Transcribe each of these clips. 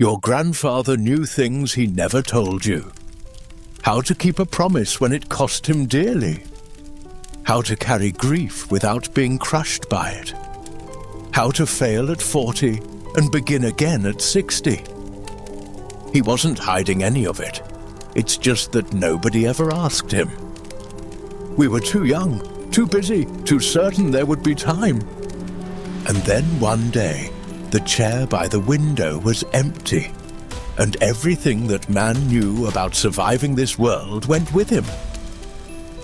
Your grandfather knew things he never told you. How to keep a promise when it cost him dearly. How to carry grief without being crushed by it. How to fail at 40 and begin again at 60. He wasn't hiding any of it. It's just that nobody ever asked him. We were too young, too busy, too certain there would be time. And then one day, the chair by the window was empty, and everything that man knew about surviving this world went with him.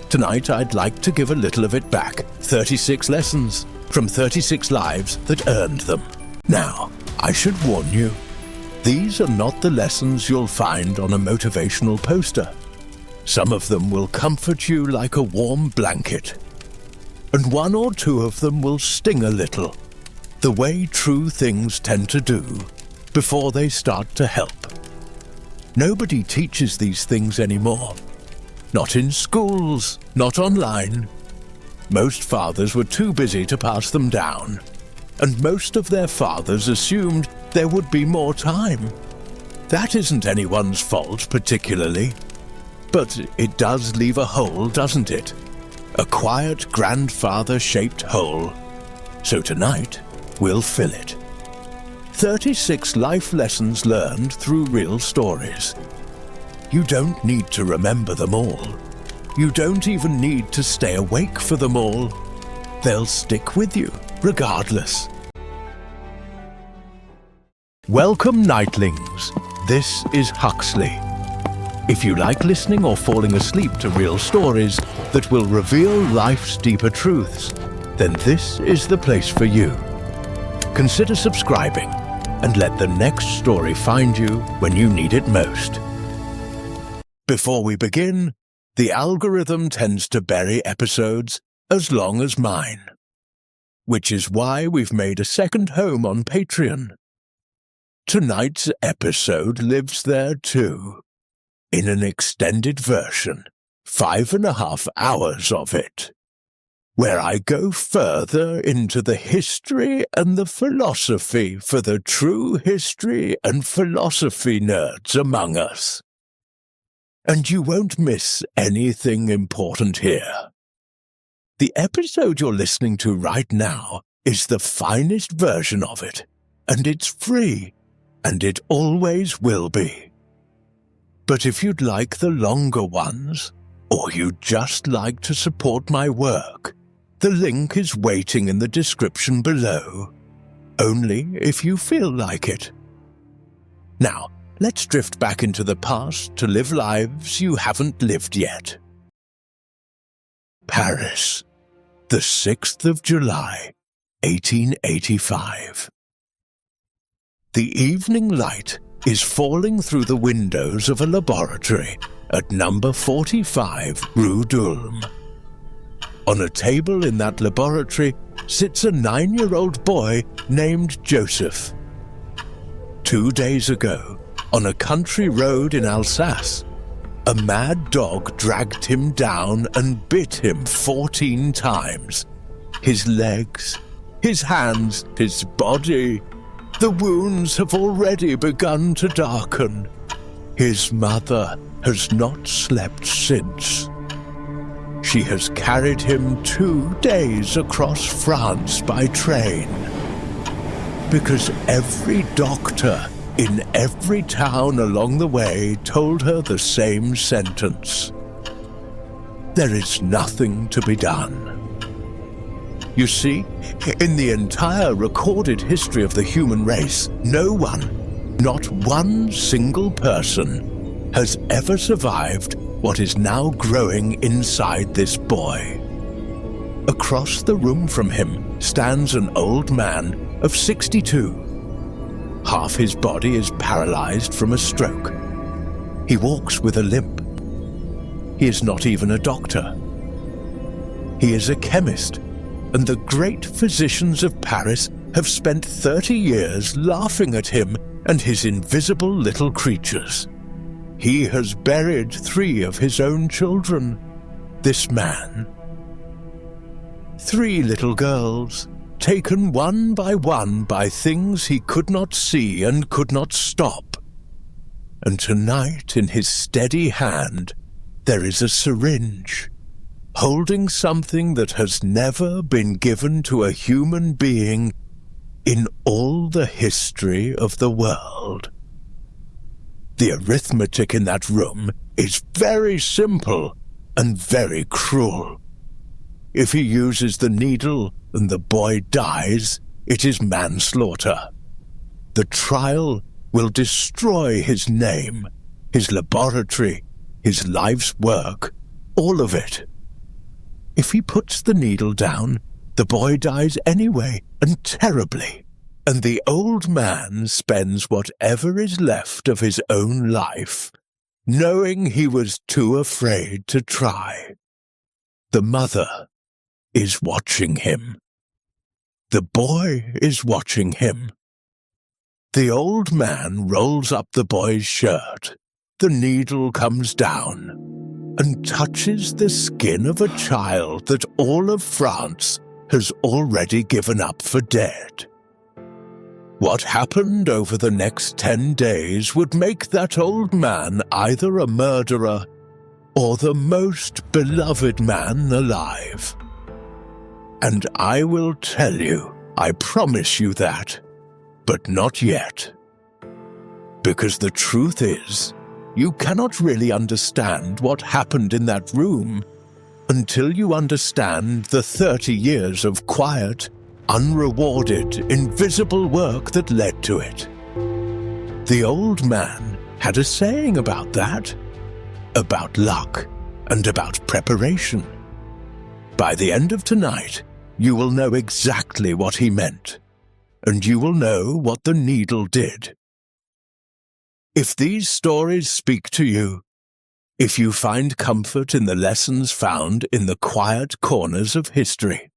Tonight I'd like to give a little of it back, 36 lessons from 36 lives that earned them. Now, I should warn you, these are not the lessons you'll find on a motivational poster. Some of them will comfort you like a warm blanket, and one or two of them will sting a little, the way true things tend to do before they start to help. Nobody teaches these things anymore. Not in schools, not online. Most fathers were too busy to pass them down, and most of their fathers assumed there would be more time. That isn't anyone's fault particularly, but it does leave a hole, doesn't it? A quiet grandfather-shaped hole. So tonight, we'll fill it. 36 life lessons learned through real stories. You don't need to remember them all. You don't even need to stay awake for them all. They'll stick with you, regardless. Welcome, nightlings. This is Huxley. If you like listening or falling asleep to real stories that will reveal life's deeper truths, then this is the place for you. Consider subscribing and let the next story find you when you need it most. Before we begin, the algorithm tends to bury episodes as long as mine, which is why we've made a second home on Patreon. Tonight's episode lives there too, in an extended version, 5.5 hours of it, where I go further into the history and the philosophy for the true history and philosophy nerds among us. And you won't miss anything important here. The episode you're listening to right now is the finest version of it, and it's free, and it always will be. But if you'd like the longer ones, or you'd just like to support my work, the link is waiting in the description below, only if you feel like it. Now, let's drift back into the past to live lives you haven't lived yet. Paris, the 6th of July, 1885. The evening light is falling through the windows of a laboratory at number 45 Rue d'Ulm. On a table in that laboratory sits a 9-year-old boy named Joseph. 2 days ago, on a country road in Alsace, a mad dog dragged him down and bit him 14 times. His legs, his hands, his body. The wounds have already begun to darken. His mother has not slept since. She has carried him 2 days across France by train, because every doctor in every town along the way told her the same sentence. There is nothing to be done. You see, in the entire recorded history of the human race, no one, not one single person, has ever survived what is now growing inside this boy. Across the room from him stands an old man of 62. Half his body is paralyzed from a stroke. He walks with a limp. He is not even a doctor. He is a chemist, and the great physicians of Paris have spent 30 years laughing at him and his invisible little creatures. He has buried 3 of his own children, this man. 3 little girls, taken one by things he could not see and could not stop. And tonight in his steady hand there is a syringe, holding something that has never been given to a human being in all the history of the world. The arithmetic in that room is very simple and very cruel. If he uses the needle and the boy dies, it is manslaughter. The trial will destroy his name, his laboratory, his life's work, all of it. If he puts the needle down, the boy dies anyway, and terribly, and the old man spends whatever is left of his own life, knowing he was too afraid to try. The mother is watching him. The boy is watching him. The old man rolls up the boy's shirt. The needle comes down and touches the skin of a child that all of France has already given up for dead. What happened over the next 10 days would make that old man either a murderer or the most beloved man alive. And I will tell you, I promise you that, but not yet. Because the truth is, you cannot really understand what happened in that room until you understand the 30 years of quiet, unrewarded, invisible work that led to it. The old man had a saying about that, about luck and about preparation. By the end of tonight, you will know exactly what he meant, and you will know what the needle did. If these stories speak to you, if you find comfort in the lessons found in the quiet corners of history,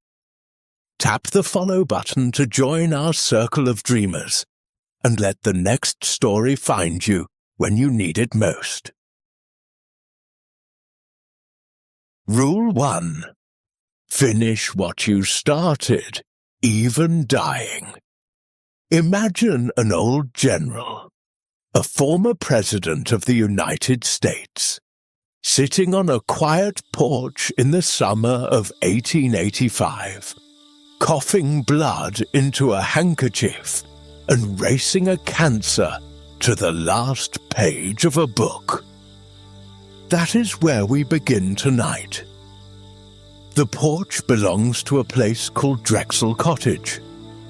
tap the follow button to join our circle of dreamers, and let the next story find you when you need it most. Rule 1. Finish what you started, even dying. Imagine an old general, a former president of the United States, sitting on a quiet porch in the summer of 1885, coughing blood into a handkerchief and racing a cancer to the last page of a book. That is where we begin tonight. The porch belongs to a place called Drexel Cottage,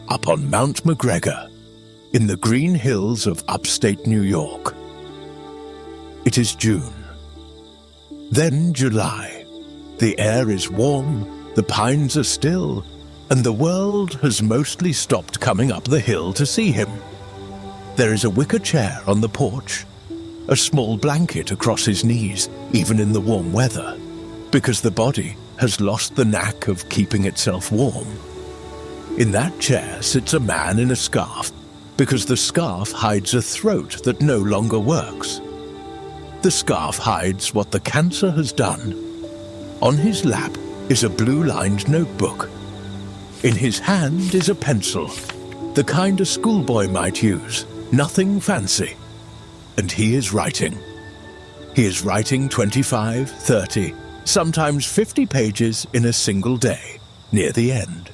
up on Mount McGregor, in the green hills of upstate New York. It is June. Then July. The air is warm, the pines are still, and the world has mostly stopped coming up the hill to see him. There is a wicker chair on the porch, a small blanket across his knees, even in the warm weather, because the body has lost the knack of keeping itself warm. In that chair sits a man in a scarf, because the scarf hides a throat that no longer works. The scarf hides what the cancer has done. On his lap is a blue-lined notebook. In his hand is a pencil, the kind a schoolboy might use, nothing fancy. And he is writing. He is writing 25, 30, sometimes 50 pages in a single day, near the end.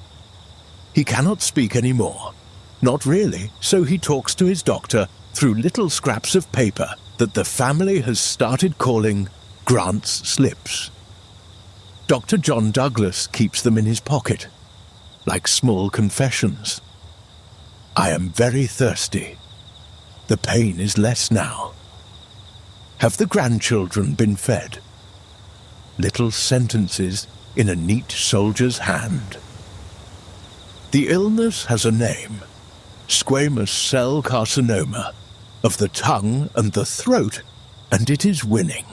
He cannot speak anymore. Not really, so he talks to his doctor through little scraps of paper that the family has started calling Grant's slips. Dr. John Douglas keeps them in his pocket, like small confessions. I am very thirsty. The pain is less now. Have the grandchildren been fed? Little sentences in a neat soldier's hand. The illness has a name, squamous cell carcinoma, of the tongue and the throat, and it is winning.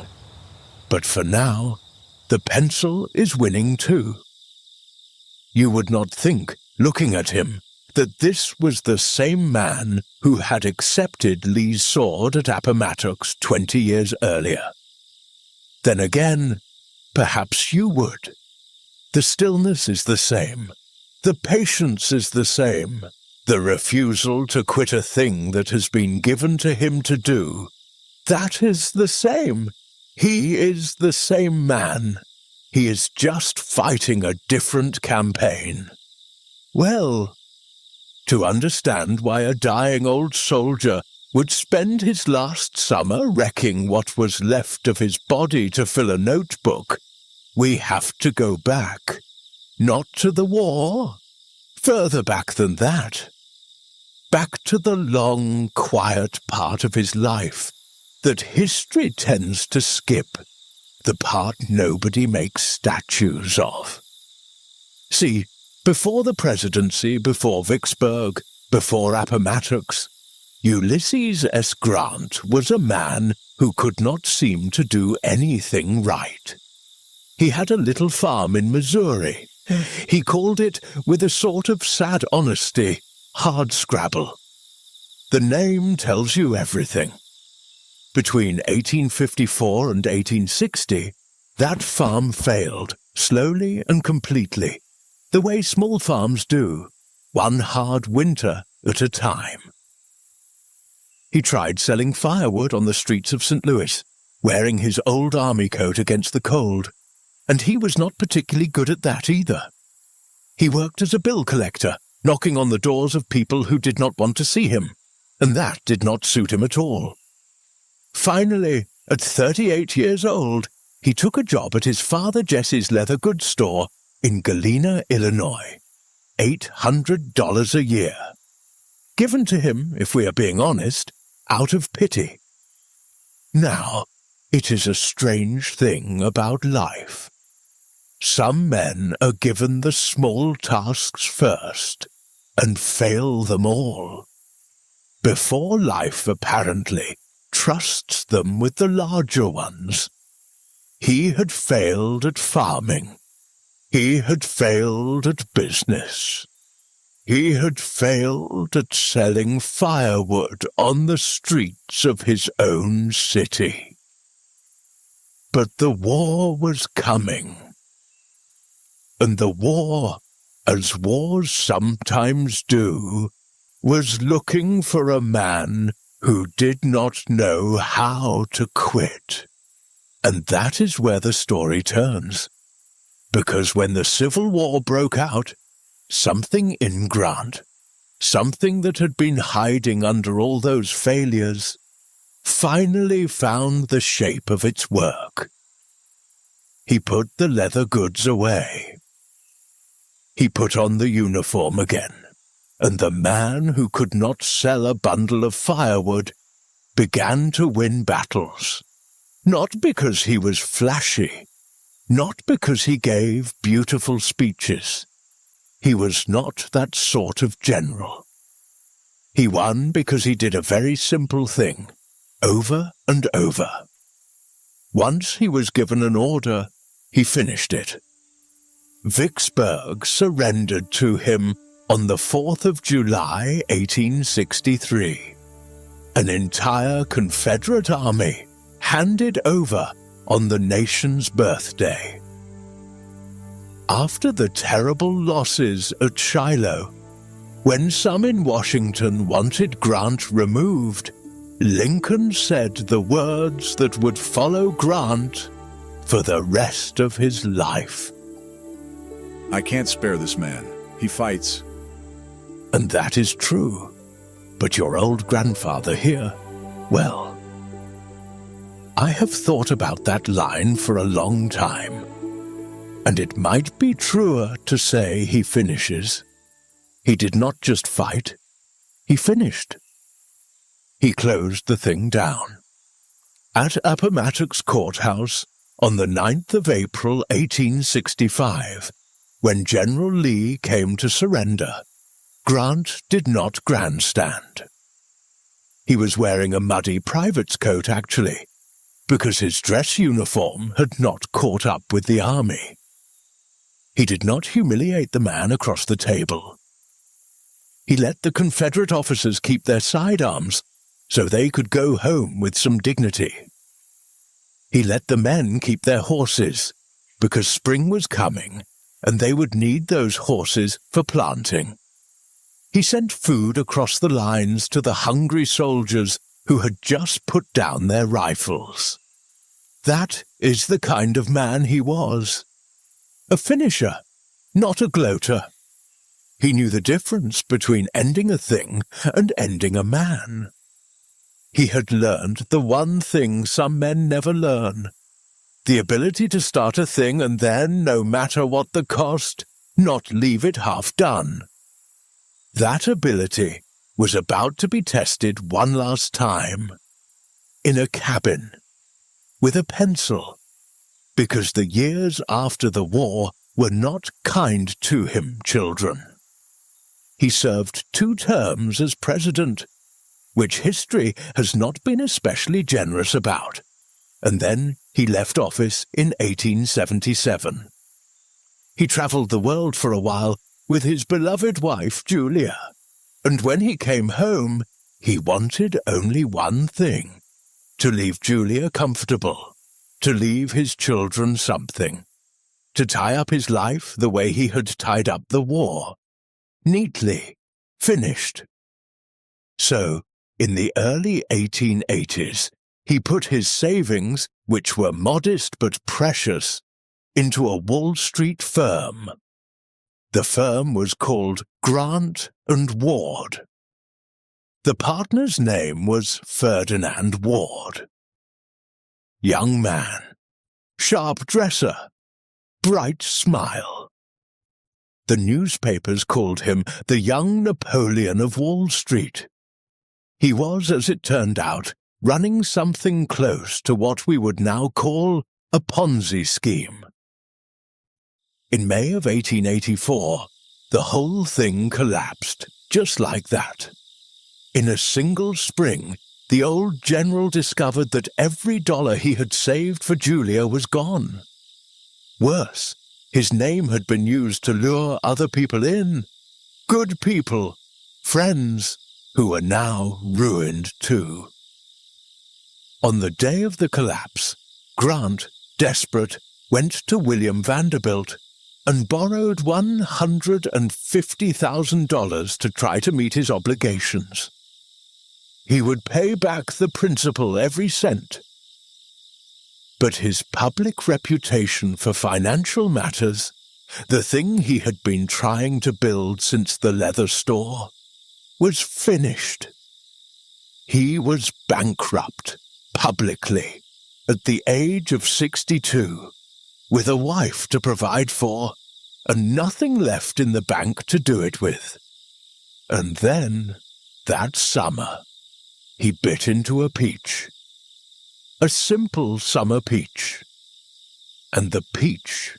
But for now, the pencil is winning too. You would not think, looking at him, that this was the same man who had accepted Lee's sword at Appomattox 20 years earlier. Then again, perhaps you would. The stillness is the same. The patience is the same. The refusal to quit a thing that has been given to him to do That is the same. He is the same man. He is just fighting a different campaign. Well, to understand why a dying old soldier would spend his last summer wrecking what was left of his body to fill a notebook, we have to go back. Not to the war, further back than that. Back to the long, quiet part of his life that history tends to skip, the part nobody makes statues of. See, before the presidency, before Vicksburg, before Appomattox, Ulysses S. Grant was a man who could not seem to do anything right. He had a little farm in Missouri. He called it, with a sort of sad honesty, Hardscrabble. The name tells you everything. Between 1854 and 1860, that farm failed, slowly and completely, the way small farms do, one hard winter at a time. He tried selling firewood on the streets of St. Louis, wearing his old army coat against the cold, and he was not particularly good at that either. He worked as a bill collector, knocking on the doors of people who did not want to see him, and that did not suit him at all. Finally, at 38 years old, he took a job at his father Jesse's leather goods store in Galena, Illinois. $800 a year. Given to him, if we are being honest, out of pity. Now, it is a strange thing about life. Some men are given the small tasks first, and fail them all, before life apparently trusts them with the larger ones. He had failed at farming. He had failed at business. He had failed at selling firewood on the streets of his own city. But the war was coming. And the war, as wars sometimes do, was looking for a man who did not know how to quit. And that is where the story turns. Because when the Civil War broke out, something in Grant, something that had been hiding under all those failures, finally found the shape of its work. He put the leather goods away. He put on the uniform again, and the man who could not sell a bundle of firewood began to win battles. Not because he was flashy, not because he gave beautiful speeches. He was not that sort of general. He won because he did a very simple thing, over and over. Once he was given an order, he finished it. Vicksburg surrendered to him on the 4th of July, 1863. An entire Confederate army handed over on the nation's birthday. After the terrible losses at Shiloh, when some in Washington wanted Grant removed, Lincoln said the words that would follow Grant for the rest of his life. I can't spare this man. He fights. And that is true. But your old grandfather here, well, I have thought about that line for a long time. And it might be truer to say he finishes. He did not just fight. He finished. He closed the thing down. At Appomattox Courthouse, on the 9th of April, 1865, when General Lee came to surrender, Grant did not grandstand. He was wearing a muddy private's coat, actually, because his dress uniform had not caught up with the army. He did not humiliate the man across the table. He let the Confederate officers keep their sidearms so they could go home with some dignity. He let the men keep their horses because spring was coming and they would need those horses for planting. He sent food across the lines to the hungry soldiers who had just put down their rifles. That is the kind of man he was. A finisher, not a gloater. He knew the difference between ending a thing and ending a man. He had learned the one thing some men never learn, the ability to start a thing and then, no matter what the cost, not leave it half done. That ability was about to be tested one last time, in a cabin, with a pencil, because the years after the war were not kind to him, children. He served 2 terms as president, which history has not been especially generous about, and then he left office in 1877. He travelled the world for a while with his beloved wife Julia, and when he came home, he wanted only one thing: to leave Julia comfortable, to leave his children something, to tie up his life the way he had tied up the war, neatly, finished. So, in the early 1880s, he put his savings, which were modest but precious, into a Wall Street firm. The firm was called Grant and Ward. The partner's name was Ferdinand Ward. Young man, sharp dresser, bright smile. The newspapers called him the young Napoleon of Wall Street. He was, as it turned out, running something close to what we would now call a Ponzi scheme. In May of 1884, the whole thing collapsed, just like that. In a single spring, the old general discovered that every dollar he had saved for Julia was gone. Worse, his name had been used to lure other people in, good people, friends, who were now ruined too. On the day of the collapse, Grant, desperate, went to William Vanderbilt and borrowed $150,000 to try to meet his obligations. He would pay back the principal every cent. But his public reputation for financial matters, the thing he had been trying to build since the leather store, was finished. He was bankrupt, publicly, at the age of 62, with a wife to provide for, and nothing left in the bank to do it with. And then, that summer, he bit into a peach. A simple summer peach. And the peach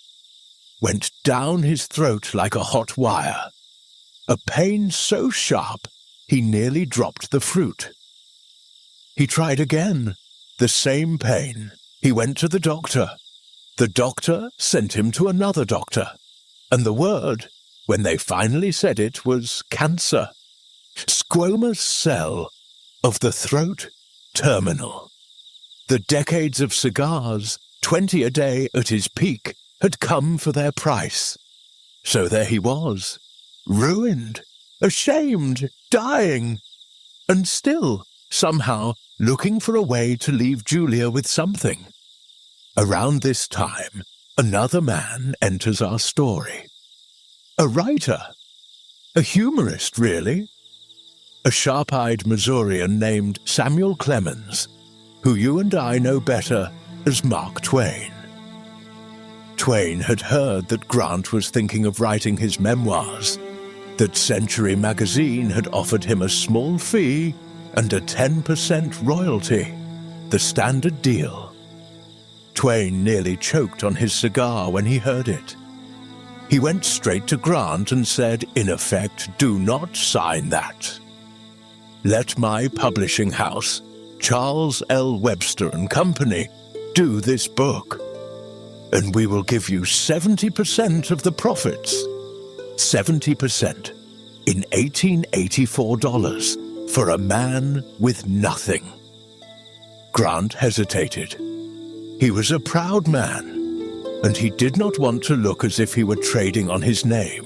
went down his throat like a hot wire, a pain so sharp he nearly dropped the fruit. He tried again, the same pain. He went to the doctor. The doctor sent him to another doctor, and the word, when they finally said it, was cancer. Squamous cell of the throat, terminal. The decades of cigars, 20 a day at his peak, had come for their price. So there he was, ruined, ashamed, dying, and still, somehow, looking for a way to leave Julia with something. Around this time, another man enters our story. A writer. A humorist, really. A sharp-eyed Missourian named Samuel Clemens, who you and I know better as Mark Twain. Twain had heard that Grant was thinking of writing his memoirs, that Century magazine had offered him a small fee and a 10% royalty, the standard deal. Twain nearly choked on his cigar when he heard it. He went straight to Grant and said, in effect, do not sign that. Let my publishing house, Charles L. Webster and Company, do this book, and we will give you 70% of the profits. 70% in $1884 for a man with nothing. Grant hesitated. He was a proud man, and he did not want to look as if he were trading on his name.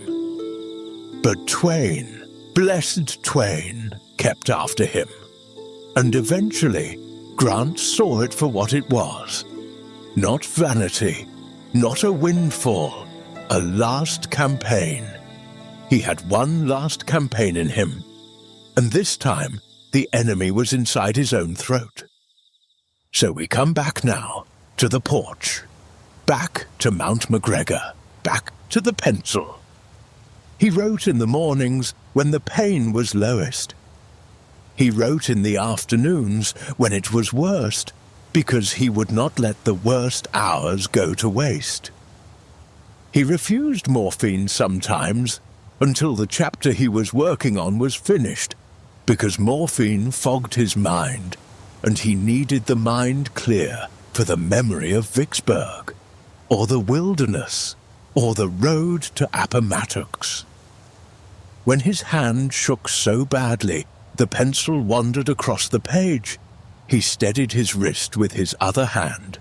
But Twain, blessed Twain, kept after him. And eventually, Grant saw it for what it was. Not vanity, not a windfall, a last campaign. He had one last campaign in him, and this time the enemy was inside his own throat. So we come back now to the porch, back to Mount McGregor, back to the pencil. He wrote in the mornings when the pain was lowest. He wrote in the afternoons when it was worst, because he would not let the worst hours go to waste. He refused morphine sometimes until the chapter he was working on was finished, because morphine fogged his mind, and he needed the mind clear for the memory of Vicksburg, or the wilderness, or the road to Appomattox. When his hand shook so badly the pencil wandered across the page, he steadied his wrist with his other hand,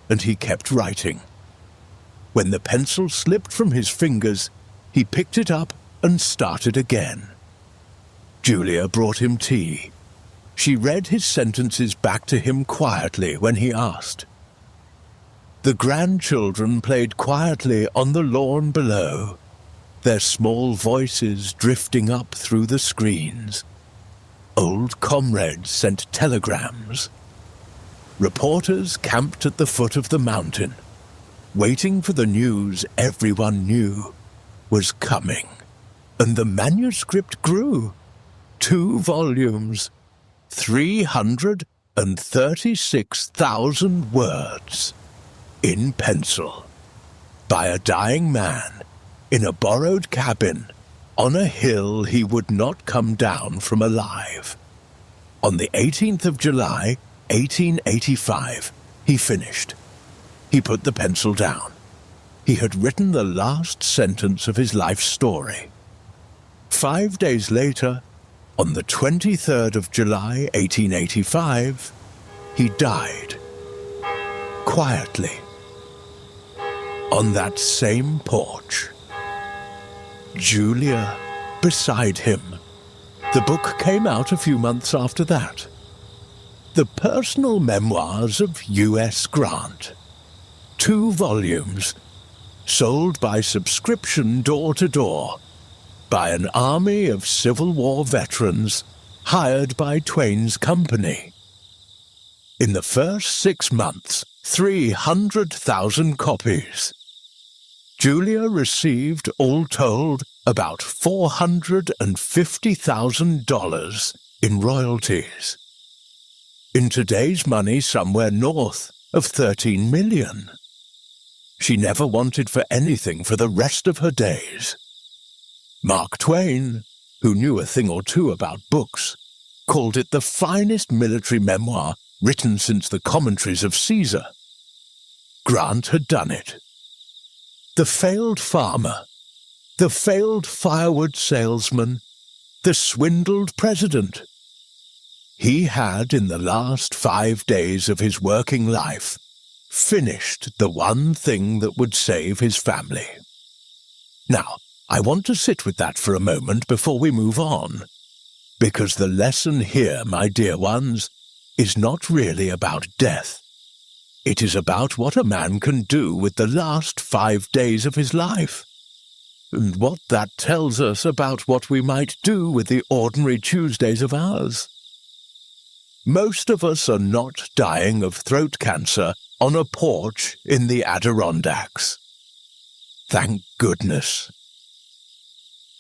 and he kept writing. When the pencil slipped from his fingers, he picked it up and started again. Julia brought him tea. She read his sentences back to him quietly when he asked. The grandchildren played quietly on the lawn below, their small voices drifting up through the screens. Old comrades sent telegrams. Reporters camped at the foot of the mountain, waiting for the news everyone knew was coming. And the manuscript grew. 2 volumes, 336,000 words, in pencil, by a dying man, in a borrowed cabin, on a hill he would not come down from alive. On the 18th of July, 1885, he finished. He put the pencil down. He had written the last sentence of his life story. 5 days later, on the 23rd of July, 1885, he died. Quietly. On that same porch. Julia beside him. The book came out a few months after that. The Personal Memoirs of U.S. Grant. 2 volumes, sold by subscription door to door, by an army of Civil War veterans hired by Twain's company. In the first 6 months, 300,000 copies. Julia received, all told, about $450,000 in royalties. In today's money, somewhere north of 13 million. She never wanted for anything for the rest of her days. Mark Twain, who knew a thing or two about books, called it the finest military memoir written since the commentaries of Caesar. Grant had done it. The failed farmer, the failed firewood salesman, the swindled president. He had, in the last 5 days of his working life, finished the one thing that would save his family. Now, I want to sit with that for a moment before we move on, because the lesson here, my dear ones, is not really about death. It is about what a man can do with the last 5 days of his life, and what that tells us about what we might do with the ordinary Tuesdays of ours. Most of us are not dying of throat cancer on a porch in the Adirondacks. Thank goodness.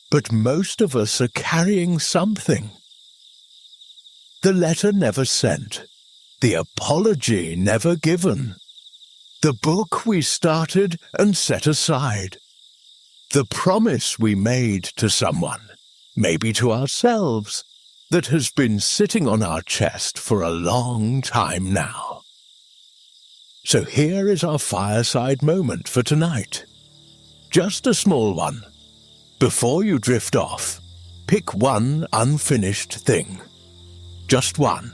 But most of us are carrying something. The letter never sent. The apology never given. The book we started and set aside. The promise we made to someone, maybe to ourselves, that has been sitting on our chest for a long time now. So here is our fireside moment for tonight. Just a small one. Before you drift off, pick one unfinished thing. Just one.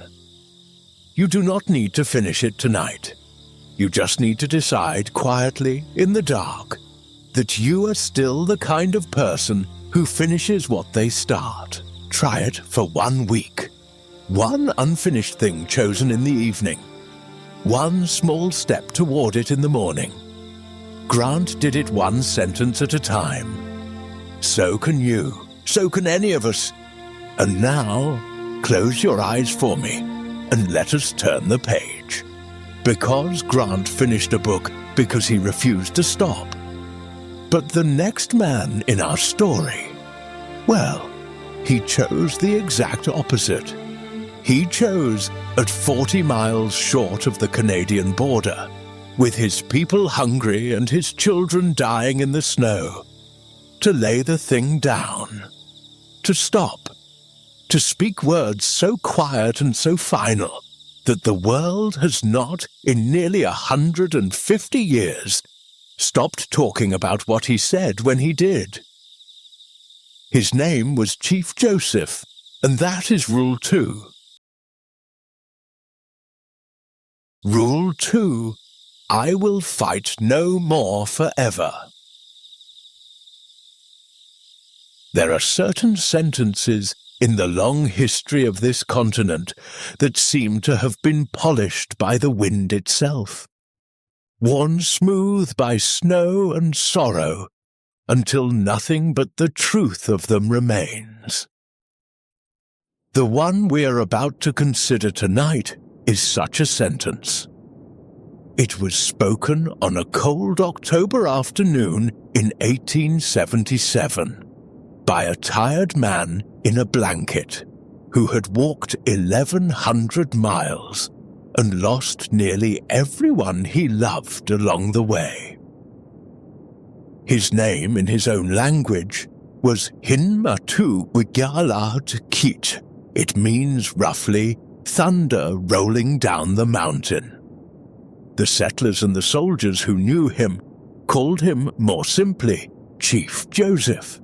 You do not need to finish it tonight. You just need to decide quietly, in the dark, that you are still the kind of person who finishes what they start. Try it for 1 week. One unfinished thing chosen in the evening. One small step toward it in the morning. Grant did it one sentence at a time. So can you. So can any of us. And now, close your eyes for me and let us turn the page. Because Grant finished a book because he refused to stop. But the next man in our story, well, he chose the exact opposite. He chose at 40 miles short of the Canadian border, with his people hungry and his children dying in the snow, to lay the thing down, to stop, to speak words so quiet and so final that the world has not, in nearly 150 years, stopped talking about what he said when he did. His name was Chief Joseph, and that is Rule 2. Rule 2, I will fight no more forever. There are certain sentences in the long history of this continent that seem to have been polished by the wind itself, worn smooth by snow and sorrow, until nothing but the truth of them remains. The one we are about to consider tonight is such a sentence. It was spoken on a cold October afternoon in 1877 by a tired man in a blanket who had walked 1,100 miles and lost nearly everyone he loved along the way. His name in his own language was Hinmatu Wigalat Kit. It means roughly thunder rolling down the mountain. The settlers and the soldiers who knew him called him more simply Chief Joseph.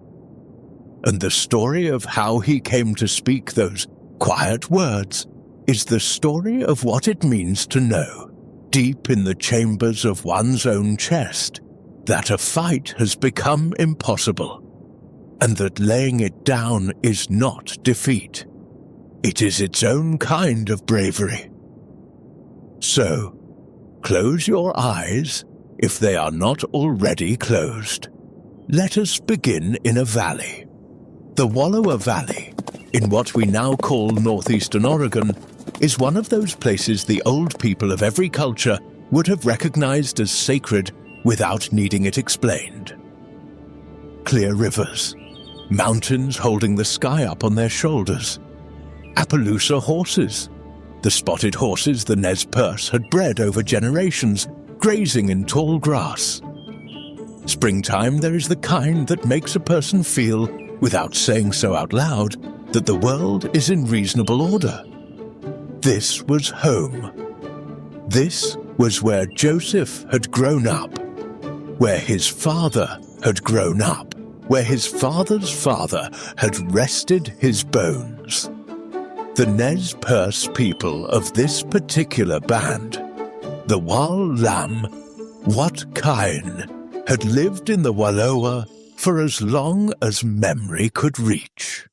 And the story of how he came to speak those quiet words is the story of what it means to know, deep in the chambers of one's own chest, that a fight has become impossible, and that laying it down is not defeat. It is its own kind of bravery. So, close your eyes, if they are not already closed. Let us begin in a valley. The Wallowa Valley, in what we now call northeastern Oregon, is one of those places the old people of every culture would have recognized as sacred without needing it explained. Clear rivers, mountains holding the sky up on their shoulders, Appaloosa horses, the spotted horses the Nez Perce had bred over generations, grazing in tall grass. Springtime there is the kind that makes a person feel, without saying so out loud, that the world is in reasonable order. This was home. This was where Joseph had grown up, where his father had grown up, where his father's father had rested his bones. The Nez Perce people of this particular band, the Wal Lam Watkain, had lived in the Wallowa for as long as memory could reach.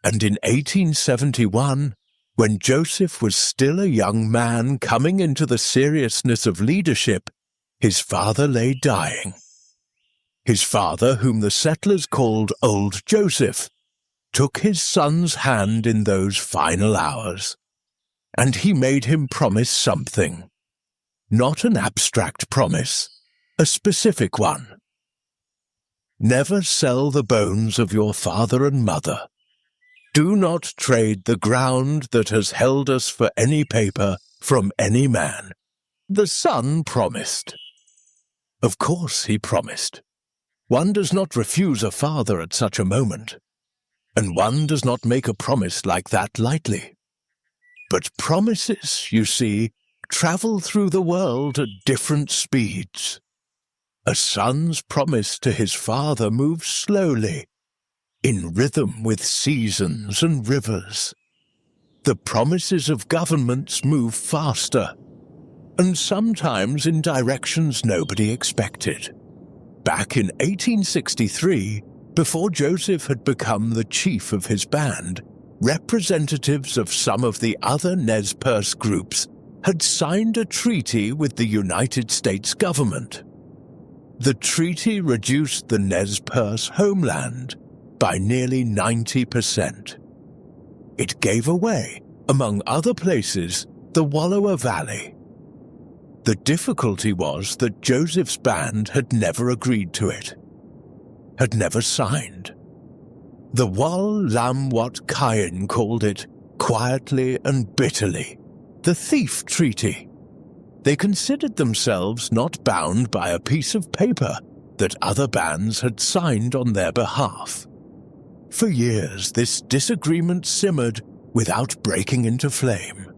And in 1871, when Joseph was still a young man coming into the seriousness of leadership, his father lay dying. His father, whom the settlers called Old Joseph, took his son's hand in those final hours, and he made him promise something. Not an abstract promise, a specific one. Never sell the bones of your father and mother. Do not trade the ground that has held us for any paper from any man. The son promised. Of course he promised. One does not refuse a father at such a moment, and one does not make a promise like that lightly. But promises, you see, travel through the world at different speeds. A son's promise to his father moves slowly, in rhythm with seasons and rivers. The promises of governments move faster, and sometimes in directions nobody expected. Back in 1863, before Joseph had become the chief of his band, representatives of some of the other Nez Perce groups had signed a treaty with the United States government. The treaty reduced the Nez Perce homeland by nearly 90%. It gave away, among other places, the Wallowa Valley. The difficulty was that Joseph's band had never agreed to it, had never signed. The Wal Lam Wat Kayin called it, quietly and bitterly, the Thief Treaty. They considered themselves not bound by a piece of paper that other bands had signed on their behalf. For years, this disagreement simmered without breaking into flame.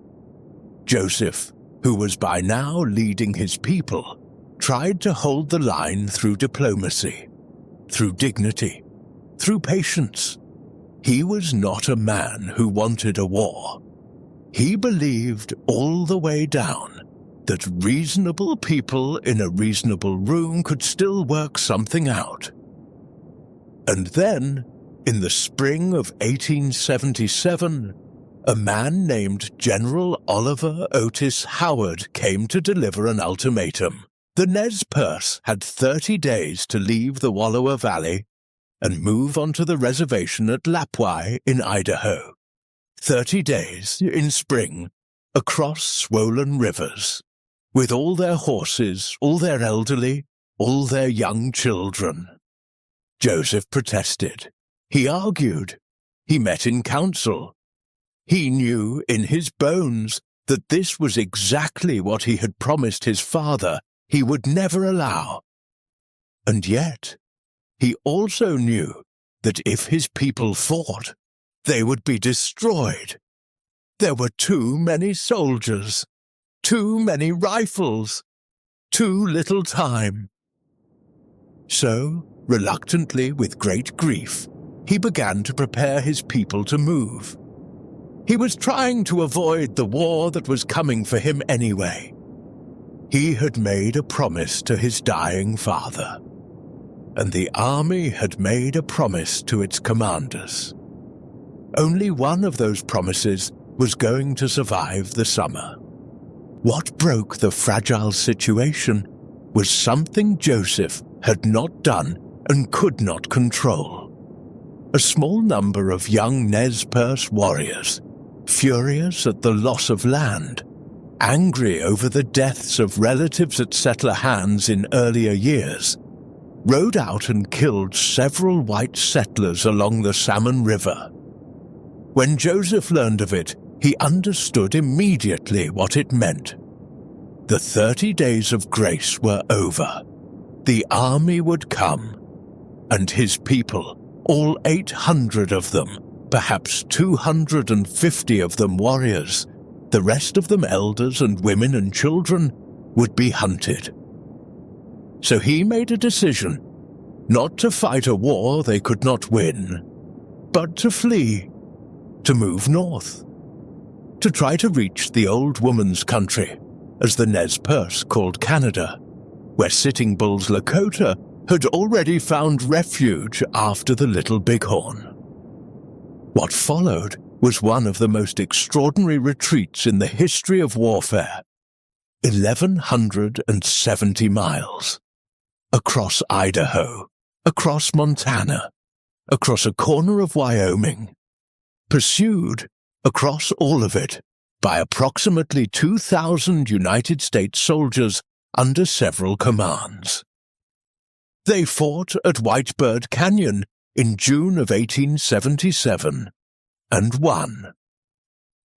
Joseph, who was by now leading his people, tried to hold the line through diplomacy, through dignity, through patience. He was not a man who wanted a war. He believed all the way down that reasonable people in a reasonable room could still work something out. And then, in the spring of 1877, a man named General Oliver Otis Howard came to deliver an ultimatum. The Nez Perce had 30 days to leave the Wallowa Valley and move onto the reservation at Lapwai in Idaho. 30 days in spring, across swollen rivers, with all their horses, all their elderly, all their young children. Joseph protested. He argued. He met in council. He knew in his bones that this was exactly what he had promised his father he would never allow. And yet, he also knew that if his people fought, they would be destroyed. There were too many soldiers, too many rifles, too little time. So, reluctantly, with great grief, he began to prepare his people to move. He was trying to avoid the war that was coming for him anyway. He had made a promise to his dying father, and the army had made a promise to its commanders. Only one of those promises was going to survive the summer. What broke the fragile situation was something Joseph had not done and could not control. A small number of young Nez Perce warriors, furious at the loss of land, angry over the deaths of relatives at settler hands in earlier years, rode out and killed several white settlers along the Salmon River. When Joseph learned of it, he understood immediately what it meant. The 30 days of grace were over. The army would come, and his people, all 800 of them, perhaps 250 of them warriors, the rest of them elders and women and children, would be hunted. So he made a decision, not to fight a war they could not win, but to flee, to move north, to try to reach the old woman's country, as the Nez Perce called Canada, where Sitting Bull's Lakota had already found refuge after the Little Bighorn. What followed was one of the most extraordinary retreats in the history of warfare. 1,170 miles. Across Idaho, across Montana, across a corner of Wyoming. Pursued, across all of it, by approximately 2,000 United States soldiers under several commands. They fought at Whitebird Canyon in June of 1877, and won.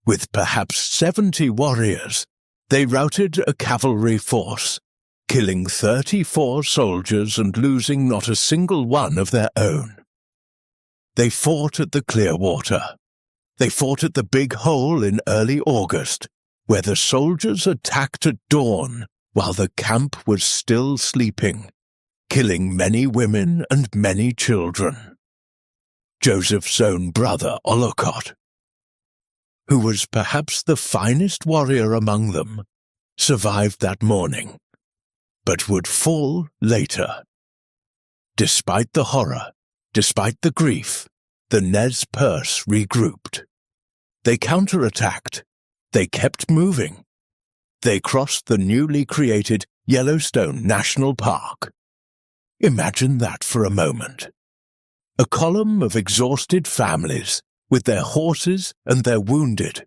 With perhaps 70 warriors, they routed a cavalry force, killing 34 soldiers and losing not a single one of their own. They fought at the Clearwater. They fought at the Big Hole in early August, where the soldiers attacked at dawn while the camp was still sleeping, killing many women and many children. Joseph's own brother, Olocott, who was perhaps the finest warrior among them, survived that morning, but would fall later. Despite the horror, despite the grief, the Nez Perce regrouped. They counterattacked. They kept moving. They crossed the newly created Yellowstone National Park. Imagine that for a moment. A column of exhausted families with their horses and their wounded,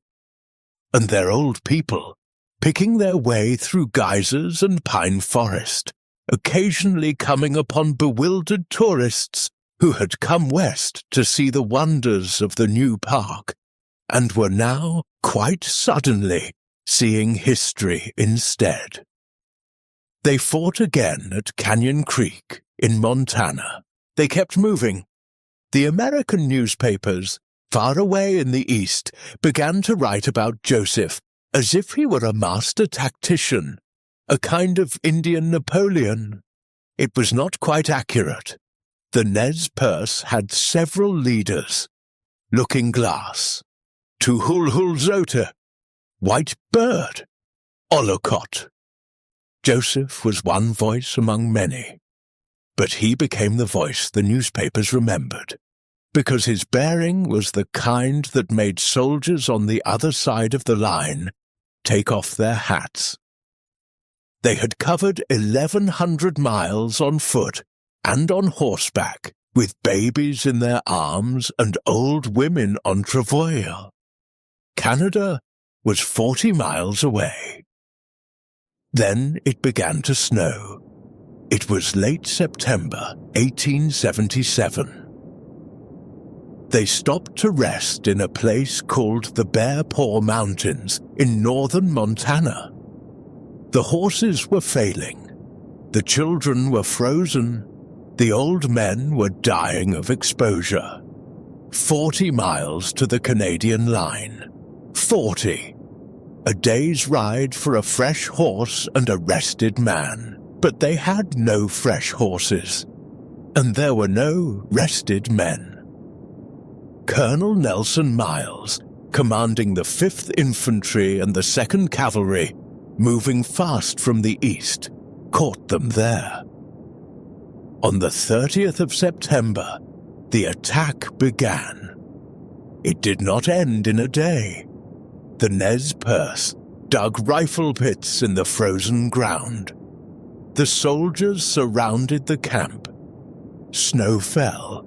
and their old people picking their way through geysers and pine forest, occasionally coming upon bewildered tourists who had come west to see the wonders of the new park, and were now, quite suddenly, seeing history instead. They fought again at Canyon Creek in Montana. They kept moving. The American newspapers, far away in the east, began to write about Joseph as if he were a master tactician, a kind of Indian Napoleon. It was not quite accurate. The Nez Perce had several leaders: Looking Glass, Tuhulhulzote, White Bird, Olocott. Joseph was one voice among many, but he became the voice the newspapers remembered, because his bearing was the kind that made soldiers on the other side of the line take off their hats. They had covered 1,100 miles on foot and on horseback, with babies in their arms and old women on travois. Canada was 40 miles away. Then it began to snow. It was late September 1877. They stopped to rest in a place called the Bear Paw Mountains in northern Montana. The horses were failing. The children were frozen. The old men were dying of exposure. 40 miles to the Canadian line. 40. A day's ride for a fresh horse and a rested man. But they had no fresh horses, and there were no rested men. Colonel Nelson Miles, commanding the 5th Infantry and the 2nd Cavalry, moving fast from the east, caught them there. On the 30th of September, the attack began. It did not end in a day. The Nez Perce dug rifle pits in the frozen ground. The soldiers surrounded the camp. Snow fell.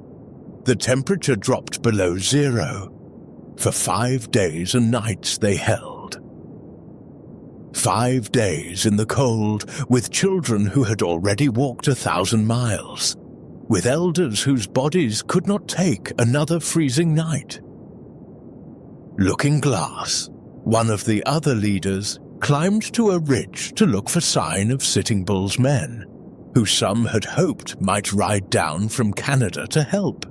The temperature dropped below 0. For 5 days and nights they held. 5 days in the cold, with children who had already walked 1,000 miles, with elders whose bodies could not take another freezing night. Looking Glass, one of the other leaders, climbed to a ridge to look for sign of Sitting Bull's men, who some had hoped might ride down from Canada to help.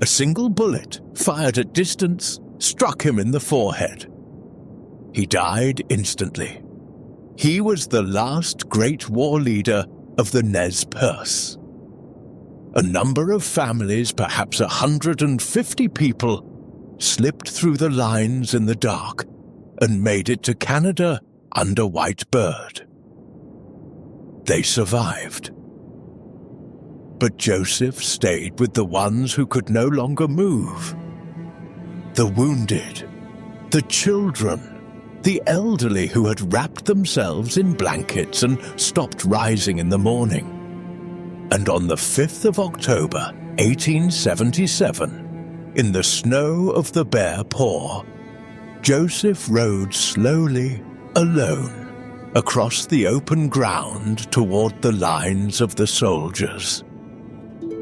A single bullet, fired at distance, struck him in the forehead. He died instantly. He was the last great war leader of the Nez Perce. A number of families, perhaps 150 people, slipped through the lines in the dark and made it to Canada under White Bird. They survived. But Joseph stayed with the ones who could no longer move. The wounded, the children, the elderly who had wrapped themselves in blankets and stopped rising in the morning. And on the 5th of October, 1877, in the snow of the Bear Paw, Joseph rode slowly, alone, across the open ground toward the lines of the soldiers.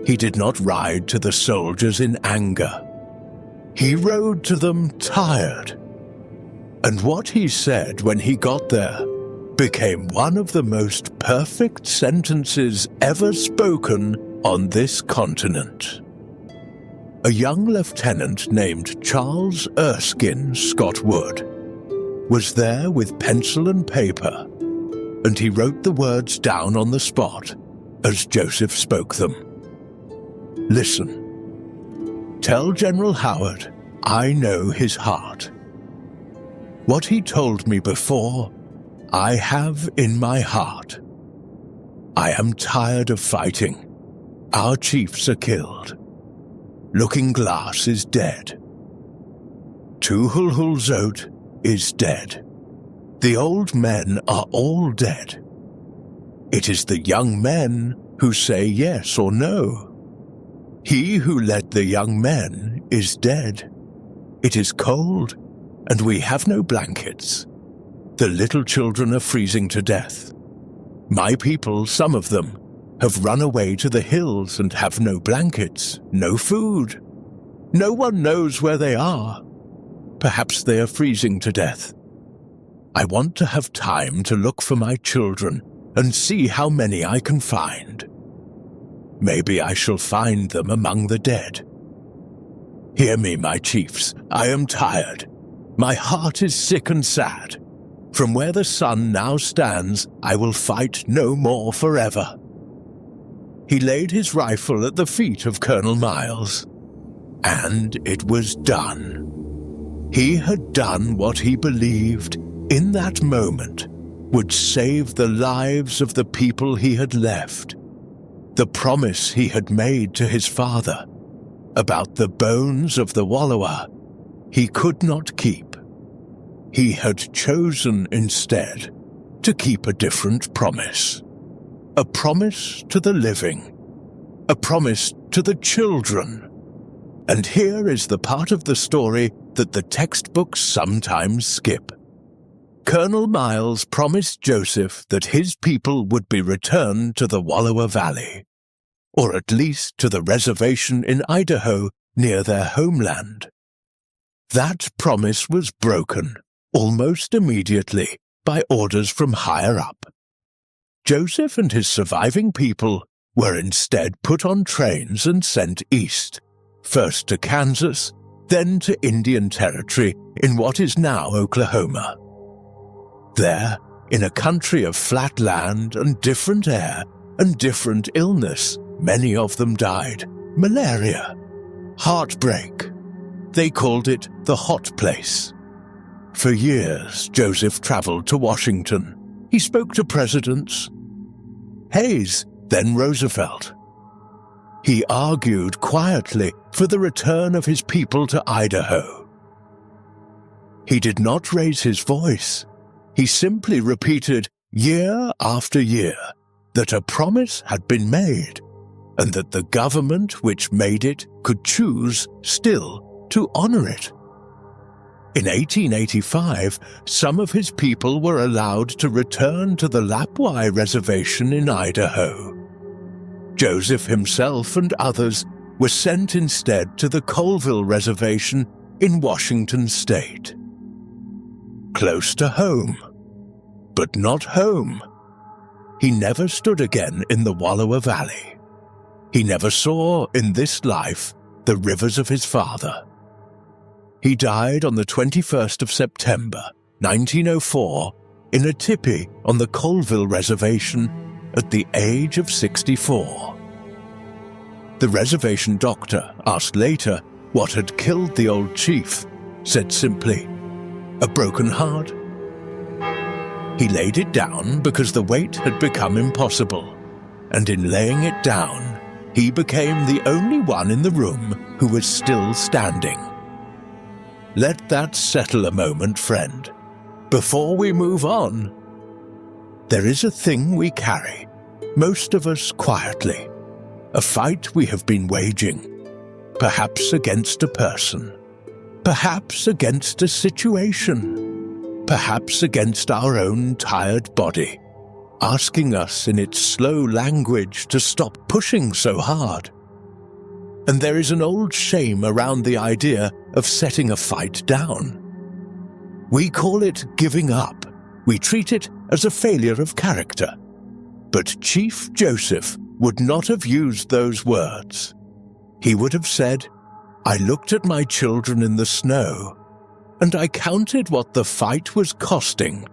He did not ride to the soldiers in anger. He rode to them tired. And what he said when he got there became one of the most perfect sentences ever spoken on this continent. A young lieutenant named Charles Erskine Scott Wood was there with pencil and paper, and he wrote the words down on the spot as Joseph spoke them. Listen. Tell General Howard I know his heart. What he told me before, I have in my heart. I am tired of fighting. Our chiefs are killed. Looking Glass is dead. Tuhulhulzot is dead. The old men are all dead. It is the young men who say yes or no. He who led the young men is dead. It is cold, and we have no blankets. The little children are freezing to death. My people, some of them, have run away to the hills and have no blankets, no food. No one knows where they are. Perhaps they are freezing to death. I want to have time to look for my children and see how many I can find. Maybe I shall find them among the dead. Hear me, my chiefs, I am tired. My heart is sick and sad. From where the sun now stands, I will fight no more forever. He laid his rifle at the feet of Colonel Miles, and it was done. He had done what he believed, in that moment, would save the lives of the people he had left. The promise he had made to his father about the bones of the wallower he could not keep. He had chosen instead to keep a different promise. A promise to the living. A promise to the children. And here is the part of the story that the textbooks sometimes skip. Colonel Miles promised Joseph that his people would be returned to the Wallowa Valley, or at least to the reservation in Idaho near their homeland. That promise was broken almost immediately by orders from higher up. Joseph and his surviving people were instead put on trains and sent east, first to Kansas, then to Indian Territory in what is now Oklahoma. There, in a country of flat land and different air and different illness, many of them died. Malaria. Heartbreak. They called it the hot place. For years, Joseph traveled to Washington. He spoke to presidents. Hayes, then Roosevelt. He argued quietly for the return of his people to Idaho. He did not raise his voice. He simply repeated year after year that a promise had been made and that the government which made it could choose still to honor it. In 1885, some of his people were allowed to return to the Lapwai Reservation in Idaho. Joseph himself and others were sent instead to the Colville Reservation in Washington State. Close to home, but not home. He never stood again in the Wallowa Valley. He never saw, in this life, the rivers of his father. He died on the 21st of September, 1904, in a tipi on the Colville Reservation at the age of 64. The reservation doctor asked later what had killed the old chief, said simply, "A broken heart." He laid it down because the weight had become impossible, and in laying it down, he became the only one in the room who was still standing. Let that settle a moment, friend, before we move on. There is a thing we carry, most of us quietly, a fight we have been waging, perhaps against a person, perhaps against a situation, perhaps against our own tired body, asking us in its slow language to stop pushing so hard. And there is an old shame around the idea of setting a fight down. We call it giving up. We treat it as a failure of character. But Chief Joseph would not have used those words. He would have said, "I looked at my children in the snow, and I counted what the fight was costing,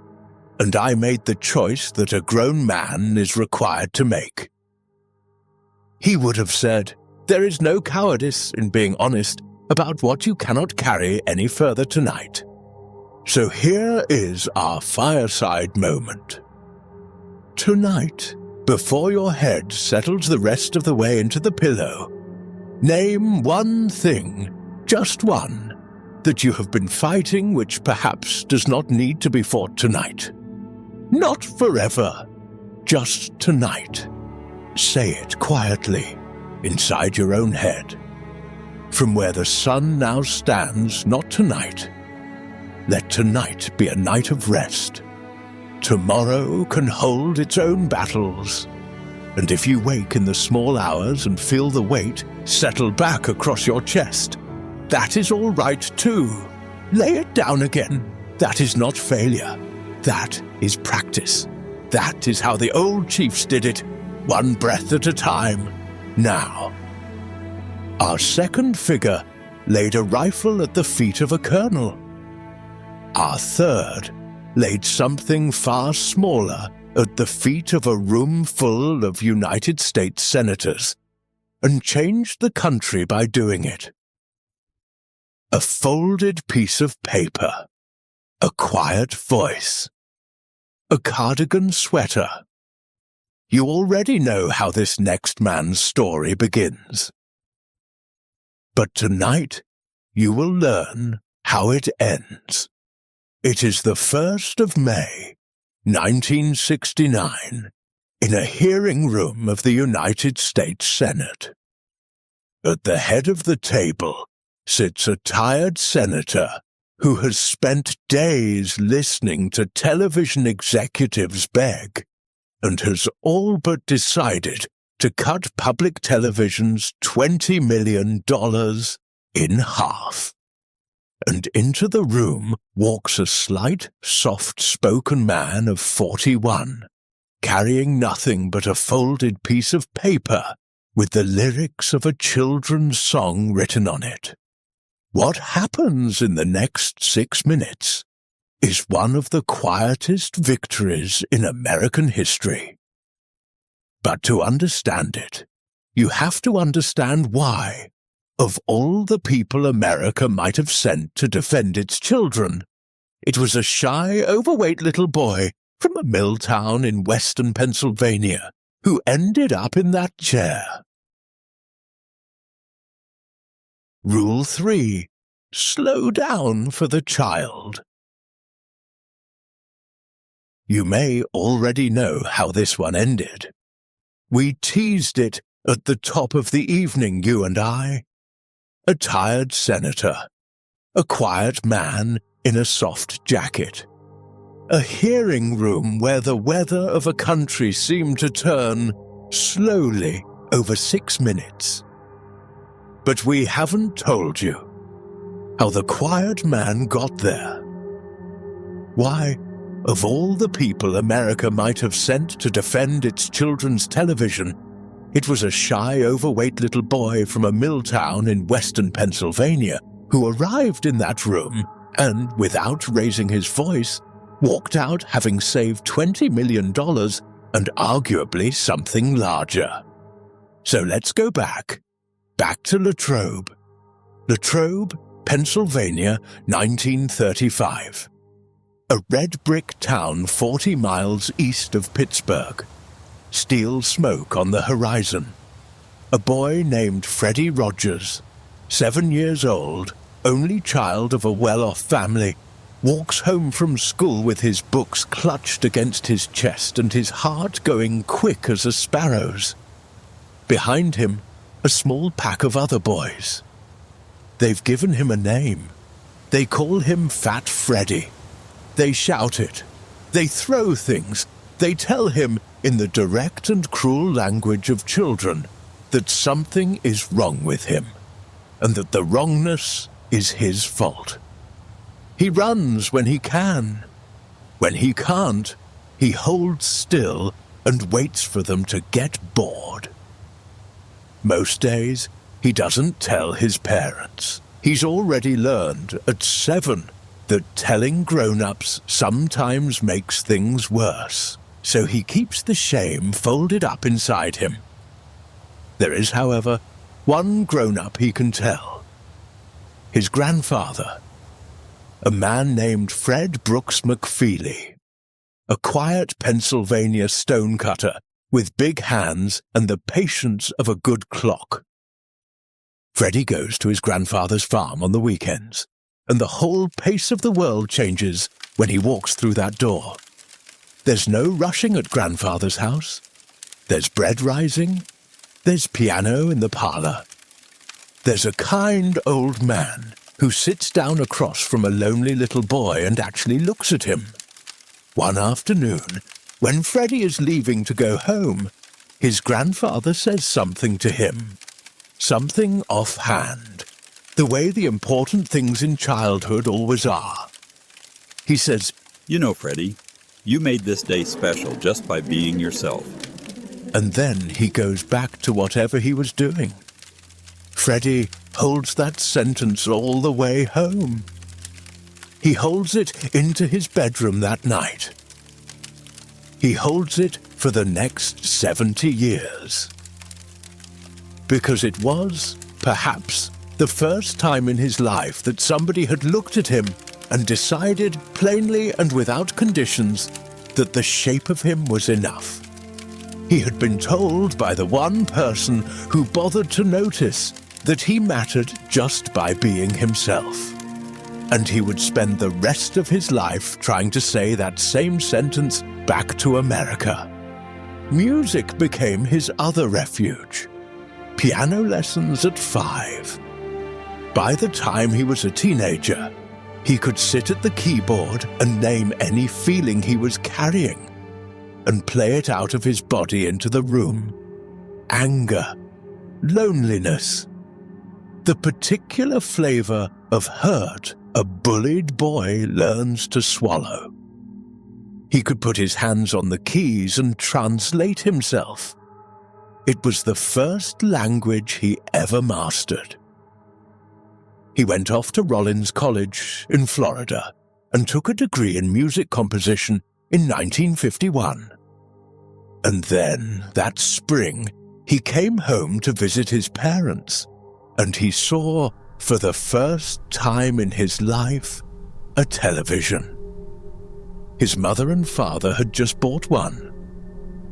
and I made the choice that a grown man is required to make." He would have said, "There is no cowardice in being honest about what you cannot carry any further tonight. So here is our fireside moment. Tonight, before your head settles the rest of the way into the pillow, name one thing, just one, that you have been fighting which perhaps does not need to be fought tonight. Not forever, just tonight. Say it quietly, inside your own head. From where the sun now stands, not tonight. Let tonight be a night of rest. Tomorrow can hold its own battles. And if you wake in the small hours and feel the weight settle back across your chest, that is all right too. Lay it down again. That is not failure. That is practice. That is how the old chiefs did it, one breath at a time. Now, our second figure laid a rifle at the feet of a colonel. Our third laid something far smaller at the feet of a room full of United States senators, and changed the country by doing it. A folded piece of paper, a quiet voice, a cardigan sweater. You already know how this next man's story begins. But tonight you will learn how it ends. It is the 1st of May, 1969, in a hearing room of the United States Senate. At the head of the table sits a tired senator who has spent days listening to television executives beg and has all but decided to cut public television's $20 million in half. And into the room walks a slight, soft-spoken man of 41, carrying nothing but a folded piece of paper with the lyrics of a children's song written on it. What happens in the next 6 minutes is one of the quietest victories in American history. But to understand it, you have to understand why, of all the people America might have sent to defend its children, it was a shy, overweight little boy from a mill town in western Pennsylvania who ended up in that chair. Rule 3. Slow down for the child. You may already know how this one ended. We teased it at the top of the evening, you and I. A tired senator, a quiet man in a soft jacket, a hearing room where the weather of a country seemed to turn slowly over 6 minutes. But we haven't told you how the quiet man got there. Why, of all the people America might have sent to defend its children's television, it was a shy, overweight little boy from a mill town in western Pennsylvania who arrived in that room and, without raising his voice, walked out having saved $20 million and arguably something larger. So let's go back to Latrobe. Latrobe, Pennsylvania, 1935. A red brick town 40 miles east of Pittsburgh. Steel smoke on the horizon. A boy named Freddie Rogers, 7 years old, only child of a well-off family, walks home from school with his books clutched against his chest and his heart going quick as a sparrow's. Behind him, a small pack of other boys. They've given him a name. They call him Fat Freddy. They shout it. They throw things. They tell him, in the direct and cruel language of children, that something is wrong with him, and that the wrongness is his fault. He runs when he can. When he can't, he holds still and waits for them to get bored. Most days, he doesn't tell his parents. He's already learned at 7 that telling grown-ups sometimes makes things worse, so he keeps the shame folded up inside him. There is, however, one grown-up he can tell. His grandfather, a man named Fred Brooks McFeely, a quiet Pennsylvania stonecutter with big hands and the patience of a good clock. Freddie goes to his grandfather's farm on the weekends, and the whole pace of the world changes when he walks through that door. There's no rushing at grandfather's house. There's bread rising. There's piano in the parlor. There's a kind old man who sits down across from a lonely little boy and actually looks at him. One afternoon, when Freddie is leaving to go home, his grandfather says something to him. Something offhand, the way the important things in childhood always are. He says, "You know, Freddie, you made this day special just by being yourself." And then he goes back to whatever he was doing. Freddie holds that sentence all the way home. He holds it into his bedroom that night. He holds it for the next 70 years. Because it was, perhaps, the first time in his life that somebody had looked at him and decided plainly and without conditions that the shape of him was enough. He had been told by the one person who bothered to notice that he mattered just by being himself. And he would spend the rest of his life trying to say that same sentence back to America. Music became his other refuge. Piano lessons at 5. By the time he was a teenager, he could sit at the keyboard and name any feeling he was carrying and play it out of his body into the room. Anger, loneliness, the particular flavor of hurt a bullied boy learns to swallow. He could put his hands on the keys and translate himself. It was the first language he ever mastered. He went off to Rollins College in Florida and took a degree in music composition in 1951. And then, that spring, he came home to visit his parents, and he saw, for the first time in his life, a television. His mother and father had just bought one.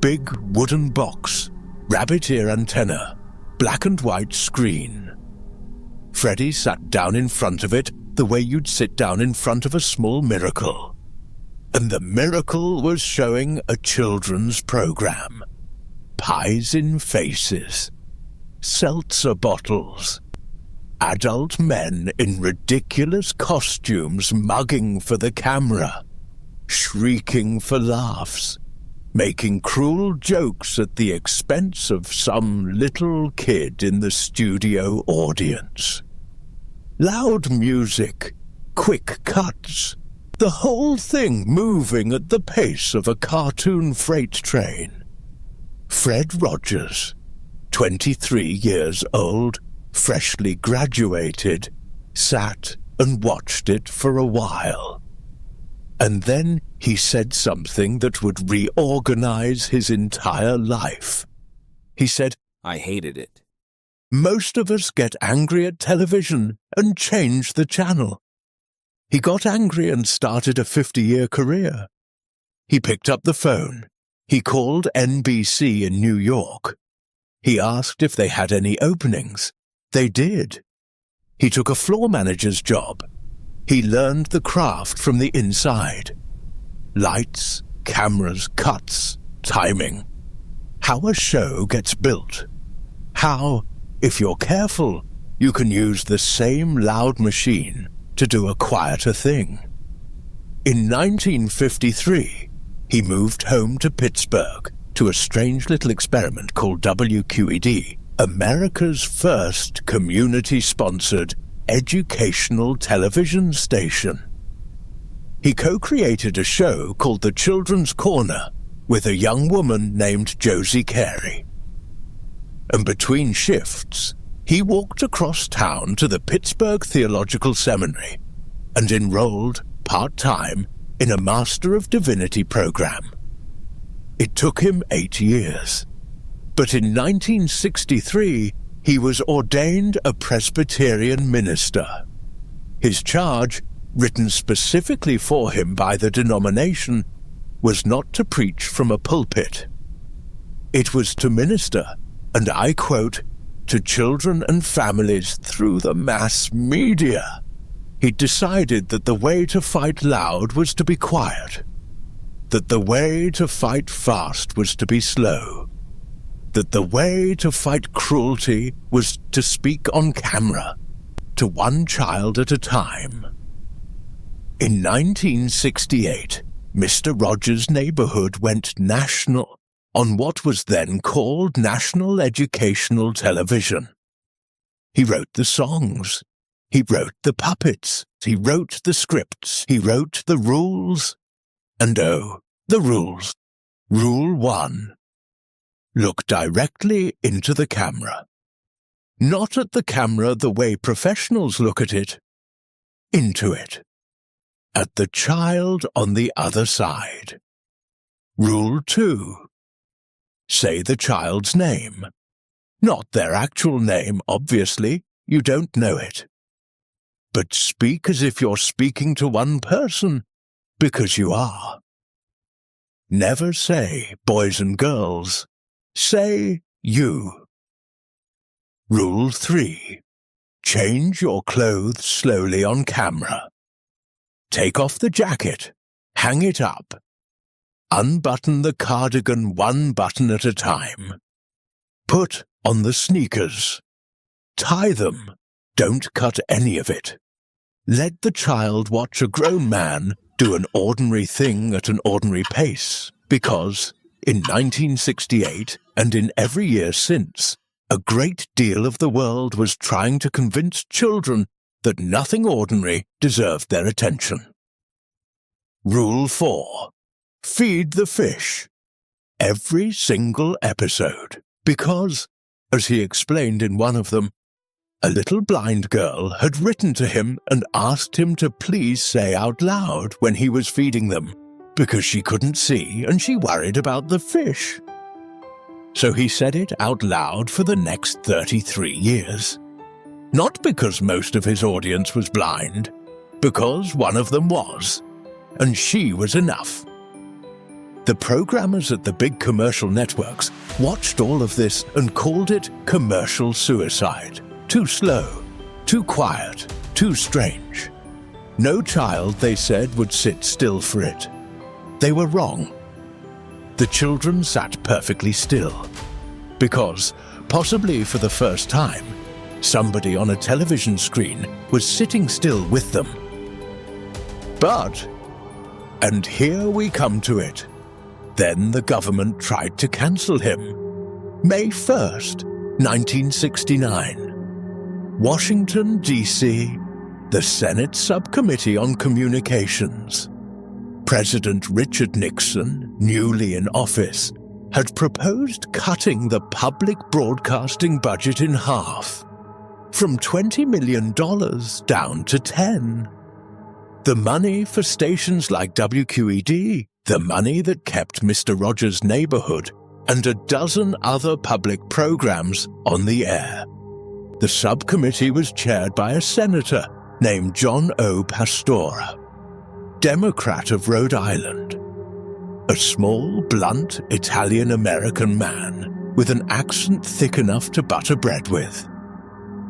Big wooden box, rabbit ear antenna, black and white screen. Freddie sat down in front of it the way you'd sit down in front of a small miracle. And the miracle was showing a children's program. Pies in faces. Seltzer bottles. Adult men in ridiculous costumes mugging for the camera. Shrieking for laughs. Making cruel jokes at the expense of some little kid in the studio audience. Loud music, quick cuts, the whole thing moving at the pace of a cartoon freight train. Fred Rogers, 23 years old, freshly graduated, sat and watched it for a while. And then he said something that would reorganize his entire life. He said, "I hated it." Most of us get angry at television and change the channel. He got angry and started a 50-year career. He picked up the phone. He called NBC in New York. He asked if they had any openings. They did. He took a floor manager's job. He learned the craft from the inside. Lights, cameras, cuts, timing. How a show gets built. How, if you're careful, you can use the same loud machine to do a quieter thing. In 1953, he moved home to Pittsburgh to a strange little experiment called WQED, America's first community-sponsored educational television station. He co-created a show called The Children's Corner with a young woman named Josie Carey. And between shifts, he walked across town to the Pittsburgh Theological Seminary and enrolled part-time in a Master of Divinity program. It took him 8 years, but in 1963, he was ordained a Presbyterian minister. His charge, written specifically for him by the denomination, was not to preach from a pulpit. It was to minister, and I quote, to children and families through the mass media. He'd decided that the way to fight loud was to be quiet, that the way to fight fast was to be slow, that the way to fight cruelty was to speak on camera, to one child at a time. In 1968, Mr. Rogers' neighborhood went national on what was then called National Educational Television. He wrote the songs. He wrote the puppets. He wrote the scripts. He wrote the rules. And oh, the rules. Rule 1. Look directly into the camera. Not at the camera the way professionals look at it. Into it. At the child on the other side. Rule 2. Say the child's name. Not their actual name, obviously. You don't know it. But speak as if you're speaking to one person, because you are. Never say boys and girls. Say you. Rule 3. Change your clothes slowly on camera. Take off the jacket. Hang it up. Unbutton the cardigan one button at a time. Put on the sneakers. Tie them. Don't cut any of it. Let the child watch a grown man do an ordinary thing at an ordinary pace, because in 1968 and in every year since, a great deal of the world was trying to convince children that nothing ordinary deserved their attention. Rule 4. Feed the fish. Every single episode. Because, as he explained in one of them, a little blind girl had written to him and asked him to please say out loud when he was feeding them, because she couldn't see and she worried about the fish. So he said it out loud for the next 33 years. Not because most of his audience was blind, because one of them was, and she was enough. The programmers at the big commercial networks watched all of this and called it commercial suicide. Too slow, too quiet, too strange. No child, they said, would sit still for it. They were wrong. The children sat perfectly still, because, possibly for the first time, somebody on a television screen was sitting still with them. But, and here we come to it, then the government tried to cancel him. May 1st, 1969. Washington, D.C., the Senate Subcommittee on Communications. President Richard Nixon, newly in office, had proposed cutting the public broadcasting budget in half, from $20 million down to 10. The money for stations like WQED, the money that kept Mr. Rogers' Neighborhood and a dozen other public programs on the air. The subcommittee was chaired by a senator named John O. Pastora, Democrat of Rhode Island, a small, blunt Italian-American man with an accent thick enough to butter bread with.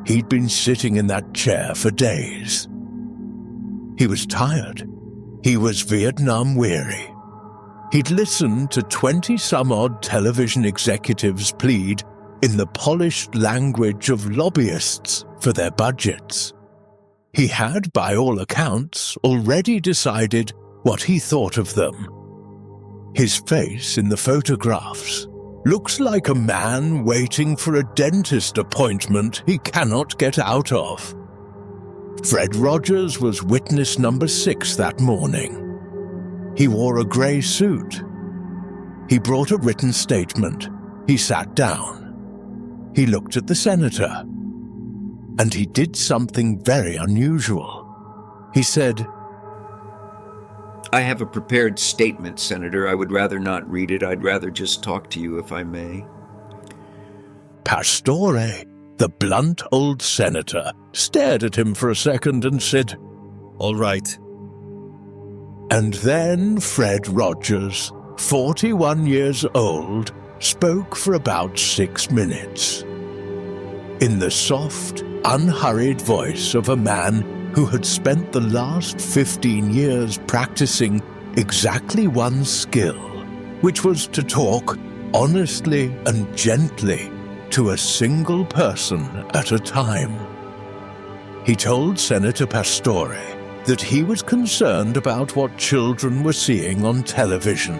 He'd been sitting in that chair for days. He was tired. He was Vietnam weary. He'd listened to 20-some-odd television executives plead in the polished language of lobbyists for their budgets. He had, by all accounts, already decided what he thought of them. His face in the photographs looks like a man waiting for a dentist appointment he cannot get out of. Fred Rogers was witness number 6 that morning. He wore a grey suit. He brought a written statement. He sat down. He looked at the senator. And he did something very unusual. He said, I have a prepared statement, Senator. I would rather not read it. I'd rather just talk to you, if I may. Pastore, the blunt old senator, stared at him for a second and said, All right. And then Fred Rogers, 41 years old, spoke for about 6 minutes. In the soft, unhurried voice of a man who had spent the last 15 years practicing exactly one skill, which was to talk honestly and gently to a single person at a time. He told Senator Pastore that he was concerned about what children were seeing on television.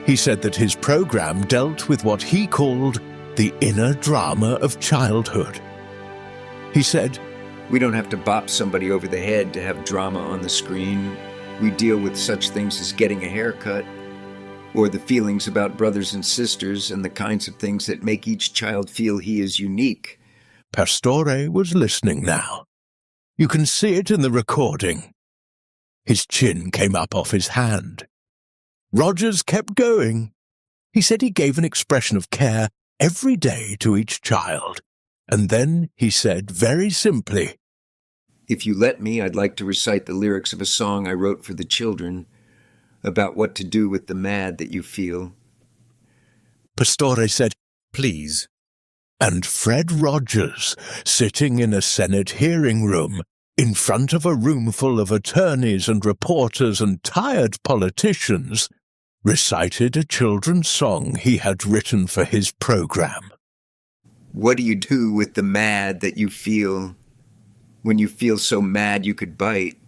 He said that his program dealt with what he called the inner drama of childhood. He said, "We don't have to bop somebody over the head to have drama on the screen. We deal with such things as getting a haircut, or the feelings about brothers and sisters and the kinds of things that make each child feel he is unique." Pastore was listening now. You can see it in the recording. His chin came up off his hand. Rogers kept going. He said he gave an expression of care every day to each child, and then he said very simply, "If you let me, I'd like to recite the lyrics of a song I wrote for the children about what to do with the mad that you feel." Pastore said, Please. and Fred Rogers, sitting in a Senate hearing room, in front of a room full of attorneys and reporters and tired politicians, recited a children's song he had written for his program. "What do you do with the mad that you feel when you feel so mad you could bite?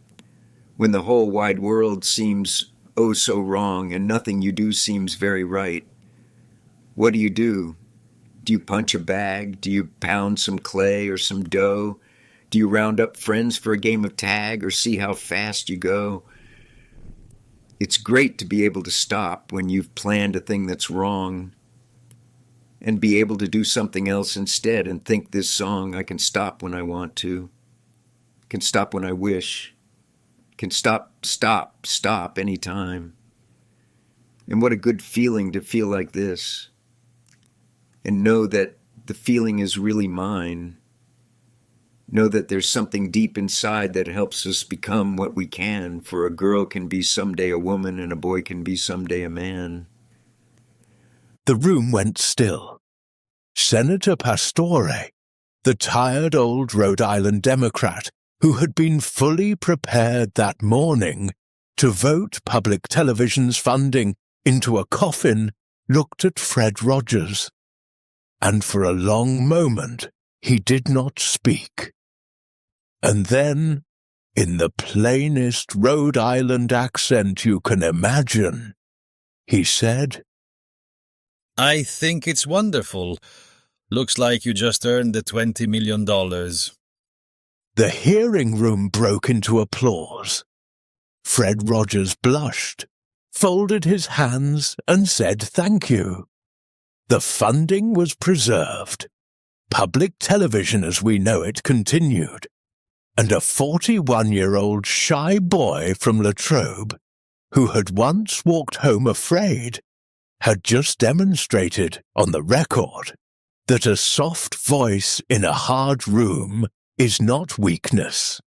When the whole wide world seems oh so wrong and nothing you do seems very right? What do you do? Do you punch a bag? Do you pound some clay or some dough? Do you round up friends for a game of tag or see how fast you go? It's great to be able to stop when you've planned a thing that's wrong and be able to do something else instead and think this song, I can stop when I want to, can stop when I wish, can stop anytime. And what a good feeling to feel like this and know that the feeling is really mine. Know that there's something deep inside that helps us become what we can, for a girl can be someday a woman and a boy can be someday a man." The room went still. Senator Pastore, the tired old Rhode Island Democrat who had been fully prepared that morning to vote public television's funding into a coffin, looked at Fred Rogers. And for a long moment he did not speak. And then, in the plainest Rhode Island accent you can imagine, he said, I think it's wonderful. Looks like you just earned the $20 million. The hearing room broke into applause. Fred Rogers blushed, folded his hands, and said thank you. The funding was preserved. Public television as we know it continued. And a 41-year-old shy boy from Latrobe, who had once walked home afraid, had just demonstrated on the record that a soft voice in a hard room is not weakness.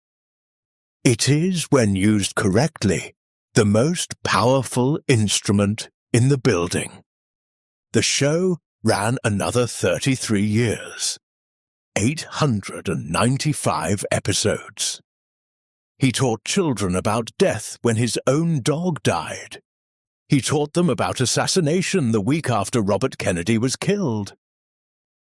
It is, when used correctly, the most powerful instrument in the building. The show ran another 33 years. 895 episodes. He taught children about death when his own dog died. He taught them about assassination the week after Robert Kennedy was killed.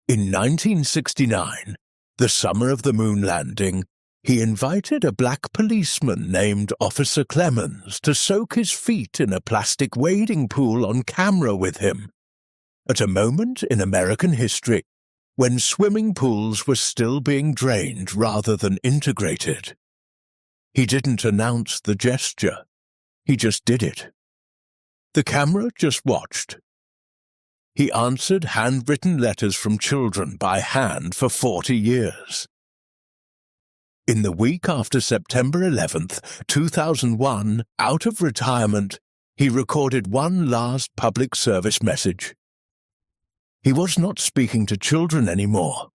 In 1969, the summer of the moon landing, he invited a black policeman named Officer Clemens to soak his feet in a plastic wading pool on camera with him, at a moment in American history when swimming pools were still being drained rather than integrated. He didn't announce the gesture. He just did it. The camera just watched. He answered handwritten letters from children by hand for 40 years. In the week after September 11th, 2001, out of retirement, he recorded one last public service message. He was not speaking to children anymore.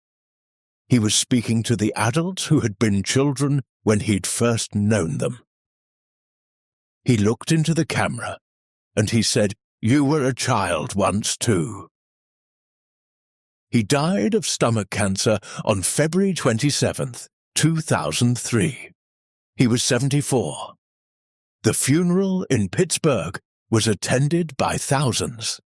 He was speaking to the adults who had been children when he'd first known them. He looked into the camera, and he said, "You were a child once too." He died of stomach cancer on February 27th, 2003. He was 74. The funeral in Pittsburgh was attended by thousands.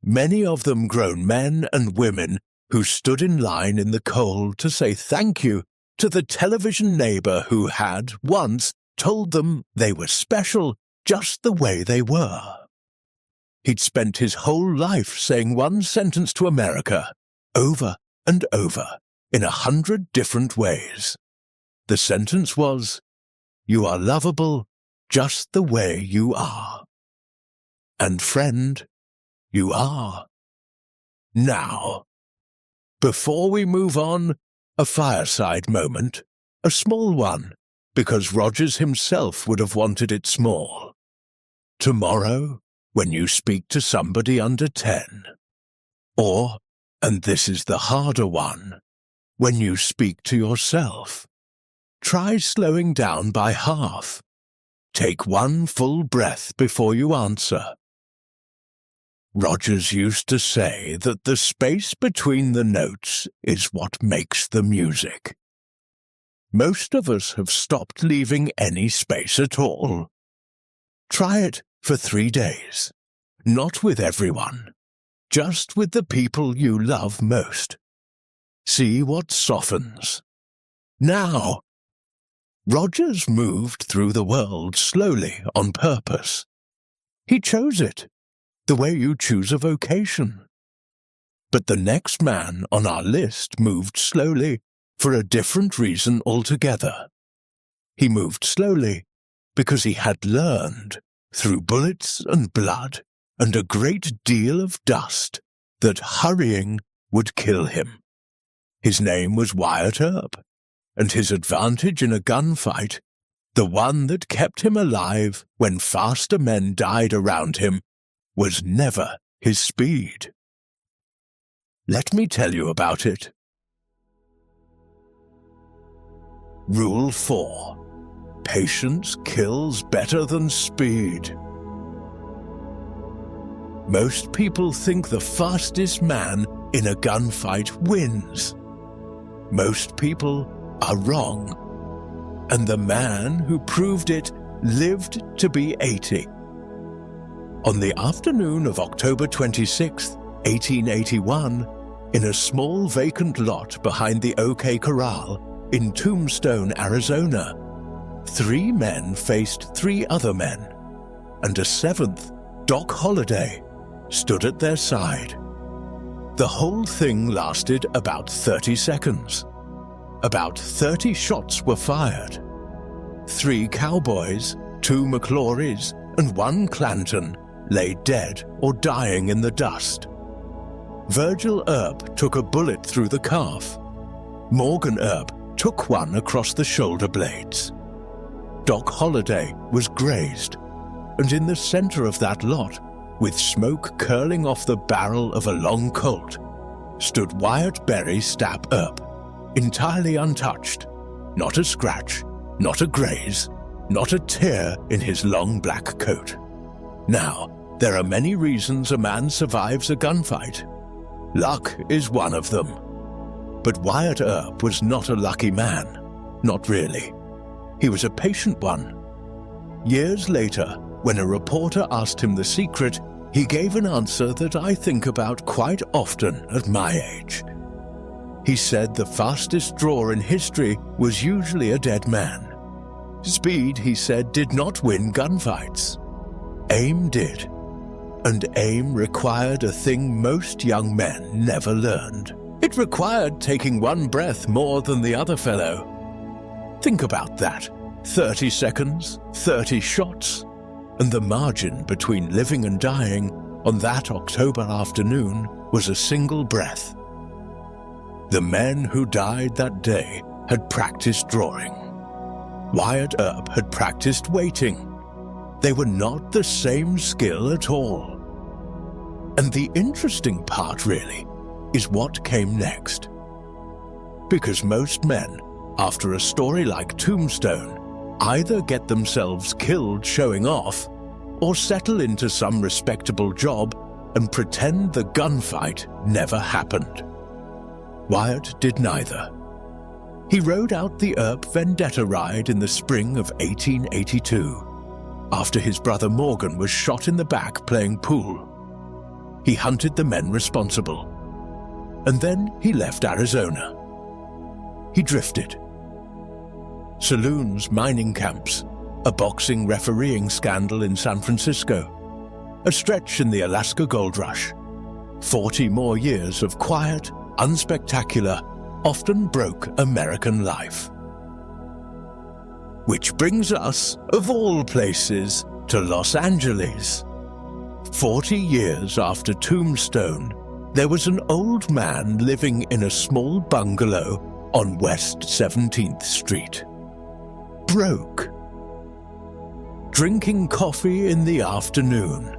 Many of them grown men and women who stood in line in the cold to say thank you to the television neighbor who had once told them they were special just the way they were. He'd spent his whole life saying one sentence to America over and over in 100 different ways. The sentence was, "You are lovable just the way you are." And friend, you are. Now, before we move on, a fireside moment, a small one, because Rogers himself would have wanted it small. Tomorrow, when you speak to somebody under 10, or, and this is the harder one, when you speak to yourself, try slowing down by half. Take one full breath before you answer. Rogers used to say that the space between the notes is what makes the music. Most of us have stopped leaving any space at all. Try it for 3 days. Not with everyone, just with the people you love most. See what softens. Now, Rogers moved through the world slowly on purpose. He chose it, the way you choose a vocation. But the next man on our list moved slowly for a different reason altogether. He moved slowly because he had learned, through bullets and blood and a great deal of dust, that hurrying would kill him. His name was Wyatt Earp, and his advantage in a gunfight, the one that kept him alive when faster men died around him, was never his speed. Let me tell you about it. Rule 4. Patience kills better than speed. Most people think the fastest man in a gunfight wins. Most people are wrong, and the man who proved it lived to be 80. On the afternoon of October 26, 1881, in a small vacant lot behind the OK Corral in Tombstone, Arizona, 3 men faced 3 other men, and a 7th, Doc Holliday, stood at their side. The whole thing lasted about 30 seconds. About 30 shots were fired. 3 cowboys, 2 McClorys, and 1 Clanton lay dead or dying in the dust. Virgil Earp took a bullet through the calf. Morgan Earp took one across the shoulder blades. Doc Holliday was grazed, and in the center of that lot, with smoke curling off the barrel of a long Colt, stood Wyatt Berry Stapp Earp, entirely untouched. Not a scratch, not a graze, not a tear in his long black coat. Now, there are many reasons a man survives a gunfight. Luck is one of them. But Wyatt Earp was not a lucky man. Not really. He was a patient one. Years later, when a reporter asked him the secret, he gave an answer that I think about quite often at my age. He said the fastest draw in history was usually a dead man. Speed, he said, did not win gunfights. Aim did. And aim required a thing most young men never learned. It required taking one breath more than the other fellow. Think about that. 30 seconds, 30 shots, and the margin between living and dying on that October afternoon was a single breath. The men who died that day had practiced drawing. Wyatt Earp had practiced waiting. They were not the same skill at all. And the interesting part, really, is what came next. Because most men, after a story like Tombstone, either get themselves killed showing off, or settle into some respectable job and pretend the gunfight never happened. Wyatt did neither. He rode out the Earp vendetta ride in the spring of 1882, after his brother Morgan was shot in the back playing pool. He hunted the men responsible, and then he left Arizona. He drifted. Saloons, mining camps, a boxing refereeing scandal in San Francisco, a stretch in the Alaska Gold Rush. 40 more years of quiet, unspectacular, often broke American life. Which brings us, of all places, to Los Angeles. 40 years after Tombstone, there was an old man living in a small bungalow on West 17th Street. Broke. Drinking coffee in the afternoon,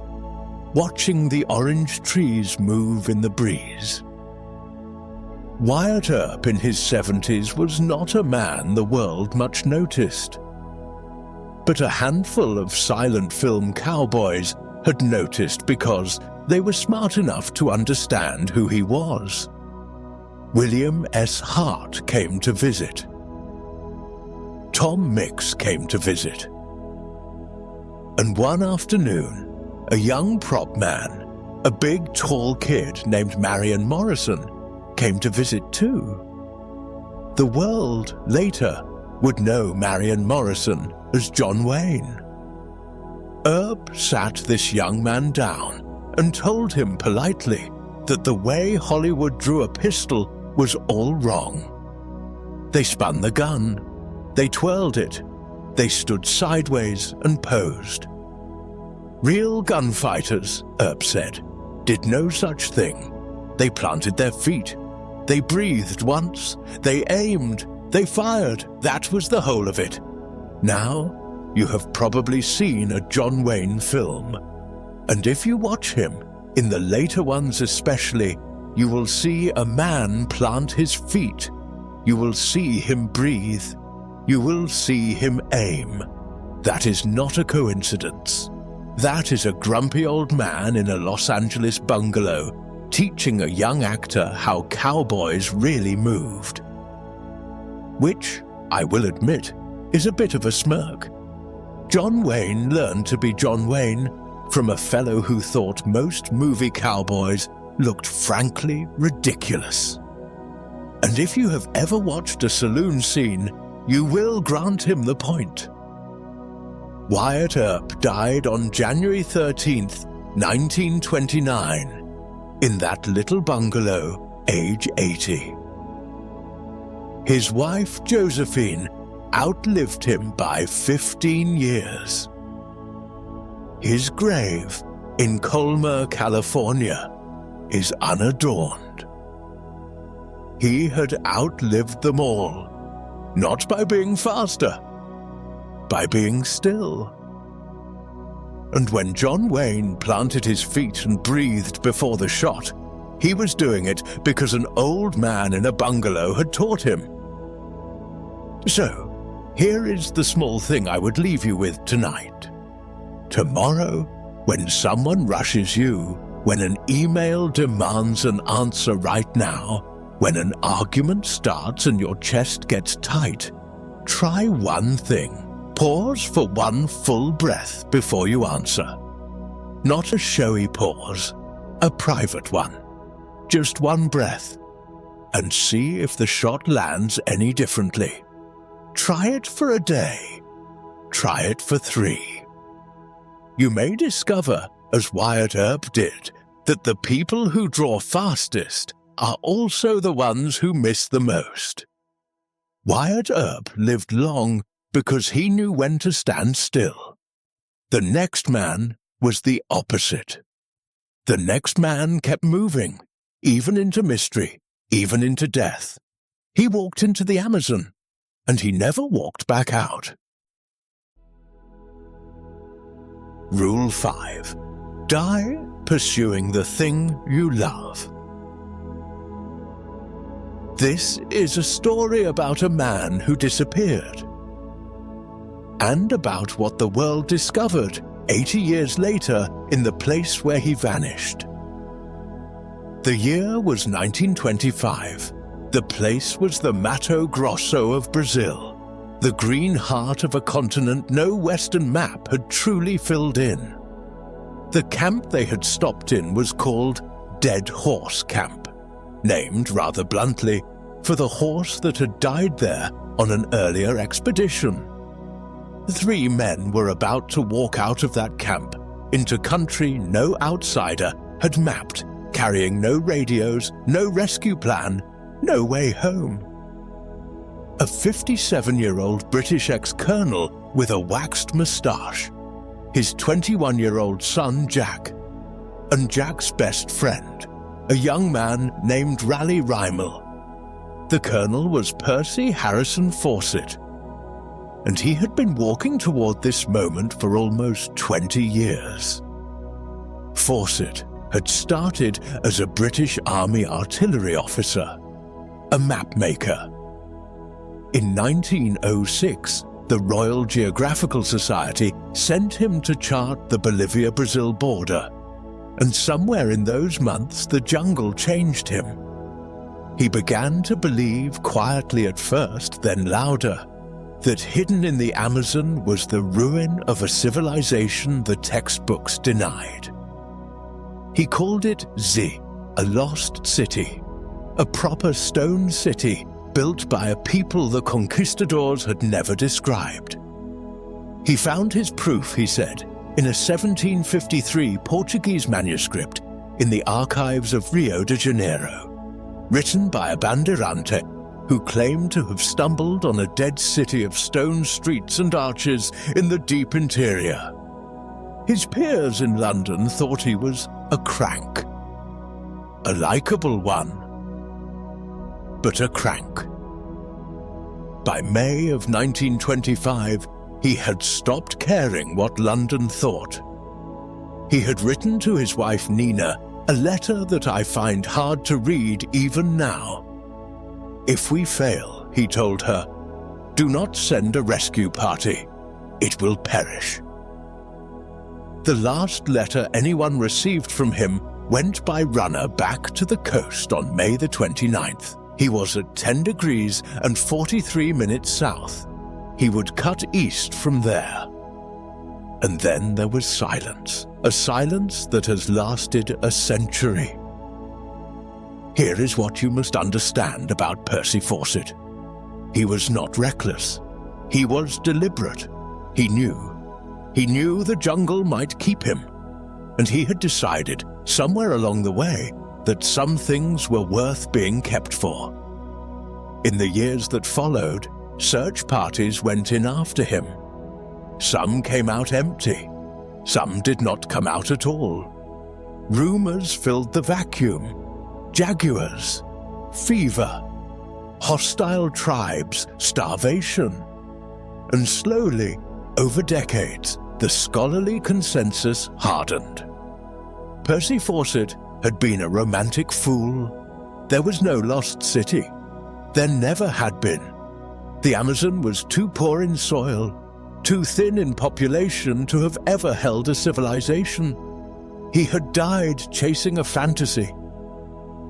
watching the orange trees move in the breeze. Wyatt Earp in his 70s was not a man the world much noticed. But a handful of silent film cowboys had noticed because they were smart enough to understand who he was. William S. Hart came to visit. Tom Mix came to visit. And one afternoon, a young prop man, a big tall kid named Marion Morrison, came to visit too. The world later would know Marion Morrison as John Wayne. Earp sat this young man down and told him politely that the way Hollywood drew a pistol was all wrong. They spun the gun, they twirled it, they stood sideways and posed. Real gunfighters, Earp said, did no such thing. They planted their feet. They breathed once. They aimed. They fired. That was the whole of it. Now, you have probably seen a John Wayne film. And if you watch him, in the later ones especially, you will see a man plant his feet. You will see him breathe. You will see him aim. That is not a coincidence. That is a grumpy old man in a Los Angeles bungalow teaching a young actor how cowboys really moved. Which, I will admit, is a bit of a smirk. John Wayne learned to be John Wayne from a fellow who thought most movie cowboys looked frankly ridiculous. And if you have ever watched a saloon scene, you will grant him the point. Wyatt Earp died on January 13th, 1929, in that little bungalow, age 80. His wife, Josephine, outlived him by 15 years. His grave in Colma, California, is unadorned. He had outlived them all, not by being faster, by being still. And when John Wayne planted his feet and breathed before the shot, he was doing it because an old man in a bungalow had taught him. So, here is the small thing I would leave you with tonight. Tomorrow, when someone rushes you, when an email demands an answer right now, when an argument starts and your chest gets tight, try one thing. Pause for one full breath before you answer. Not a showy pause, a private one. Just one breath. And see if the shot lands any differently. Try it for a day. Try it for 3. You may discover, as Wyatt Earp did, that the people who draw fastest are also the ones who miss the most. Wyatt Earp lived long because he knew when to stand still. The next man was the opposite. The next man kept moving, even into mystery, even into death. He walked into the Amazon, and he never walked back out. Rule 5. Die pursuing the thing you love. This is a story about a man who disappeared, and about what the world discovered 80 years later in the place where he vanished. The year was 1925, The place was the Mato Grosso of Brazil, the green heart of a continent no Western map had truly filled in. The camp they had stopped in was called Dead Horse Camp, named rather bluntly for the horse that had died there on an earlier expedition. 3 men were about to walk out of that camp into country no outsider had mapped, carrying no radios, no rescue plan, no way home. A 57-year-old British ex-colonel with a waxed moustache, his 21-year-old son Jack, and Jack's best friend, a young man named Raleigh Rymel. The colonel was Percy Harrison Fawcett, and he had been walking toward this moment for almost 20 years. Fawcett had started as a British Army artillery officer, a map maker. In 1906, the Royal Geographical Society sent him to chart the Bolivia-Brazil border, and somewhere in those months the jungle changed him. He began to believe, quietly at first, then louder, that hidden in the Amazon was the ruin of a civilization the textbooks denied. He called it Z, a lost city, a proper stone city built by a people the conquistadors had never described. He found his proof, he said, in a 1753 Portuguese manuscript in the archives of Rio de Janeiro, written by a bandeirante who claimed to have stumbled on a dead city of stone streets and arches in the deep interior. His peers in London thought he was a crank. A likeable one, but a crank. By May of 1925, he had stopped caring what London thought. He had written to his wife Nina a letter that I find hard to read even now. If we fail, he told her, do not send a rescue party. It will perish. The last letter anyone received from him went by runner back to the coast on May the 29th. He was at 10 degrees and 43 minutes south. He would cut east from there. And then there was silence, a silence that has lasted a century. Here is what you must understand about Percy Fawcett. He was not reckless. He was deliberate. He knew the jungle might keep him, and he had decided somewhere along the way that some things were worth being kept for. In the years that followed, search parties went in after him. Some came out empty. Some did not come out at all. Rumors filled the vacuum. Jaguars, fever, hostile tribes, starvation. And slowly, over decades, the scholarly consensus hardened. Percy Fawcett had been a romantic fool. There was no lost city. There never had been. The Amazon was too poor in soil, too thin in population to have ever held a civilization. He had died chasing a fantasy.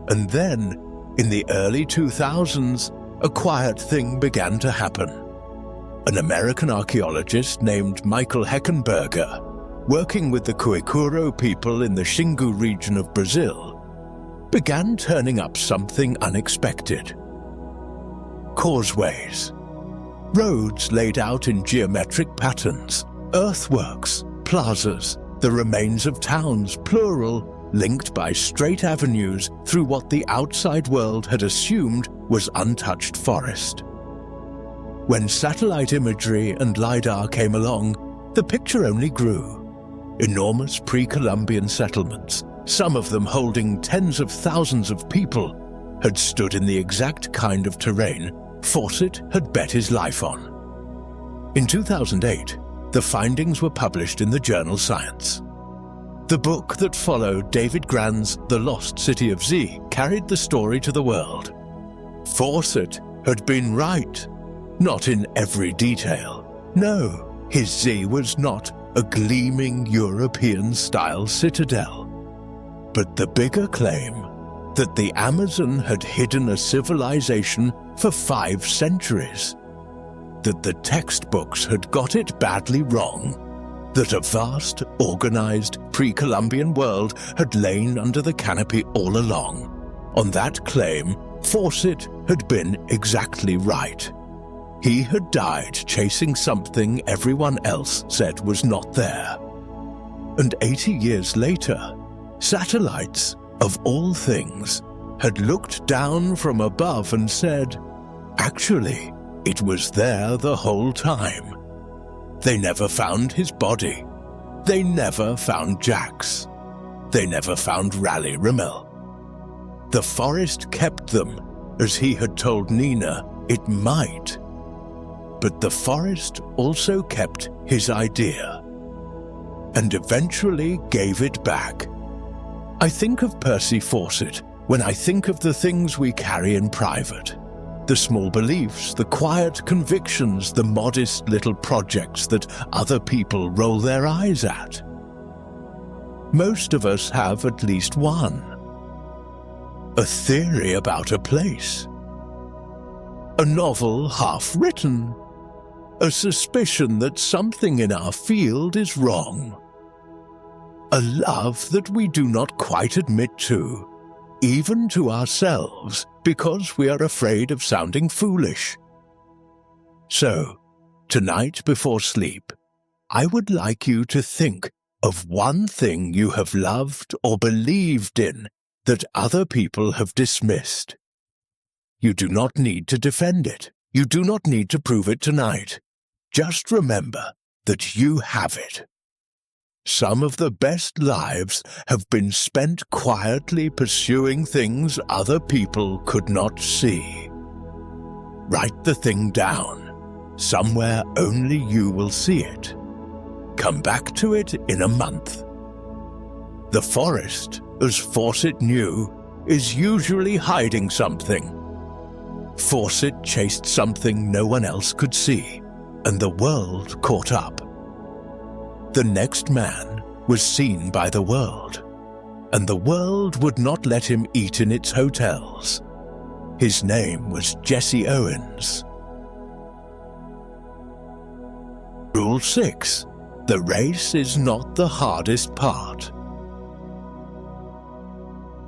And then, in the early 2000s, a quiet thing began to happen. An American archaeologist named Michael Heckenberger, working with the Guaycurú people in the Xingu region of Brazil, began turning up something unexpected. Causeways. Roads laid out in geometric patterns, earthworks, plazas, the remains of towns, plural, linked by straight avenues through what the outside world had assumed was untouched forest. When satellite imagery and LiDAR came along, the picture only grew. Enormous pre-Columbian settlements, some of them holding tens of thousands of people, had stood in the exact kind of terrain Fawcett had bet his life on. In 2008, the findings were published in the journal Science. The book that followed David Grann's The Lost City of Z carried the story to the world. Fawcett had been right, not in every detail. No, his Z was not a gleaming European-style citadel. But the bigger claim, that the Amazon had hidden a civilization for 5 centuries, that the textbooks had got it badly wrong, that a vast, organized, pre-Columbian world had lain under the canopy all along. On that claim, Fawcett had been exactly right. He had died chasing something everyone else said was not there. And 80 years later, satellites, of all things, had looked down from above and said, actually, it was there the whole time. They never found his body. They never found Jack's. They never found Raleigh Rimmel. The forest kept them, as he had told Nina it might. But the forest also kept his idea, and eventually gave it back. I think of Percy Fawcett when I think of the things we carry in private. The small beliefs, the quiet convictions, the modest little projects that other people roll their eyes at. Most of us have at least one. A theory about a place. A novel half written. A suspicion that something in our field is wrong. A love that we do not quite admit to, even to ourselves, because we are afraid of sounding foolish. So, tonight before sleep, I would like you to think of one thing you have loved or believed in that other people have dismissed. You do not need to defend it. You do not need to prove it tonight. Just remember that you have it. Some of the best lives have been spent quietly pursuing things other people could not see. Write the thing down. Somewhere only you will see it. Come back to it in a month. The forest, as Fawcett knew, is usually hiding something. Fawcett chased something no one else could see, and the world caught up. The next man was seen by the world, and the world would not let him eat in its hotels. His name was Jesse Owens. Rule 6. The race is not the hardest part.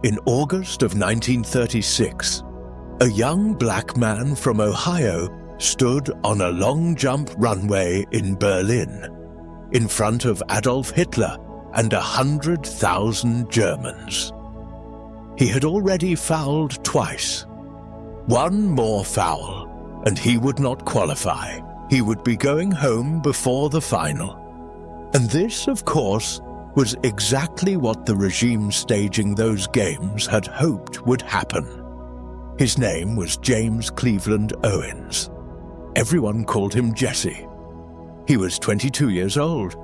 In August of 1936, a young black man from Ohio stood on a long-jump runway in Berlin, in front of Adolf Hitler and 100,000 Germans. He had already fouled twice. One more foul, and he would not qualify. He would be going home before the final. And this, of course, was exactly what the regime staging those games had hoped would happen. His name was James Cleveland Owens. Everyone called him Jesse. He was 22 years old,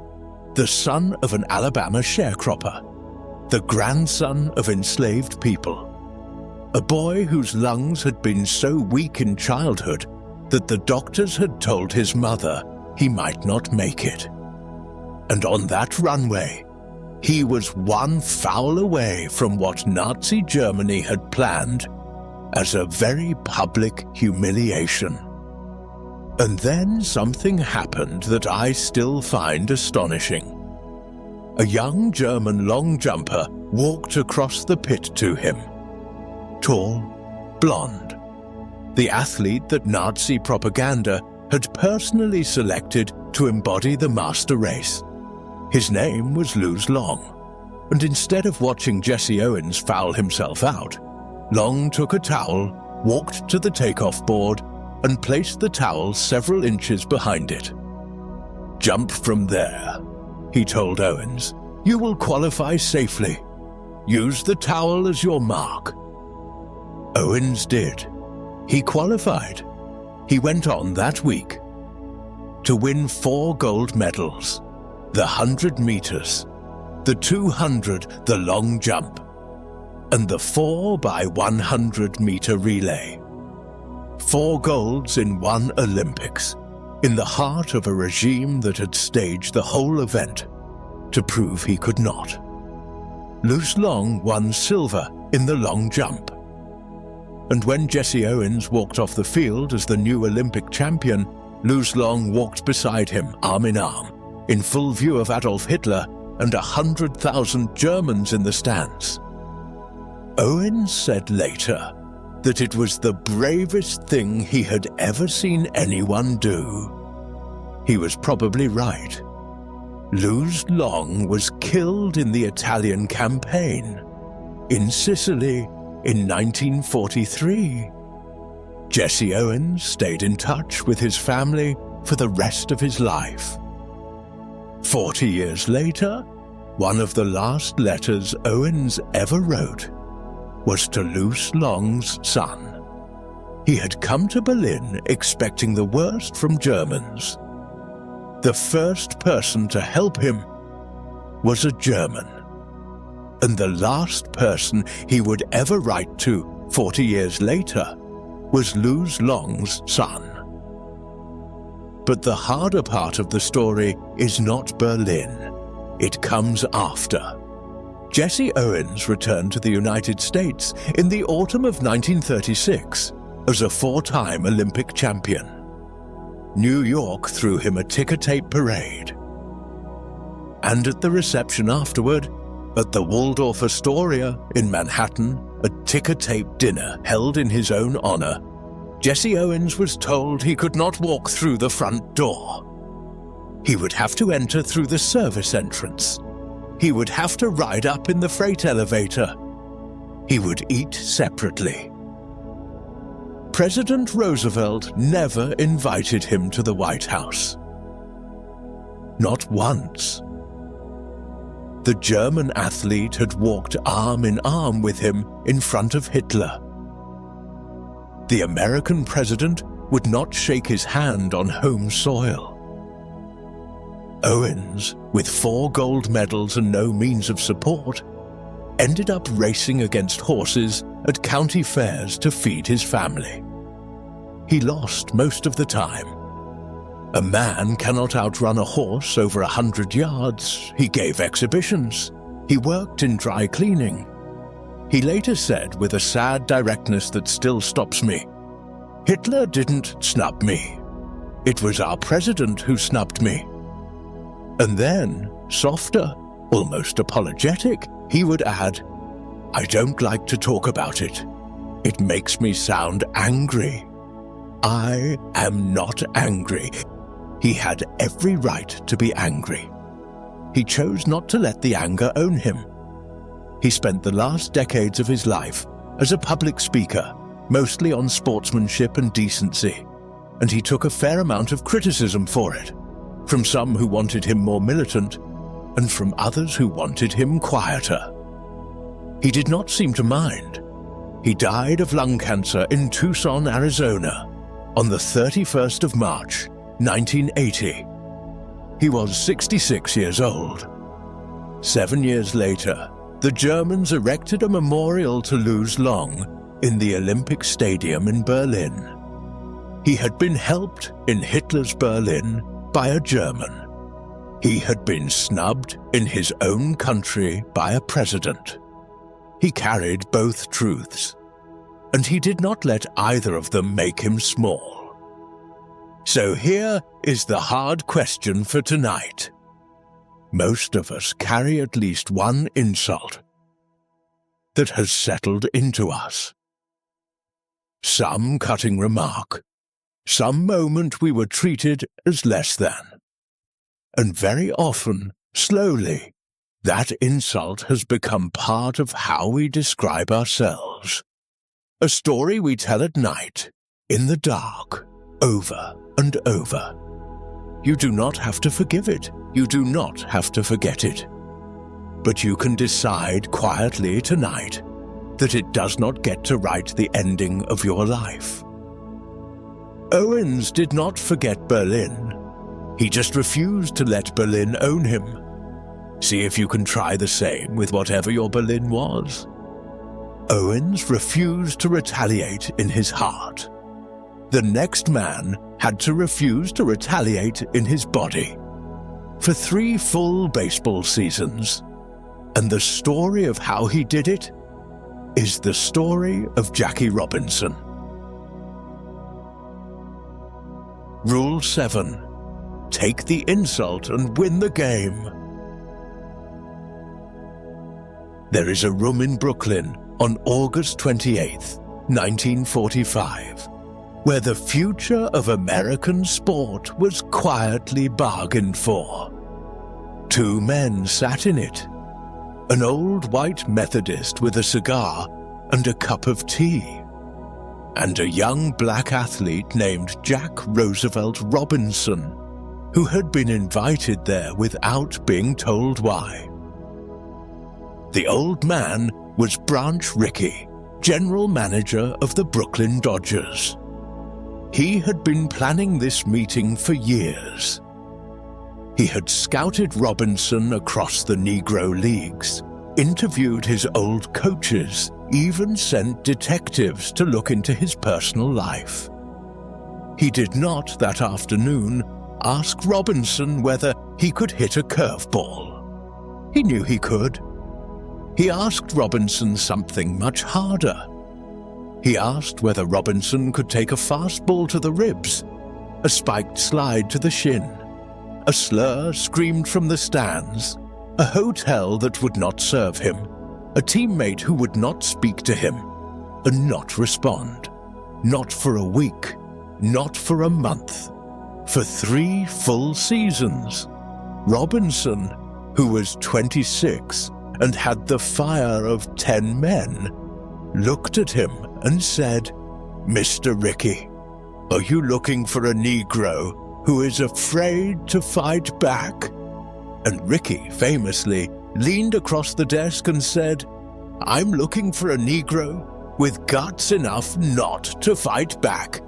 the son of an Alabama sharecropper, the grandson of enslaved people, a boy whose lungs had been so weak in childhood that the doctors had told his mother he might not make it. And on that runway, he was one foul away from what Nazi Germany had planned as a very public humiliation. And then something happened that I still find astonishing. A young German long jumper walked across the pit to him. Tall, blonde. The athlete that Nazi propaganda had personally selected to embody the master race. His name was Luz Long, and instead of watching Jesse Owens foul himself out, Long took a towel, walked to the takeoff board, and placed the towel several inches behind it. "Jump from there," he told Owens. "You will qualify safely. Use the towel as your mark." Owens did. He qualified. He went on that week to win 4 gold medals: the 100 meters, the 200, the long jump, and the 4x100 meter relay. 4 golds in one Olympics, in the heart of a regime that had staged the whole event to prove he could not. Luz Long won silver in the long jump. And when Jesse Owens walked off the field as the new Olympic champion, Luz Long walked beside him, arm in arm, in full view of Adolf Hitler and 100,000 Germans in the stands. Owens said later that it was the bravest thing he had ever seen anyone do. He was probably right. Luz Long was killed in the Italian campaign, in Sicily, in 1943. Jesse Owens stayed in touch with his family for the rest of his life. 40 years later, one of the last letters Owens ever wrote was to Luz Long's son. He had come to Berlin expecting the worst from Germans. The first person to help him was a German, and the last person he would ever write to 40 years later was Luz Long's son. But the harder part of the story is not Berlin. It comes after. Jesse Owens returned to the United States in the autumn of 1936 as a four-time Olympic champion. New York threw him a ticker-tape parade. And at the reception afterward, at the Waldorf Astoria in Manhattan, a ticker-tape dinner held in his own honor, Jesse Owens was told he could not walk through the front door. He would have to enter through the service entrance. He would have to ride up in the freight elevator. He would eat separately. President Roosevelt never invited him to the White House. Not once. The German athlete had walked arm in arm with him in front of Hitler. The American president would not shake his hand on home soil. Owens, with 4 gold medals and no means of support, ended up racing against horses at county fairs to feed his family. He lost most of the time. A man cannot outrun a horse over 100 yards. He gave exhibitions. He worked in dry cleaning. He later said with a sad directness that still stops me, "Hitler didn't snub me. It was our president who snubbed me." And then, softer, almost apologetic, he would add, "I don't like to talk about it. It makes me sound angry. I am not angry." He had every right to be angry. He chose not to let the anger own him. He spent the last decades of his life as a public speaker, mostly on sportsmanship and decency, and he took a fair amount of criticism for it, from some who wanted him more militant, and from others who wanted him quieter. He did not seem to mind. He died of lung cancer in Tucson, Arizona, on the 31st of March, 1980. He was 66 years old. 7 years later, the Germans erected a memorial to Luz Long in the Olympic Stadium in Berlin. He had been helped in Hitler's Berlin by a German. He had been snubbed in his own country by a president. He carried both truths, and he did not let either of them make him small. So here is the hard question for tonight. Most of us carry at least one insult that has settled into us. Some cutting remark, some moment we were treated as less than. And very often, slowly, that insult has become part of how we describe ourselves. A story we tell at night, in the dark, over and over. You do not have to forgive it. You do not have to forget it. But you can decide quietly tonight that it does not get to write the ending of your life. Owens did not forget Berlin. He just refused to let Berlin own him. See if you can try the same with whatever your Berlin was. Owens refused to retaliate in his heart. The next man had to refuse to retaliate in his body. For 3 full baseball seasons. And the story of how he did it is the story of Jackie Robinson. Rule 7. Take the insult and win the game. There is a room in Brooklyn on August 28th, 1945, where the future of American sport was quietly bargained for. 2 men sat in it, an old white Methodist with a cigar and a cup of tea, and a young black athlete named Jack Roosevelt Robinson, who had been invited there without being told why. The old man was Branch Rickey, general manager of the Brooklyn Dodgers. He had been planning this meeting for years. He had scouted Robinson across the Negro Leagues, interviewed his old coaches, even sent detectives to look into his personal life. He did not, that afternoon, ask Robinson whether he could hit a curveball. He knew he could. He asked Robinson something much harder. He asked whether Robinson could take a fastball to the ribs, a spiked slide to the shin, a slur screamed from the stands, a hotel that would not serve him, a teammate who would not speak to him, and not respond. Not for a week, not for a month, for 3 full seasons. Robinson, who was 26 and had the fire of 10 men, looked at him and said, "Mr. Rickey, are you looking for a Negro who is afraid to fight back?" And Rickey famously leaned across the desk and said, "I'm looking for a Negro with guts enough not to fight back."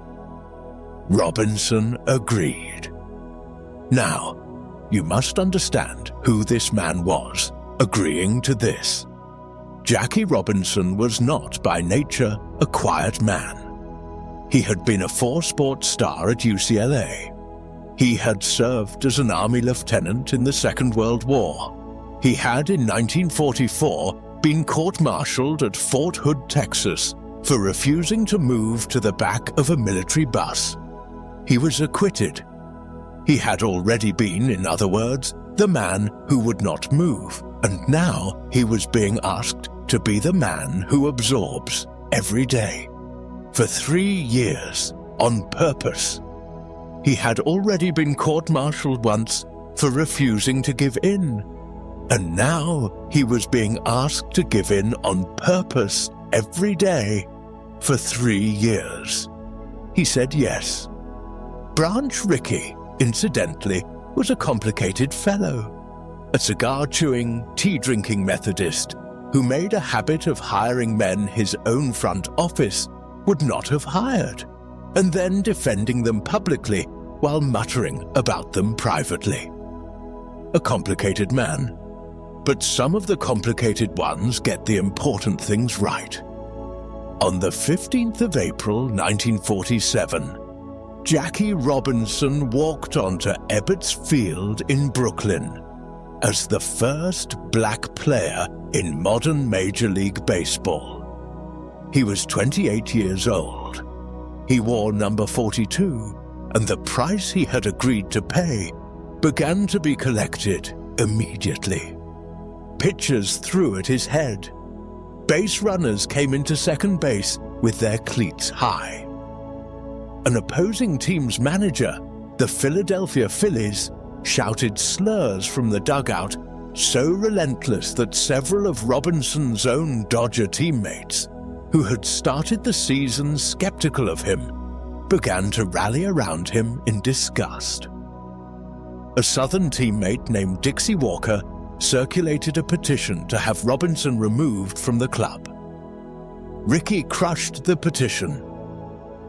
Robinson agreed. Now, you must understand who this man was, agreeing to this. Jackie Robinson was not by nature a quiet man. He had been a 4-sport star at UCLA. He had served as an Army lieutenant in the Second World War. He had, in 1944, been court-martialed at Fort Hood, Texas, for refusing to move to the back of a military bus. He was acquitted. He had already been, in other words, the man who would not move, and now he was being asked to be the man who absorbs every day. For 3 years, on purpose. He had already been court-martialed once for refusing to give in, and now he was being asked to give in on purpose every day for 3 years. He said yes. Branch Rickey, incidentally, was a complicated fellow, a cigar-chewing, tea-drinking Methodist who made a habit of hiring men his own front office would not have hired, and then defending them publicly while muttering about them privately. A complicated man, but some of the complicated ones get the important things right. On the 15th of April 1947, Jackie Robinson walked onto Ebbets Field in Brooklyn as the first black player in modern Major League Baseball. He was 28 years old. He wore number 42, and the price he had agreed to pay began to be collected immediately. Pitchers threw at his head. Base runners came into second base with their cleats high. An opposing team's manager, the Philadelphia Phillies, shouted slurs from the dugout so relentless that several of Robinson's own Dodger teammates, who had started the season skeptical of him, began to rally around him in disgust. A Southern teammate named Dixie Walker circulated a petition to have Robinson removed from the club. Rickey crushed the petition.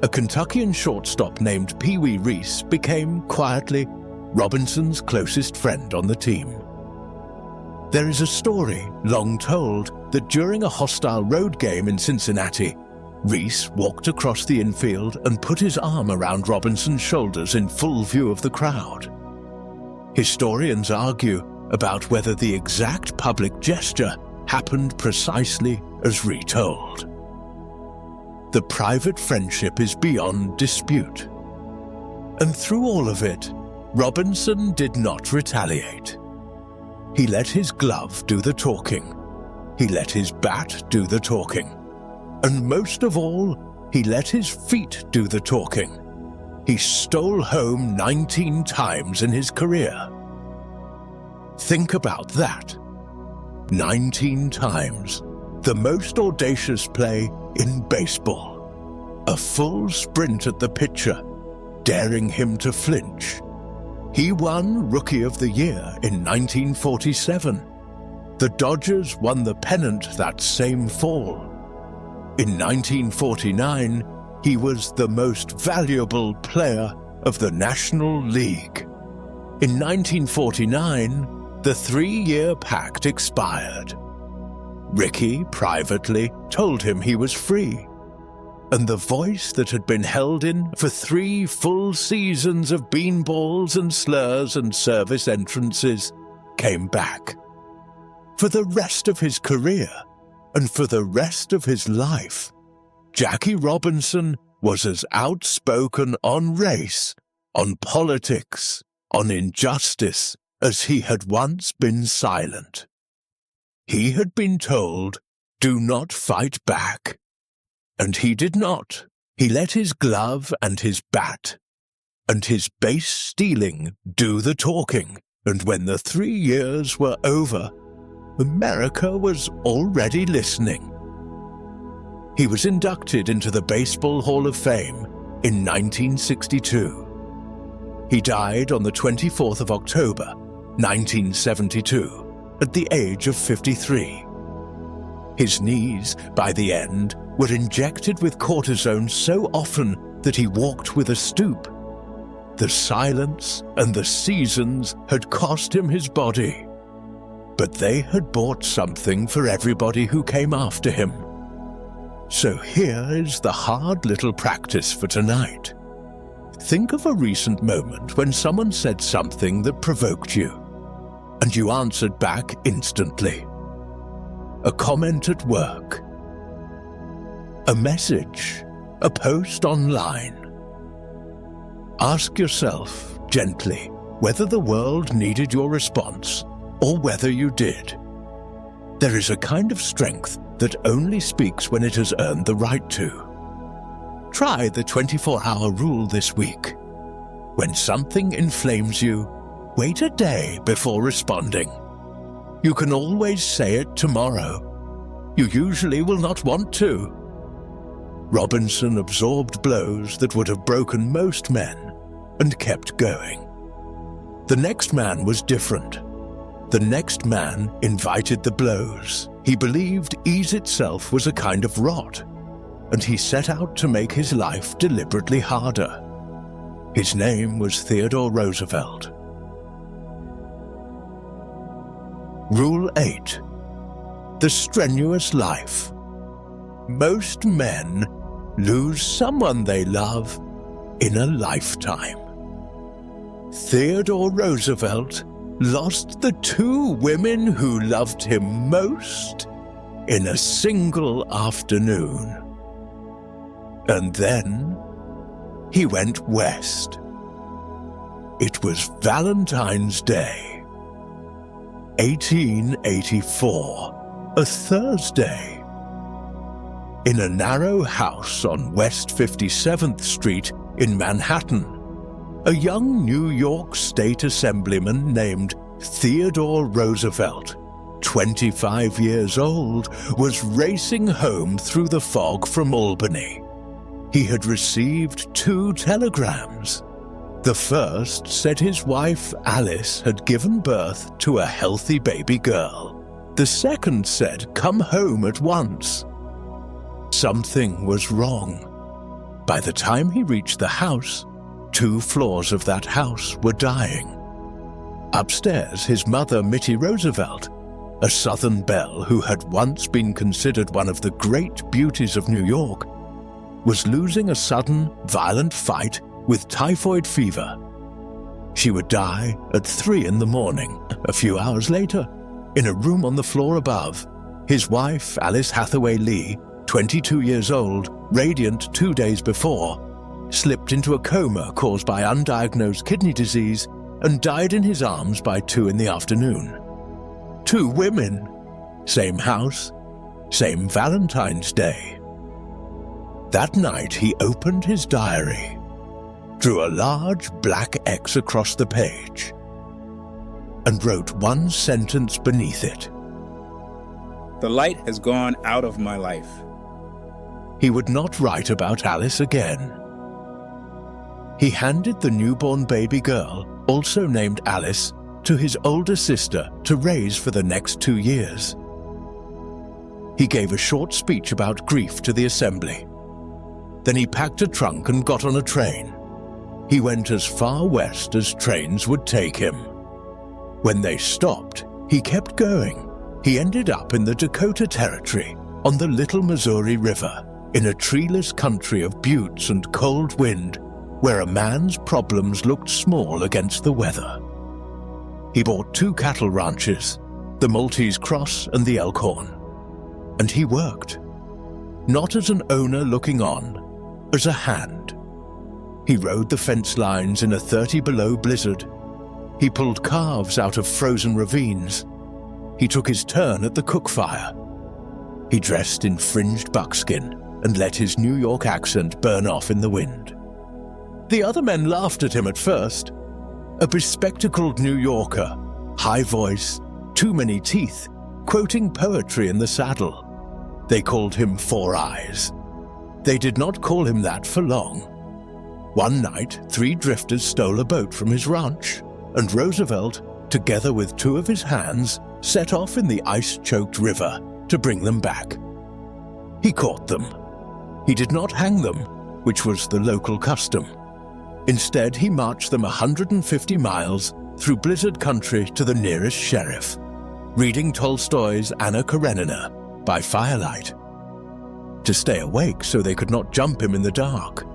A Kentuckian shortstop named Pee Wee Reese became, quietly, Robinson's closest friend on the team. There is a story, long told, that during a hostile road game in Cincinnati, Reese walked across the infield and put his arm around Robinson's shoulders in full view of the crowd. Historians argue about whether the exact public gesture happened precisely as retold. The private friendship is beyond dispute. And through all of it, Robinson did not retaliate. He let his glove do the talking. He let his bat do the talking. And most of all, he let his feet do the talking. He stole home 19 times in his career. Think about that. 19 times. The most audacious play in baseball. A full sprint at the pitcher, daring him to flinch. He won Rookie of the Year in 1947. The Dodgers won the pennant that same fall. In 1949, he was the most valuable player of the National League. In 1949, the 3-year pact expired. Ricky privately told him he was free, and the voice that had been held in for 3 full seasons of beanballs and slurs and service entrances came back. For the rest of his career, and for the rest of his life, Jackie Robinson was as outspoken on race, on politics, on injustice, as he had once been silent. He had been told, "Do not fight back." And he did not. He let his glove and his bat and his base stealing do the talking. And when the 3 years were over, America was already listening. He was inducted into the Baseball Hall of Fame in 1962. He died on the 24th of October, 1972, at the age of 53. His knees, by the end, were injected with cortisone so often that he walked with a stoop. The silence and the seasons had cost him his body, but they had bought something for everybody who came after him. So here is the hard little practice for tonight. Think of a recent moment when someone said something that provoked you, and you answered back instantly. A comment at work, a message, a post online. Ask yourself gently whether the world needed your response or whether you did. There is a kind of strength that only speaks when it has earned the right to. Try the 24-hour rule this week. When something inflames you, wait a day before responding. You can always say it tomorrow. You usually will not want to. Robinson absorbed blows that would have broken most men and kept going. The next man was different. The next man invited the blows. He believed ease itself was a kind of rot, and he set out to make his life deliberately harder. His name was Theodore Roosevelt. Rule 8. The strenuous life. Most men lose someone they love in a lifetime. Theodore Roosevelt lost the 2 women who loved him most in a single afternoon. And then he went west. It was Valentine's Day, 1884, a Thursday. In a narrow house on West 57th Street in Manhattan, a young New York State Assemblyman named Theodore Roosevelt, 25 years old, was racing home through the fog from Albany. He had received 2 telegrams. The first said his wife Alice had given birth to a healthy baby girl. The second said, "Come home at once." Something was wrong. By the time he reached the house, 2 floors of that house were dying. Upstairs, his mother, Mittie Roosevelt, a Southern belle who had once been considered one of the great beauties of New York, was losing a sudden, violent fight with typhoid fever. She would die at 3 in the morning. A few hours later, in a room on the floor above, His wife, Alice Hathaway Lee, 22 years old, radiant 2 days before, slipped into a coma caused by undiagnosed kidney disease and died in his arms by 2 in the afternoon. 2 women, same house, same Valentine's Day. That night he opened his diary, drew a large black X across the page, and wrote one sentence beneath it. The light has gone out of my life. He would not write about Alice again. He handed the newborn baby girl, also named Alice, to his older sister to raise for the next 2 years. He gave a short speech about grief to the assembly. Then he packed a trunk and got on a train. He went as far west as trains would take him. When they stopped, he kept going. He ended up in the Dakota Territory, on the Little Missouri River, in a treeless country of buttes and cold wind, where a man's problems looked small against the weather. He bought 2 cattle ranches, the Maltese Cross and the Elkhorn. And he worked, not as an owner looking on, as a hand. He rode the fence lines in a 30-below blizzard. He pulled calves out of frozen ravines. He took his turn at the cook fire. He dressed in fringed buckskin and let his New York accent burn off in the wind. The other men laughed at him at first. A bespectacled New Yorker, high voice, too many teeth, quoting poetry in the saddle. They called him Four Eyes. They did not call him that for long. One night, 3 drifters stole a boat from his ranch, and Roosevelt, together with 2 of his hands, set off in the ice-choked river to bring them back. He caught them. He did not hang them, which was the local custom. Instead, he marched them 150 miles through blizzard country to the nearest sheriff, reading Tolstoy's Anna Karenina by firelight, to stay awake so they could not jump him in the dark.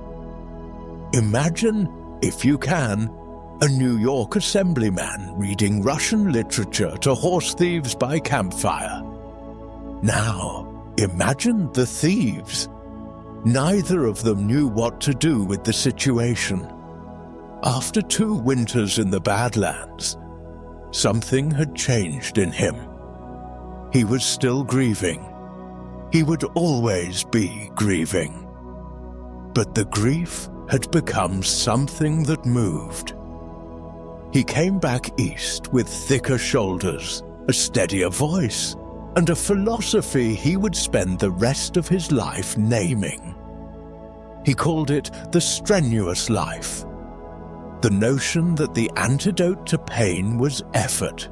Imagine, if you can, a New York assemblyman reading Russian literature to horse thieves by campfire. Now, imagine the thieves. Neither of them knew what to do with the situation. After 2 winters in the Badlands, something had changed in him. He was still grieving. He would always be grieving. But the grief had become something that moved. He came back east with thicker shoulders, a steadier voice, and a philosophy he would spend the rest of his life naming. He called it the strenuous life, the notion that the antidote to pain was effort,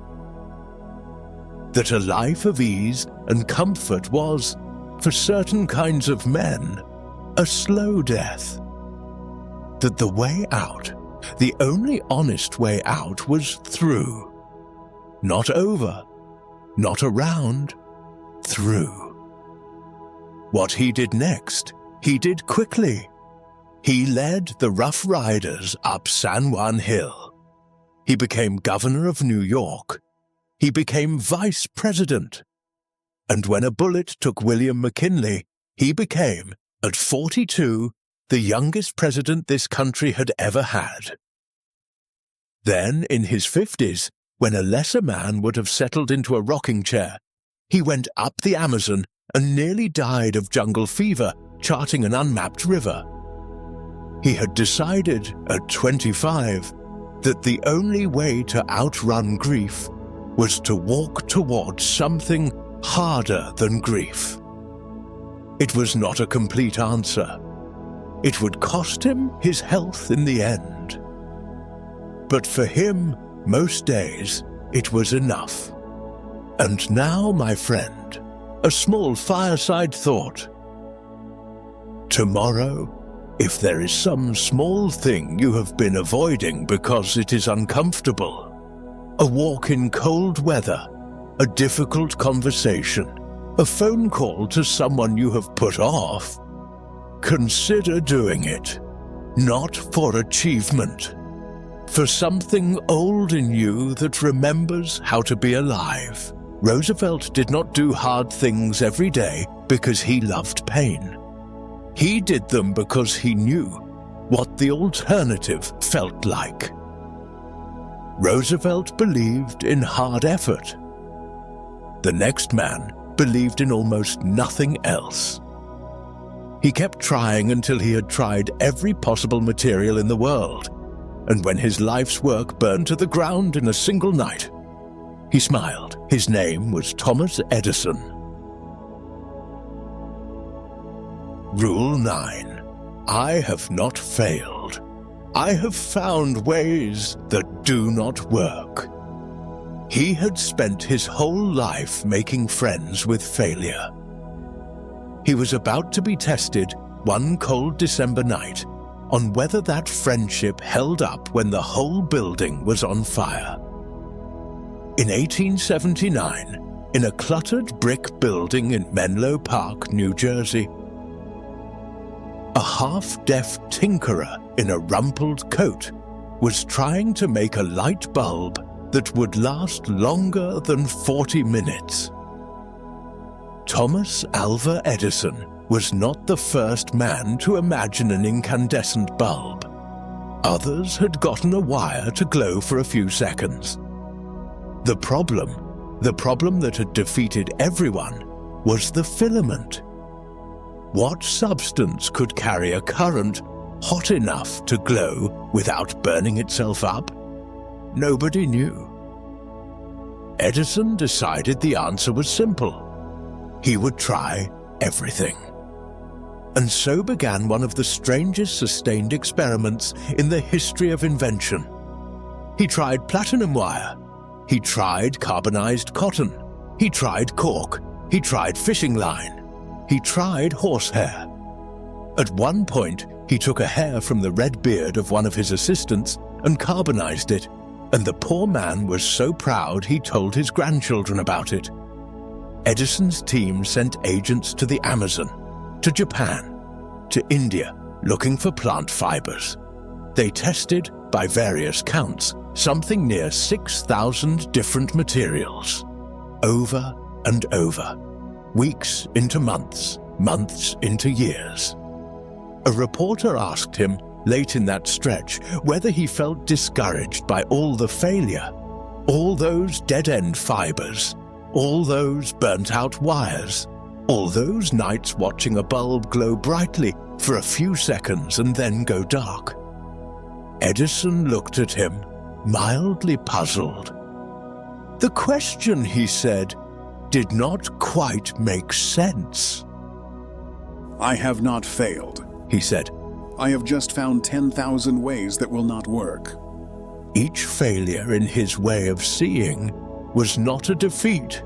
that a life of ease and comfort was, for certain kinds of men, a slow death, that the way out, the only honest way out, was through, not over, not around, through. What he did next, he did quickly. He led the Rough Riders up San Juan Hill. He became governor of New York. He became vice president. And when a bullet took William McKinley, he became, at 42, the youngest president this country had ever had. Then, in his 50s, when a lesser man would have settled into a rocking chair, he went up the Amazon and nearly died of jungle fever charting an unmapped river. He had decided, at 25, that the only way to outrun grief was to walk towards something harder than grief. It was not a complete answer. It would cost him his health in the end. But for him, most days, it was enough. And now, my friend, a small fireside thought. Tomorrow, if there is some small thing you have been avoiding because it is uncomfortable, a walk in cold weather, a difficult conversation, a phone call to someone you have put off, consider doing it, not for achievement, for something old in you that remembers how to be alive, Roosevelt did not do hard things every day because he loved pain. He did them because he knew what the alternative felt like. Roosevelt believed in hard effort. The next man believed in almost nothing else. He kept trying until he had tried every possible material in the world, and when his life's work burned to the ground in a single night, he smiled. His name was Thomas Edison. Rule 9. I have not failed. I have found ways that do not work. He had spent his whole life making friends with failure. He was about to be tested one cold December night on whether that friendship held up when the whole building was on fire. In 1879, in a cluttered brick building in Menlo Park, New Jersey, a half-deaf tinkerer in a rumpled coat was trying to make a light bulb that would last longer than 40 minutes. Thomas Alva Edison was not the first man to imagine an incandescent bulb. Others had gotten a wire to glow for a few seconds. The problem that had defeated everyone, was the filament. What substance could carry a current hot enough to glow without burning itself up? Nobody knew. Edison decided the answer was simple. He would try everything. And so began one of the strangest sustained experiments in the history of invention. He tried platinum wire. He tried carbonized cotton. He tried cork. He tried fishing line. He tried horsehair. At one point, he took a hair from the red beard of one of his assistants and carbonized it, and the poor man was so proud he told his grandchildren about it. Edison's team sent agents to the Amazon, to Japan, to India, looking for plant fibers. They tested, by various counts, something near 6,000 different materials, over and over, weeks into months, months into years. A reporter asked him, late in that stretch, whether he felt discouraged by all the failure, all those dead-end fibers, all those burnt-out wires, all those nights watching a bulb glow brightly for a few seconds and then go dark. Edison looked at him, mildly puzzled. The question, he said, did not quite make sense. I have not failed, he said. I have just found 10,000 ways that will not work. Each failure in his way of seeing was not a defeat.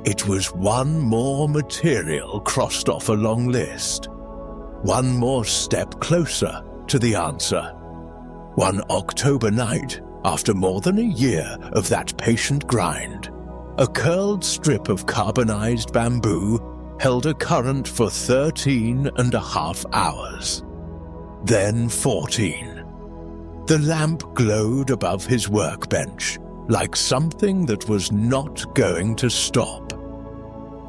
It was one more material crossed off a long list, one more step closer to the answer. One October night, after more than a year of that patient grind, a curled strip of carbonized bamboo held a current for 13.5 hours. Then 14. The lamp glowed above his workbench, like something that was not going to stop.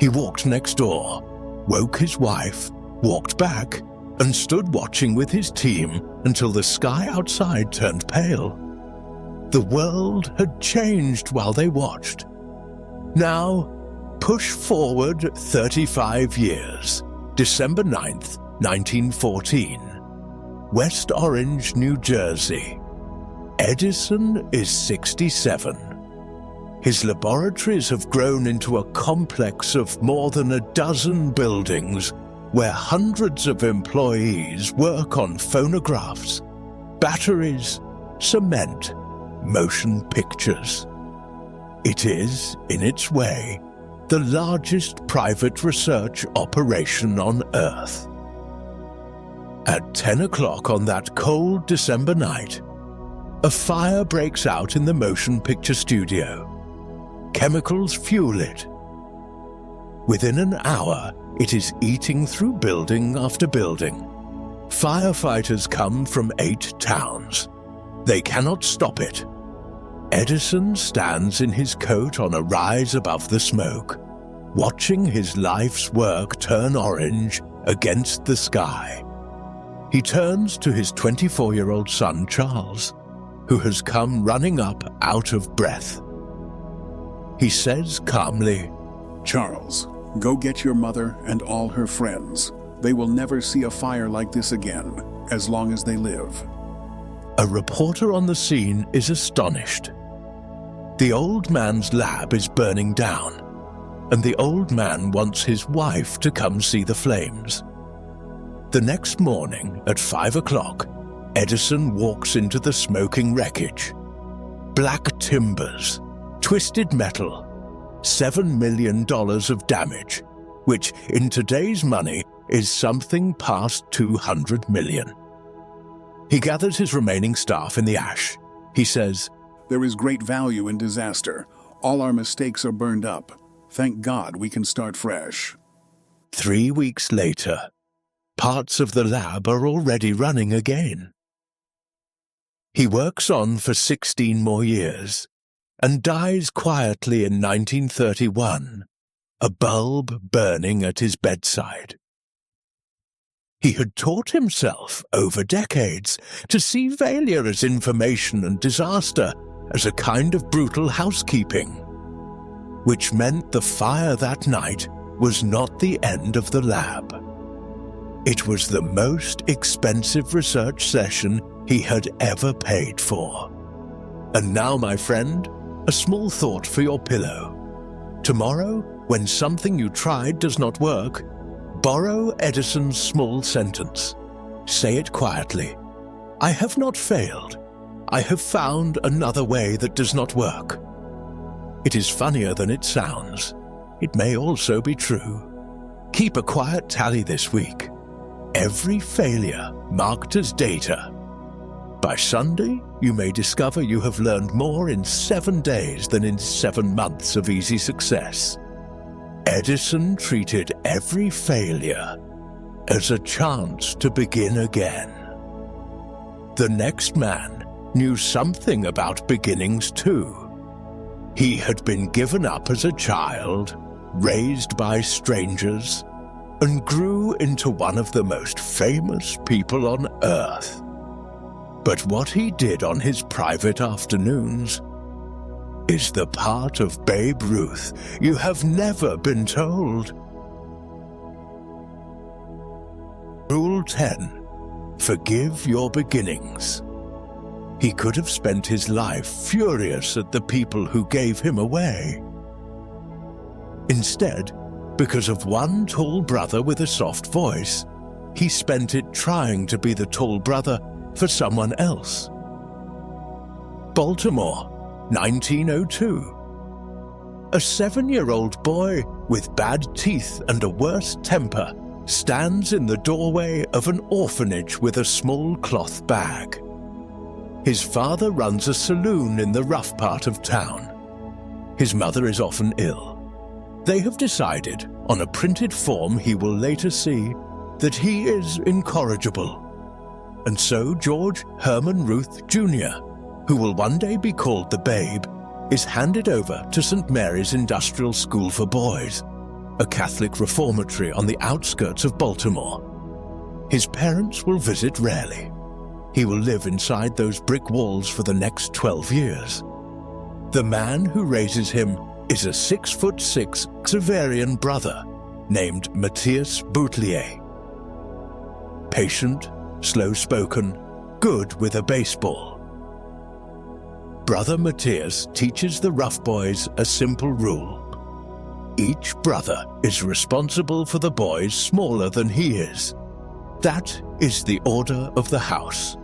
He walked next door, woke his wife, walked back, and stood watching with his team until the sky outside turned pale. The world had changed while they watched. Now, push forward 35 years, December 9th, 1914. West Orange, New Jersey. Edison is 67. His laboratories have grown into a complex of more than a dozen buildings where hundreds of employees work on phonographs, batteries, cement, motion pictures. It is, in its way, the largest private research operation on Earth. At 10 o'clock on that cold December night, a fire breaks out in the motion picture studio. Chemicals fuel it. Within an hour, it is eating through building after building. Firefighters come from 8 towns. They cannot stop it. Edison stands in his coat on a rise above the smoke, watching his life's work turn orange against the sky. He turns to his 24-year-old son, Charles, who has come running up out of breath. He says calmly, Charles, go get your mother and all her friends. They will never see a fire like this again, as long as they live. A reporter on the scene is astonished. The old man's lab is burning down, and the old man wants his wife to come see the flames. The next morning at 5 o'clock, Edison walks into the smoking wreckage. Black timbers, twisted metal, $7 million of damage, which in today's money is something past 200 million. He gathers his remaining staff in the ash. He says, There is great value in disaster. All our mistakes are burned up. Thank God we can start fresh. 3 weeks later, parts of the lab are already running again. He works on for 16 more years and dies quietly in 1931, a bulb burning at his bedside. He had taught himself over decades to see failure as information and disaster as a kind of brutal housekeeping, which meant the fire that night was not the end of the lab. It was the most expensive research session he had ever paid for. And now, my friend, a small thought for your pillow. Tomorrow, when something you tried does not work, borrow Edison's small sentence. Say it quietly. I have not failed. I have found another way that does not work. It is funnier than it sounds. It may also be true. Keep a quiet tally this week. Every failure marked as data. By Sunday, you may discover you have learned more in 7 days than in 7 months of easy success. Edison treated every failure as a chance to begin again. The next man knew something about beginnings too. He had been given up as a child, raised by strangers, and grew into one of the most famous people on earth. But what he did on his private afternoons is the part of Babe Ruth you have never been told. Rule 10. Forgive your beginnings. He could have spent his life furious at the people who gave him away. Instead, because of one tall brother with a soft voice, he spent it trying to be the tall brother for someone else. Baltimore, 1902. A 7-year-old boy with bad teeth and a worse temper stands in the doorway of an orphanage with a small cloth bag. His father runs a saloon in the rough part of town. His mother is often ill. They have decided, on a printed form he will later see, that he is incorrigible. And so George Herman Ruth Jr., who will one day be called the Babe, is handed over to St. Mary's Industrial School for Boys, a Catholic reformatory on the outskirts of Baltimore. His parents will visit rarely. He will live inside those brick walls for the next 12 years. The man who raises him is a 6'6" Xaverian brother named Matthias Boutelier. Patient, slow-spoken, good with a baseball. Brother Matthias teaches the rough boys a simple rule. Each brother is responsible for the boys smaller than he is. That is the order of the house.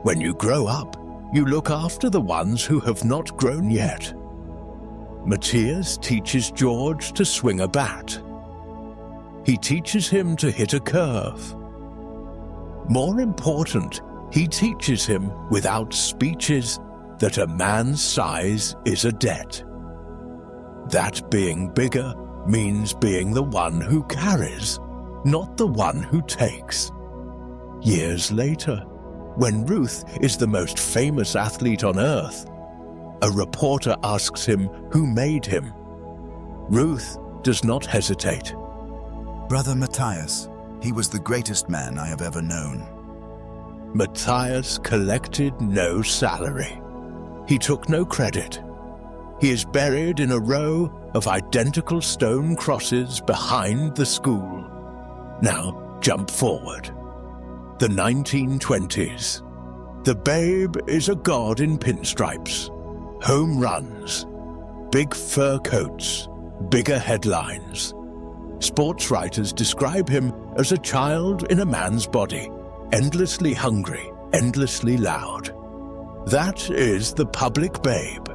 When you grow up, you look after the ones who have not grown yet. Matthias teaches George to swing a bat. He teaches him to hit a curve. More important, he teaches him, without speeches, that a man's size is a debt. That being bigger means being the one who carries, not the one who takes. Years later, when Ruth is the most famous athlete on earth, A reporter asks him who made him. Ruth does not hesitate. Brother Matthias, he was the greatest man I have ever known. Matthias collected no salary. He took no credit. He is buried in a row of identical stone crosses behind the school. Now, jump forward. The 1920s. The Babe is a god in pinstripes. Home runs. Big fur coats. Bigger headlines. Sports writers describe him as a child in a man's body, endlessly hungry, endlessly loud. That is the public Babe.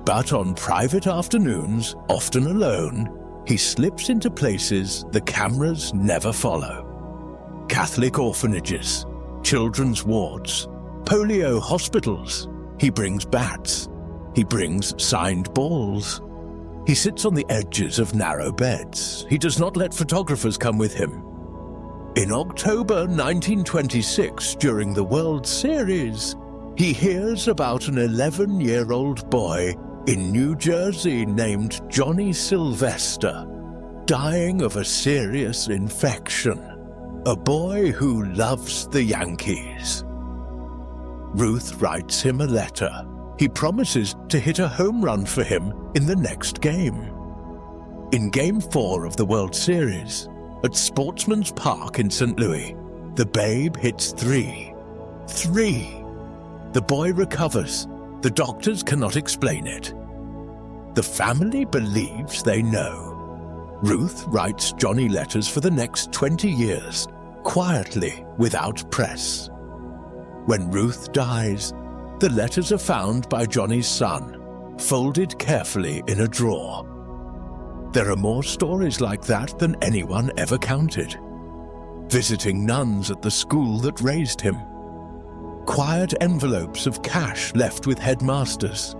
But on private afternoons, often alone, he slips into places the cameras never follow. Catholic orphanages, children's wards, polio hospitals. He brings bats. He brings signed balls. He sits on the edges of narrow beds. He does not let photographers come with him. In October 1926, during the World Series, he hears about an 11-year-old boy in New Jersey named Johnny Sylvester, dying of a serious infection. A boy who loves the Yankees. Ruth writes him a letter. He promises to hit a home run for him in the next game. In Game 4 of the World Series, at Sportsman's Park in St. Louis, the Babe hits 3. 3! The boy recovers. The doctors cannot explain it. The family believes they know. Ruth writes Johnny letters for the next 20 years, quietly, without press. When Ruth dies, the letters are found by Johnny's son, folded carefully in a drawer. There are more stories like that than anyone ever counted. Visiting nuns at the school that raised him. Quiet envelopes of cash left with headmasters.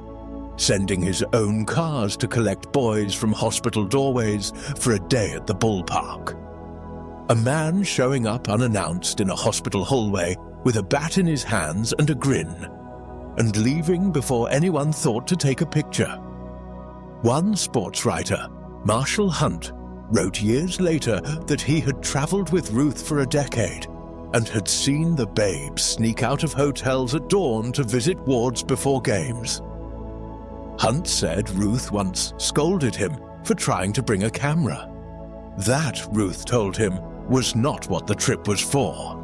Sending his own cars to collect boys from hospital doorways for a day at the ballpark. A man showing up unannounced in a hospital hallway with a bat in his hands and a grin, and leaving before anyone thought to take a picture. One sports writer, Marshall Hunt, wrote years later that he had traveled with Ruth for a decade and had seen the Babe sneak out of hotels at dawn to visit wards before games. Hunt said Ruth once scolded him for trying to bring a camera. That, Ruth told him, was not what the trip was for.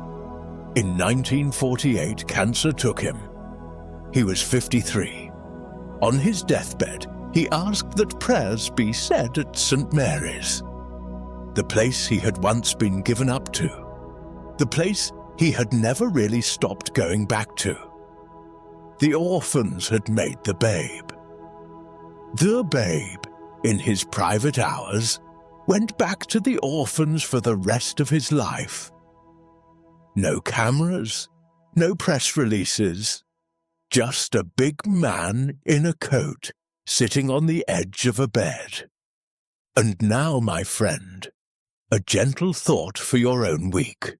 In 1948, cancer took him. He was 53. On his deathbed, he asked that prayers be said at St. Mary's, the place he had once been given up to, the place he had never really stopped going back to. The orphans had made the Babe. The Babe, in his private hours, went back to the orphans for the rest of his life. No cameras, no press releases, just a big man in a coat sitting on the edge of a bed. And now, my friend, a gentle thought for your own week.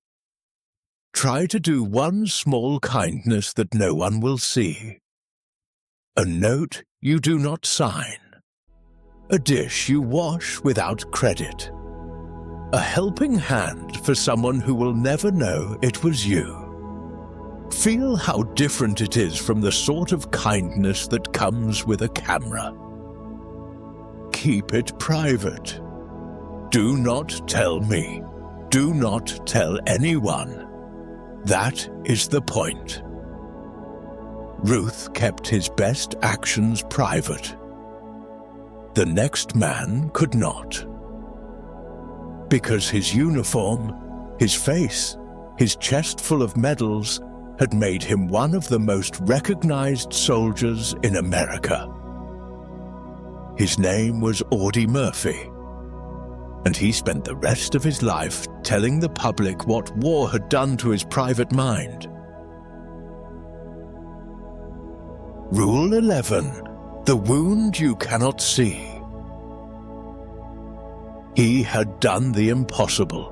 Try to do one small kindness that no one will see. A note you do not sign. A dish you wash without credit. A helping hand for someone who will never know it was you. Feel how different it is from the sort of kindness that comes with a camera. Keep it private. Do not tell me. Do not tell anyone. That is the point. Ruth kept his best actions private. The next man could not. Because his uniform, his face, his chest full of medals had made him one of the most recognized soldiers in America. His name was Audie Murphy, and he spent the rest of his life telling the public what war had done to his private mind. Rule 11. The wound you cannot see. He had done the impossible.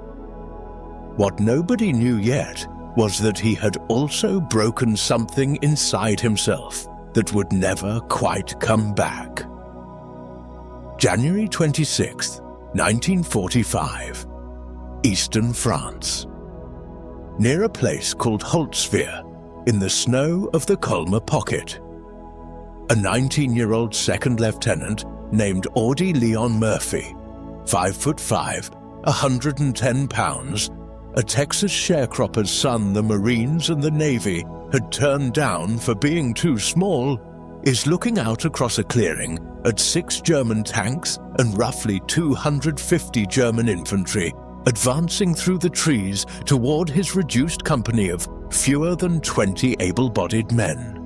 What nobody knew yet was that he had also broken something inside himself, that would never quite come back. January 26, 1945, Eastern France. Near a place called Holtzwihr, in the snow of the Colmar Pocket. A 19-year-old second lieutenant named Audie Leon Murphy, 5'5", 110 pounds, a Texas sharecropper's son the Marines and the Navy had turned down for being too small, is looking out across a clearing at 6 German tanks and roughly 250 German infantry advancing through the trees toward his reduced company of fewer than 20 able-bodied men.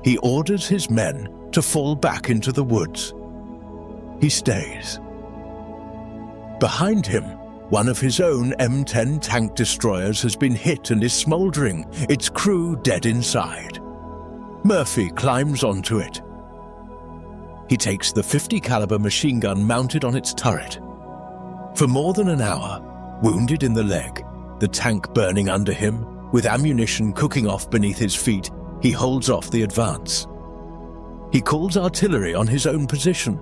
He orders his men to fall back into the woods. He stays. Behind him, one of his own M10 tank destroyers has been hit and is smoldering, its crew dead inside. Murphy climbs onto it. He takes the .50 caliber machine gun mounted on its turret. For more than an hour, wounded in the leg, the tank burning under him, with ammunition cooking off beneath his feet, he holds off the advance. He calls artillery on his own position.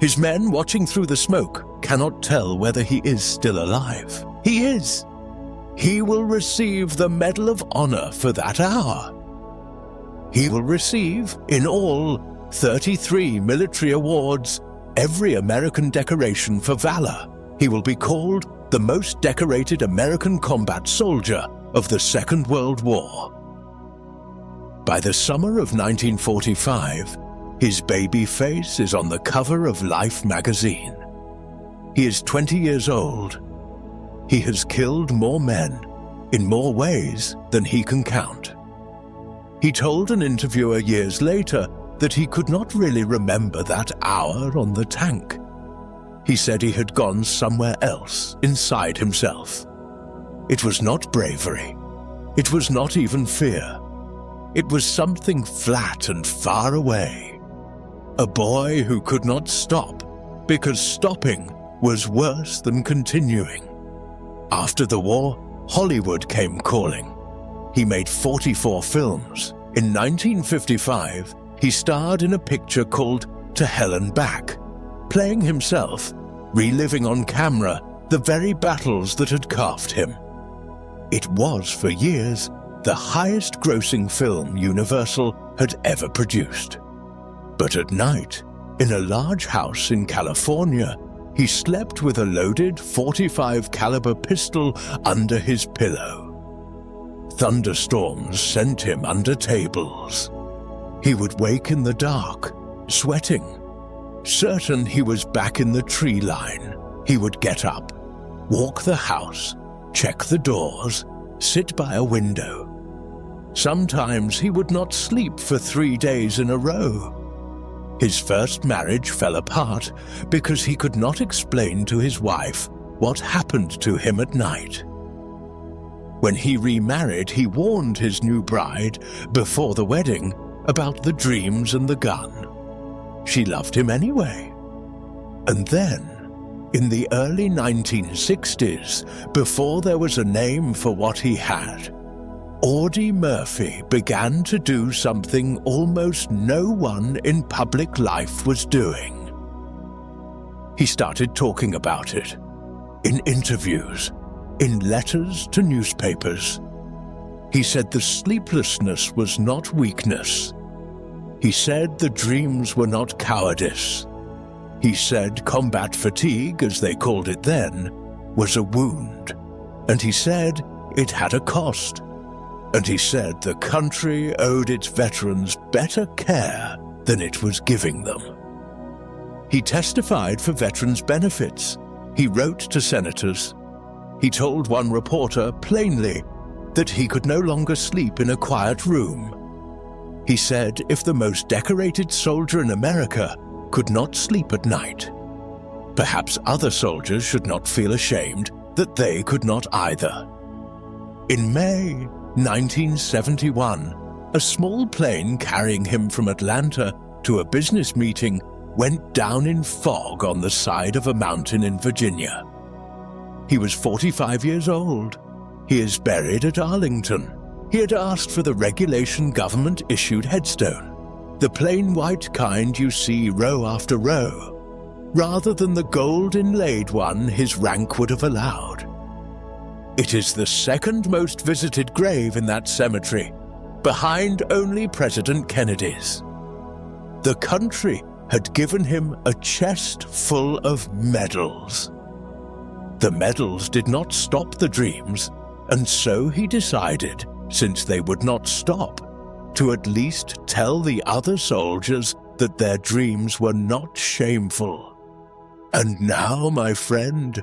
His men, watching through the smoke, cannot tell whether he is still alive. He is. He will receive the Medal of Honor for that hour. He will receive, in all, 33 military awards, every American decoration for valor. He will be called the most decorated American combat soldier of the Second World War. By the summer of 1945, his baby face is on the cover of Life magazine. He is 20 years old. He has killed more men, in more ways than he can count. He told an interviewer years later that he could not really remember that hour on the tank. He said he had gone somewhere else inside himself. It was not bravery. It was not even fear. It was something flat and far away. A boy who could not stop because stopping was worse than continuing. After the war, Hollywood came calling. He made 44 films. In 1955, he starred in a picture called To Hell and Back, playing himself, reliving on camera the very battles that had carved him. It was, for years, the highest-grossing film Universal had ever produced. But at night, in a large house in California, he slept with a loaded .45 caliber pistol under his pillow. Thunderstorms sent him under tables. He would wake in the dark, sweating. Certain he was back in the tree line, he would get up, walk the house, check the doors, sit by a window. Sometimes he would not sleep for 3 days in a row. His first marriage fell apart because he could not explain to his wife what happened to him at night. When he remarried, he warned his new bride, before the wedding, about the dreams and the gun. She loved him anyway. And then, in the early 1960s, before there was a name for what he had, Audie Murphy began to do something almost no one in public life was doing. He started talking about it, in interviews, in letters to newspapers. He said the sleeplessness was not weakness. He said the dreams were not cowardice. He said combat fatigue, as they called it then, was a wound. And he said it had a cost. And he said the country owed its veterans better care than it was giving them. He testified for veterans' benefits. He wrote to senators. He told one reporter plainly that he could no longer sleep in a quiet room. He said if the most decorated soldier in America could not sleep at night, perhaps other soldiers should not feel ashamed that they could not either. In May 1971, a small plane carrying him from Atlanta to a business meeting went down in fog on the side of a mountain in Virginia. He was 45 years old. He is buried at Arlington. He had asked for the regulation government-issued headstone, the plain white kind you see row after row, rather than the gold-inlaid one his rank would have allowed. It is the second most visited grave in that cemetery, behind only President Kennedy's. The country had given him a chest full of medals. The medals did not stop the dreams, and so he decided, since they would not stop, to at least tell the other soldiers that their dreams were not shameful. And now, my friend,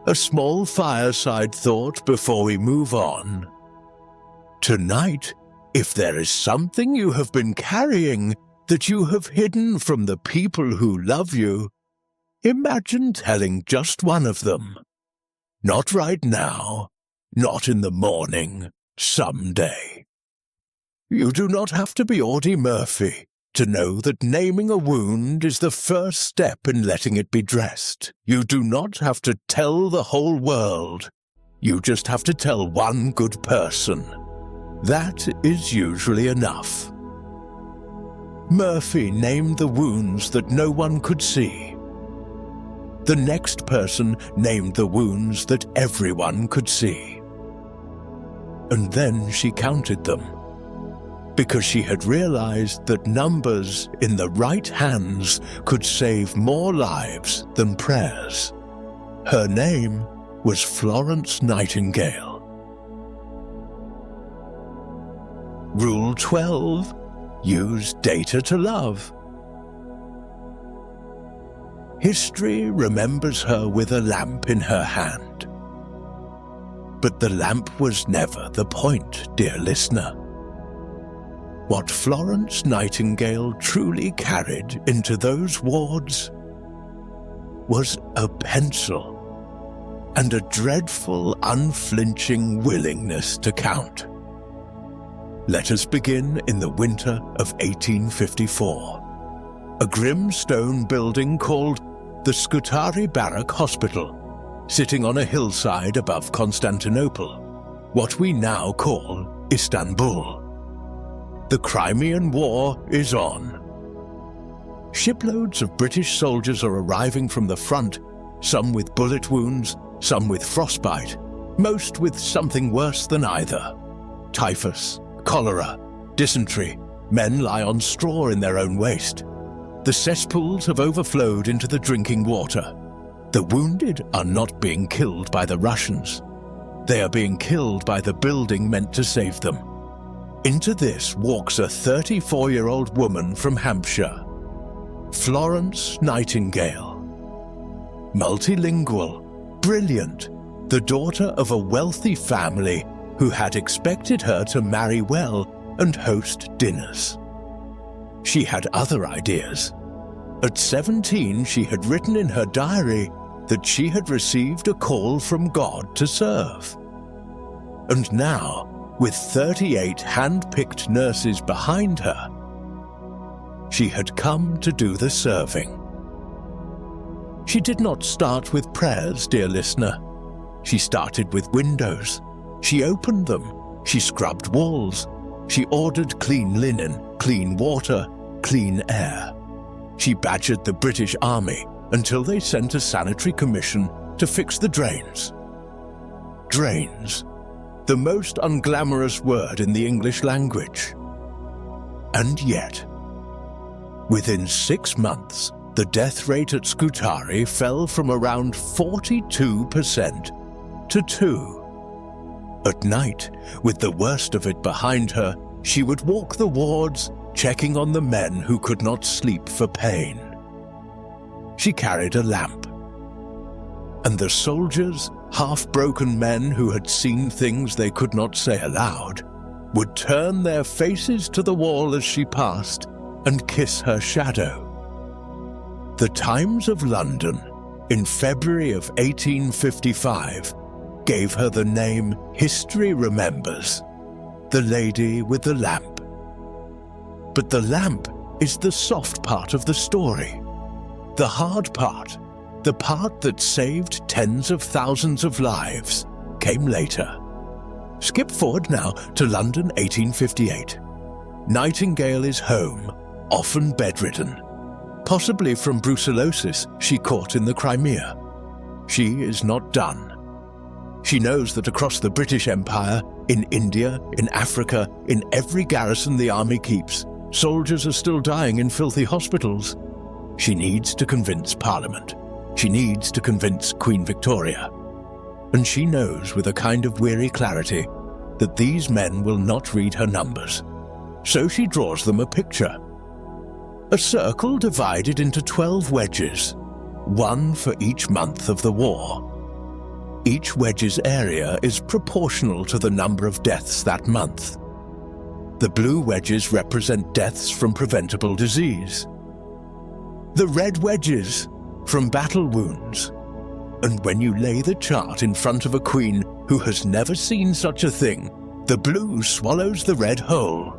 a small fireside thought before we move on. Tonight, if there is something you have been carrying that you have hidden from the people who love you, imagine telling just one of them. Not right now, not in the morning, someday. You do not have to be Audie Murphy to know that naming a wound is the first step in letting it be dressed. You do not have to tell the whole world. You just have to tell one good person. That is usually enough. Murphy named the wounds that no one could see. The next person named the wounds that everyone could see. And then she counted them, because she had realized that numbers in the right hands could save more lives than prayers. Her name was Florence Nightingale. Rule 12. Use data to love. History remembers her with a lamp in her hand. But the lamp was never the point, dear listener. What Florence Nightingale truly carried into those wards was a pencil and a dreadful, unflinching willingness to count. Let us begin in the winter of 1854. A grim stone building called the Scutari Barrack Hospital, sitting on a hillside above Constantinople, what we now call Istanbul. The Crimean War is on. Shiploads of British soldiers are arriving from the front, some with bullet wounds, some with frostbite, most with something worse than either. Typhus, cholera, dysentery, men lie on straw in their own waste. The cesspools have overflowed into the drinking water. The wounded are not being killed by the Russians. They are being killed by the building meant to save them. Into this walks a 34-year-old woman from Hampshire, Florence Nightingale. Multilingual, brilliant, the daughter of a wealthy family who had expected her to marry well and host dinners. She had other ideas. At 17, she had written in her diary that she had received a call from God to serve. And now, with 38 hand-picked nurses behind her, she had come to do the serving. She did not start with prayers, dear listener. She started with windows. She opened them. She scrubbed walls. She ordered clean linen, clean water, clean air. She badgered the British Army until they sent a sanitary commission to fix the drains. Drains, the most unglamorous word in the English language. And yet, within 6 months, the death rate at Scutari fell from around 42% to 2%. At night, with the worst of it behind her, she would walk the wards, checking on the men who could not sleep for pain. She carried a lamp. And the soldiers, half-broken men who had seen things they could not say aloud, would turn their faces to the wall as she passed and kiss her shadow. The Times of London, in February of 1855, gave her the name History Remembers, the lady with the lamp. But the lamp is the soft part of the story. The hard part, the part that saved tens of thousands of lives, came later. Skip forward now to London 1858. Nightingale is home, often bedridden, possibly from brucellosis she caught in the Crimea. She is not done. She knows that across the British Empire, in India, in Africa, in every garrison the army keeps, soldiers are still dying in filthy hospitals. She needs to convince Parliament. She needs to convince Queen Victoria. And she knows with a kind of weary clarity that these men will not read her numbers. So she draws them a picture. A circle divided into 12 wedges, one for each month of the war. Each wedge's area is proportional to the number of deaths that month. The blue wedges represent deaths from preventable disease. The red wedges from battle wounds. And when you lay the chart in front of a queen who has never seen such a thing, the blue swallows the red whole.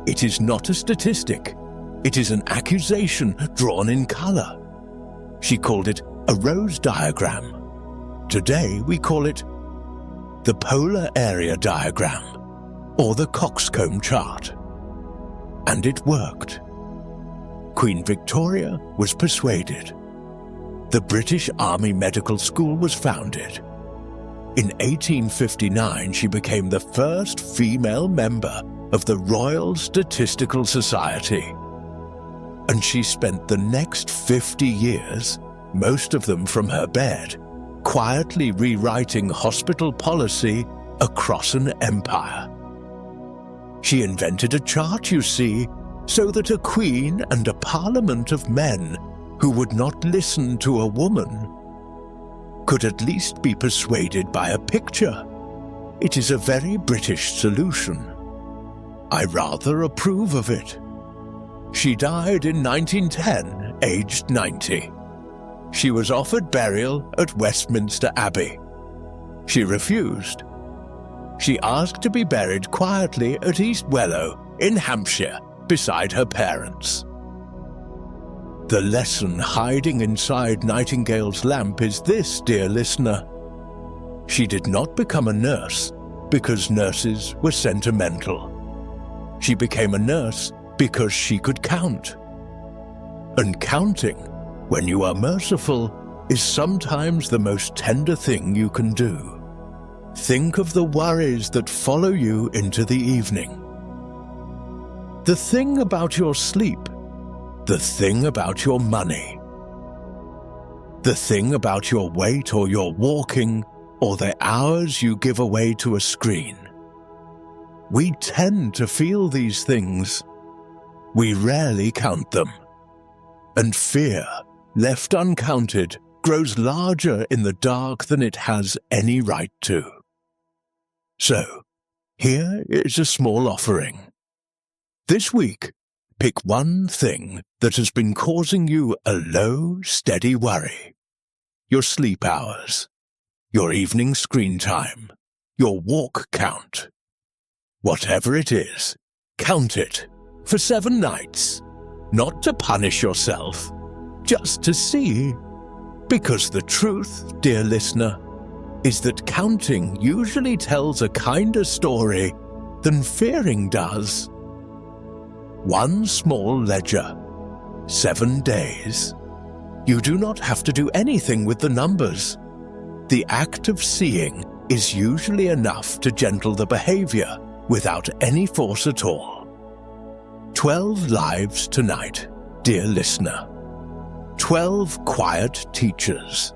It is not a statistic. It is an accusation drawn in color. She called it a rose diagram. Today we call it the polar area diagram, or the coxcomb chart. And it worked. Queen Victoria was persuaded. The British Army Medical School was founded. In 1859, she became the first female member of the Royal Statistical Society. And she spent the next 50 years, most of them from her bed, quietly rewriting hospital policy across an empire. She invented a chart, you see, so that a queen and a parliament of men who would not listen to a woman could at least be persuaded by a picture. It is a very British solution. I rather approve of it. She died in 1910, aged 90. She was offered burial at Westminster Abbey. She refused. She asked to be buried quietly at East Wellow in Hampshire beside her parents. The lesson hiding inside Nightingale's lamp is this, dear listener. She did not become a nurse because nurses were sentimental. She became a nurse because she could count. And counting, when you are merciful, is sometimes the most tender thing you can do. Think of the worries that follow you into the evening. The thing about your sleep, the thing about your money, the thing about your weight or your walking, or the hours you give away to a screen. We tend to feel these things. We rarely count them. And fear, left uncounted, grows larger in the dark than it has any right to. So, here is a small offering. This week, pick one thing that has been causing you a low, steady worry. Your sleep hours, your evening screen time, your walk count. Whatever it is, count it for 7 nights. Not to punish yourself, just to see. Because the truth, dear listener, is that counting usually tells a kinder story than fearing does. One small ledger, 7 days. You do not have to do anything with the numbers. The act of seeing is usually enough to gentle the behavior without any force at all. 12 lives tonight, dear listener. 12 quiet teachers.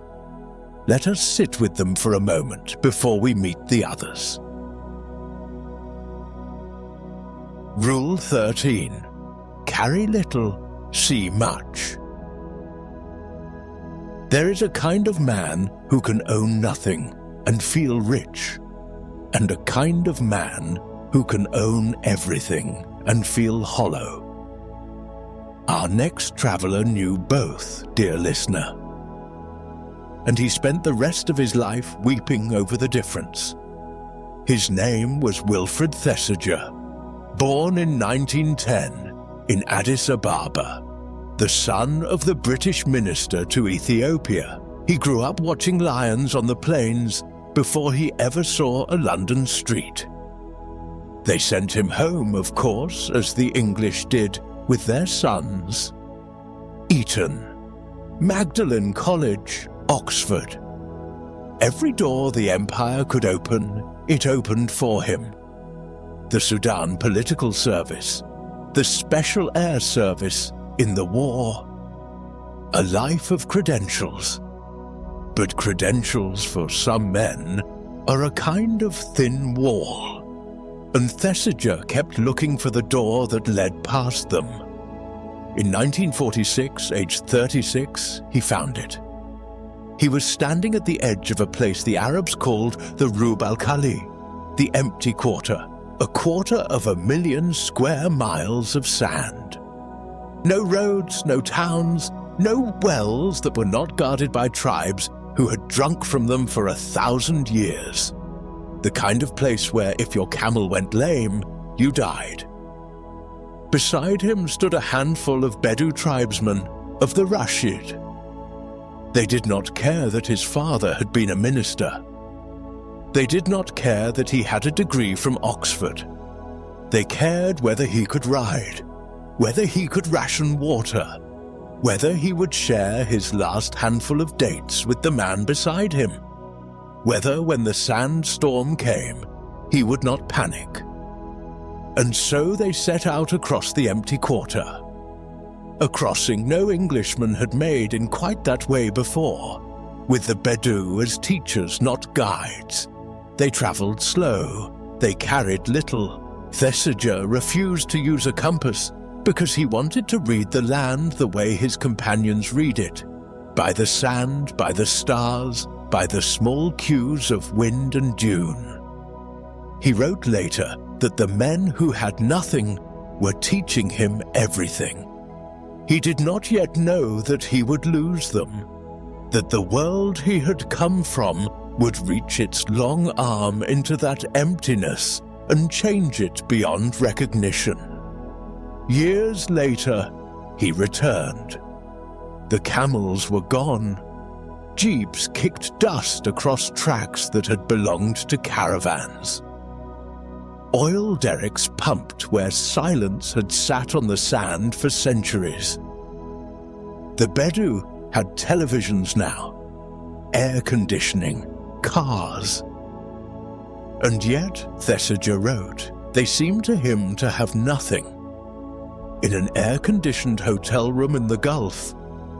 Let us sit with them for a moment before we meet the others. Rule 13. Carry little, see much. There is a kind of man who can own nothing and feel rich, and a kind of man who can own everything and feel hollow. Our next traveler knew both, dear listener. And he spent the rest of his life weeping over the difference. His name was Wilfred Thesiger, born in 1910 in Addis Ababa. The son of the British minister to Ethiopia, he grew up watching lions on the plains before he ever saw a London street. They sent him home, of course, as the English did with their sons. Eton, Magdalen College, Oxford. Every door the empire could open, it opened for him. The Sudan Political Service, the Special Air Service in the war. A life of credentials. But credentials for some men are a kind of thin wall, and Thesiger kept looking for the door that led past them. In 1946, aged 36, he found it. He was standing at the edge of a place the Arabs called the Rub al-Khali, the empty quarter, a 250,000 square miles of sand. No roads, no towns, no wells that were not guarded by tribes who had drunk from them for 1,000 years. The kind of place where if your camel went lame, you died. Beside him stood a handful of Bedou tribesmen of the Rashid. They did not care that his father had been a minister. They did not care that he had a degree from Oxford. They cared whether he could ride, whether he could ration water, whether he would share his last handful of dates with the man beside him, whether when the sandstorm came, he would not panic. And so they set out across the empty quarter, a crossing no Englishman had made in quite that way before, with the Bedou as teachers, not guides. They travelled slow, they carried little. Thesiger refused to use a compass because he wanted to read the land the way his companions read it, by the sand, by the stars, by the small cues of wind and dune. He wrote later that the men who had nothing were teaching him everything. He did not yet know that he would lose them, that the world he had come from would reach its long arm into that emptiness and change it beyond recognition. Years later, he returned. The camels were gone. Jeeps kicked dust across tracks that had belonged to caravans. Oil derricks pumped where silence had sat on the sand for centuries. The Bedou had televisions now, air conditioning, cars. And yet, Thesiger wrote, they seemed to him to have nothing. In an air-conditioned hotel room in the Gulf,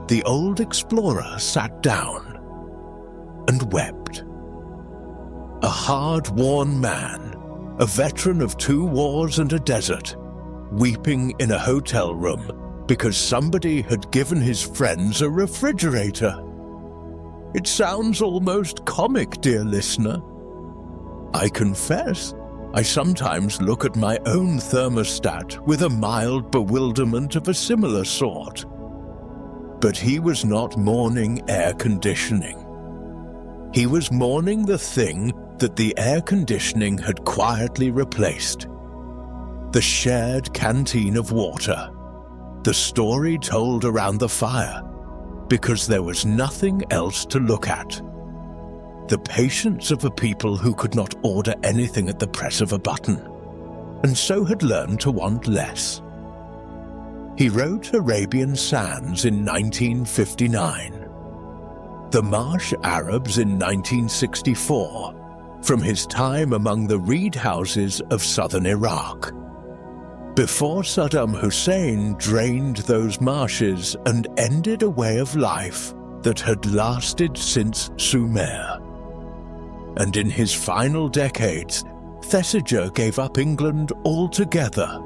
the old explorer sat down and wept. A hard-worn man, a veteran of 2 wars and a desert, weeping in a hotel room because somebody had given his friends a refrigerator. It sounds almost comic, dear listener. I confess, I sometimes look at my own thermostat with a mild bewilderment of a similar sort. But he was not mourning air conditioning. He was mourning the thing that the air conditioning had quietly replaced. The shared canteen of water, the story told around the fire, because there was nothing else to look at. The patience of a people who could not order anything at the press of a button, and so had learned to want less. He wrote Arabian Sands in 1959, The Marsh Arabs in 1964, from his time among the reed houses of southern Iraq, before Saddam Hussein drained those marshes and ended a way of life that had lasted since Sumer. And in his final decades, Thesiger gave up England altogether,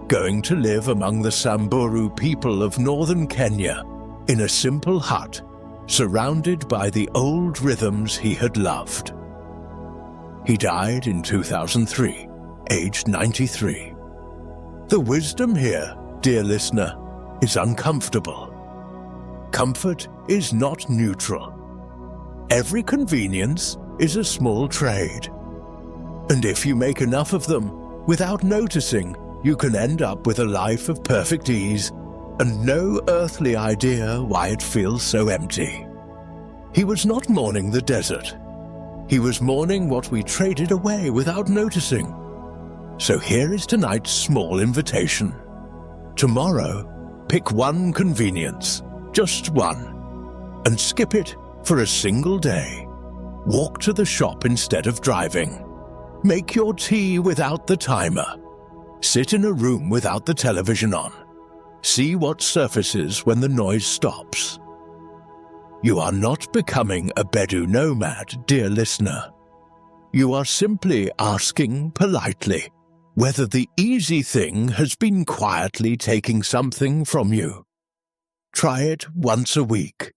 going to live among the Samburu people of northern Kenya in a simple hut, surrounded by the old rhythms he had loved. He died in 2003, aged 93. The wisdom here, dear listener, is uncomfortable. Comfort is not neutral. Every convenience is a small trade. And if you make enough of them, without noticing, you can end up with a life of perfect ease and no earthly idea why it feels so empty. He was not mourning the desert. He was mourning what we traded away without noticing. So here is tonight's small invitation. Tomorrow, pick one convenience, just one, and skip it for a single day. Walk to the shop instead of driving. Make your tea without the timer. Sit in a room without the television on. See what surfaces when the noise stops. You are not becoming a Bedou nomad, dear listener. You are simply asking politely whether the easy thing has been quietly taking something from you. Try it once a week.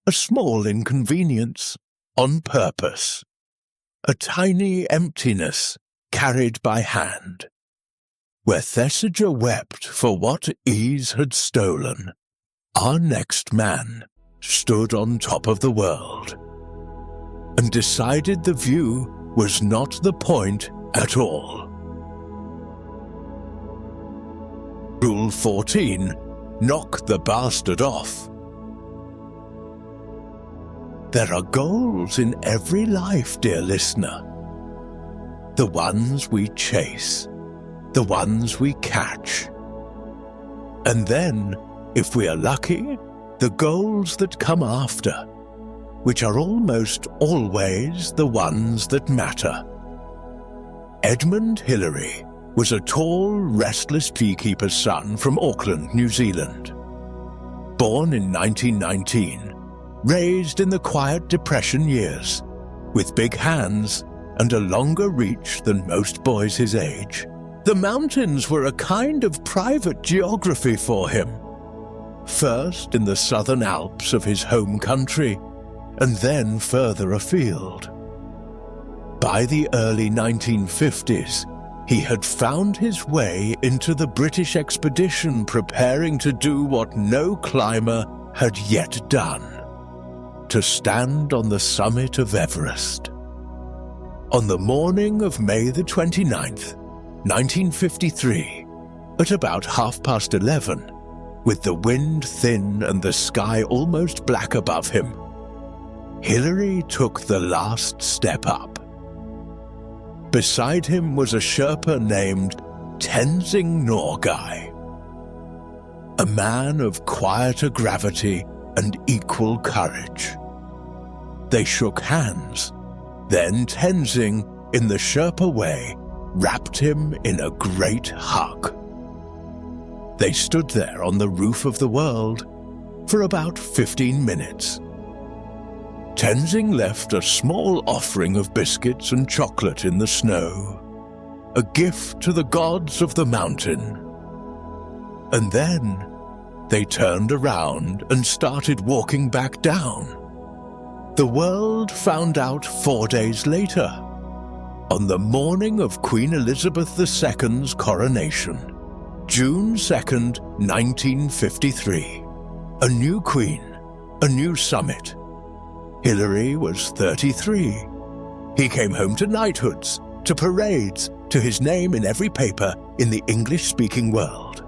A small inconvenience on purpose. A tiny emptiness carried by hand. Where Thesiger wept for what ease had stolen, our next man stood on top of the world and decided the view was not the point at all. Rule 14. Knock the bastard off. There are goals in every life, dear listener. The ones we chase, the ones we catch. And then, if we are lucky, the goals that come after, which are almost always the ones that matter. Edmund Hillary was a tall, restless beekeeper's son from Auckland, New Zealand. Born in 1919, raised in the quiet Depression years, with big hands and a longer reach than most boys his age. The mountains were a kind of private geography for him. First in the southern Alps of his home country, and then further afield. By the early 1950s, he had found his way into the British expedition preparing to do what no climber had yet done, to stand on the summit of Everest. On the morning of May the 29th, 1953, at about 11:30, with the wind thin and the sky almost black above him, Hillary took the last step up. Beside him was a Sherpa named Tenzing Norgay, a man of quieter gravity and equal courage. They shook hands. Then Tenzing, in the Sherpa way, wrapped him in a great hug. They stood there on the roof of the world for about 15 minutes. Tenzing left a small offering of biscuits and chocolate in the snow, a gift to the gods of the mountain. And then they turned around and started walking back down. The world found out 4 days later, on the morning of Queen Elizabeth II's coronation, June 2nd, 1953. A new queen, a new summit. Hillary was 33. He came home to knighthoods, to parades, to his name in every paper in the English-speaking world.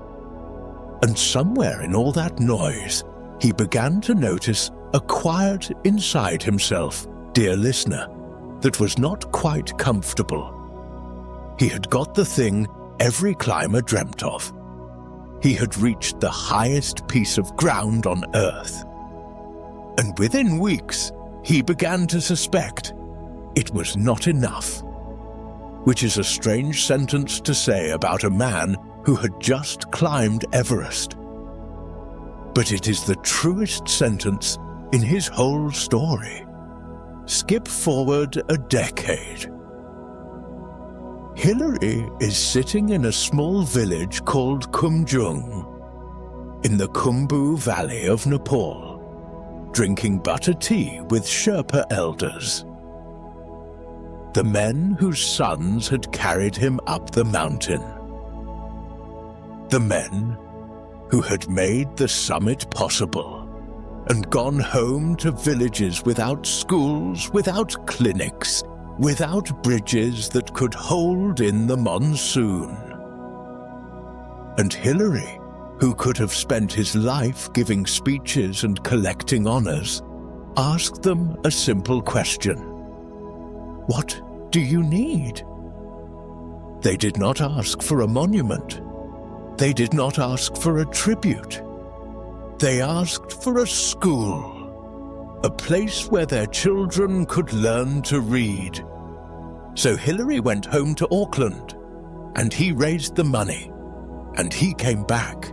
And somewhere in all that noise, he began to notice a quiet inside himself, dear listener, that was not quite comfortable. He had got the thing every climber dreamt of. He had reached the highest piece of ground on Earth. And within weeks, he began to suspect it was not enough, which is a strange sentence to say about a man who had just climbed Everest. But it is the truest sentence in his whole story. Skip forward a decade. Hillary is sitting in a small village called Kumjung, in the Khumbu Valley of Nepal, drinking butter tea with Sherpa elders, the men whose sons had carried him up the mountain, the men who had made the summit possible and gone home to villages without schools, without clinics, without bridges that could hold in the monsoon. And Hillary, who could have spent his life giving speeches and collecting honors, asked them a simple question. "What do you need?" They did not ask for a monument. They did not ask for a tribute. They asked for a school, a place where their children could learn to read. So Hillary went home to Auckland, and he raised the money, and he came back,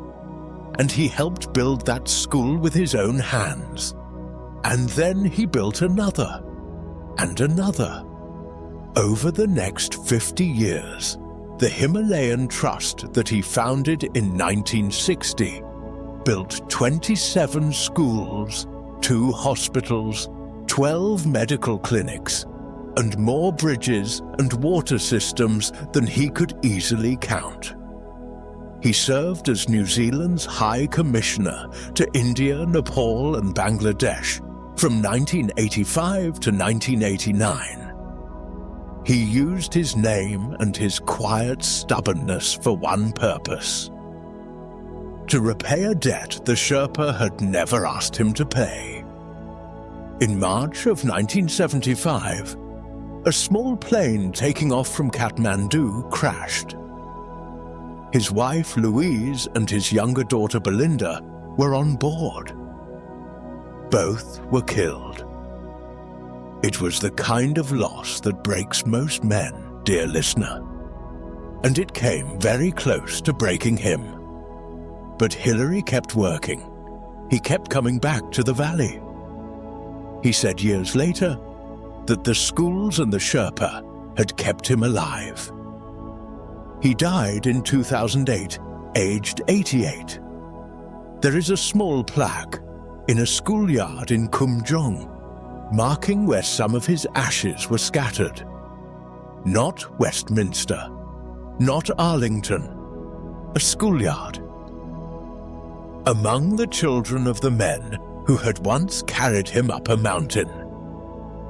and he helped build that school with his own hands. And then he built another, and another. Over the next 50 years, the Himalayan Trust that he founded in 1960 built 27 schools, 2 hospitals, 12 medical clinics, and more bridges and water systems than he could easily count. He served as New Zealand's High Commissioner to India, Nepal, and Bangladesh from 1985 to 1989. He used his name and his quiet stubbornness for one purpose: to repay a debt the Sherpa had never asked him to pay. In March of 1975, a small plane taking off from Kathmandu crashed. His wife Louise and his younger daughter Belinda were on board. Both were killed. It was the kind of loss that breaks most men, dear listener, and it came very close to breaking him. But Hillary kept working. He kept coming back to the valley. He said years later that the schools and the Sherpa had kept him alive. He died in 2008, aged 88. There is a small plaque in a schoolyard in Kumjong, marking where some of his ashes were scattered. Not Westminster, not Arlington, a schoolyard. Among the children of the men who had once carried him up a mountain,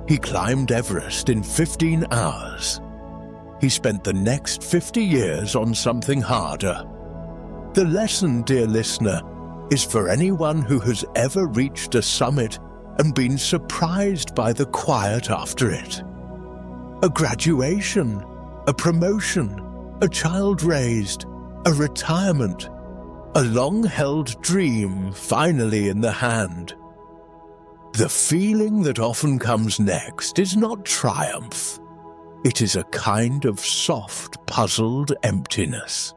he climbed Everest in 15 hours. He spent the next 50 years on something harder. The lesson, dear listener, is for anyone who has ever reached a summit and been surprised by the quiet after it. A graduation, a promotion, a child raised, a retirement, a long-held dream finally in the hand. The feeling that often comes next is not triumph. It is a kind of soft, puzzled emptiness.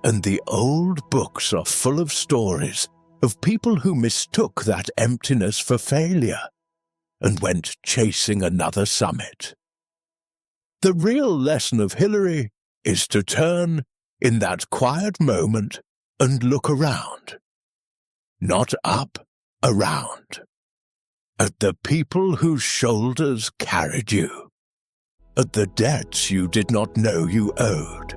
And the old books are full of stories of people who mistook that emptiness for failure and went chasing another summit. The real lesson of Hillary is to turn in that quiet moment and look around. Not up, around. At the people whose shoulders carried you. At the debts you did not know you owed.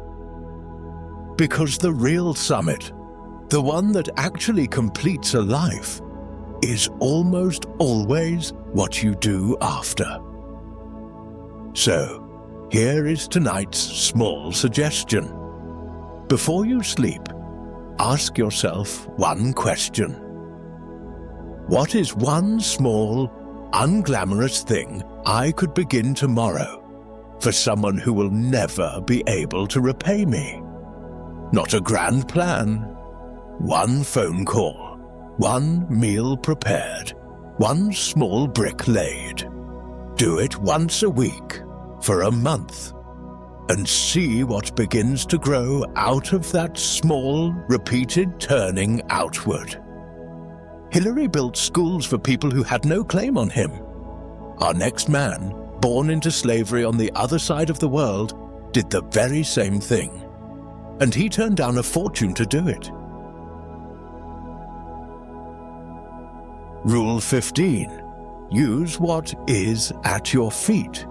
Because the real summit, the one that actually completes a life, is almost always what you do after. So, here is tonight's small suggestion. Before you sleep, ask yourself one question. What is one small, unglamorous thing I could begin tomorrow for someone who will never be able to repay me? Not a grand plan. One phone call, one meal prepared, one small brick laid. Do it once a week, for a month, and see what begins to grow out of that small, repeated turning outward. Hillary built schools for people who had no claim on him. Our next man, born into slavery on the other side of the world, did the very same thing, and he turned down a fortune to do it. Rule 15. Use what is at your feet.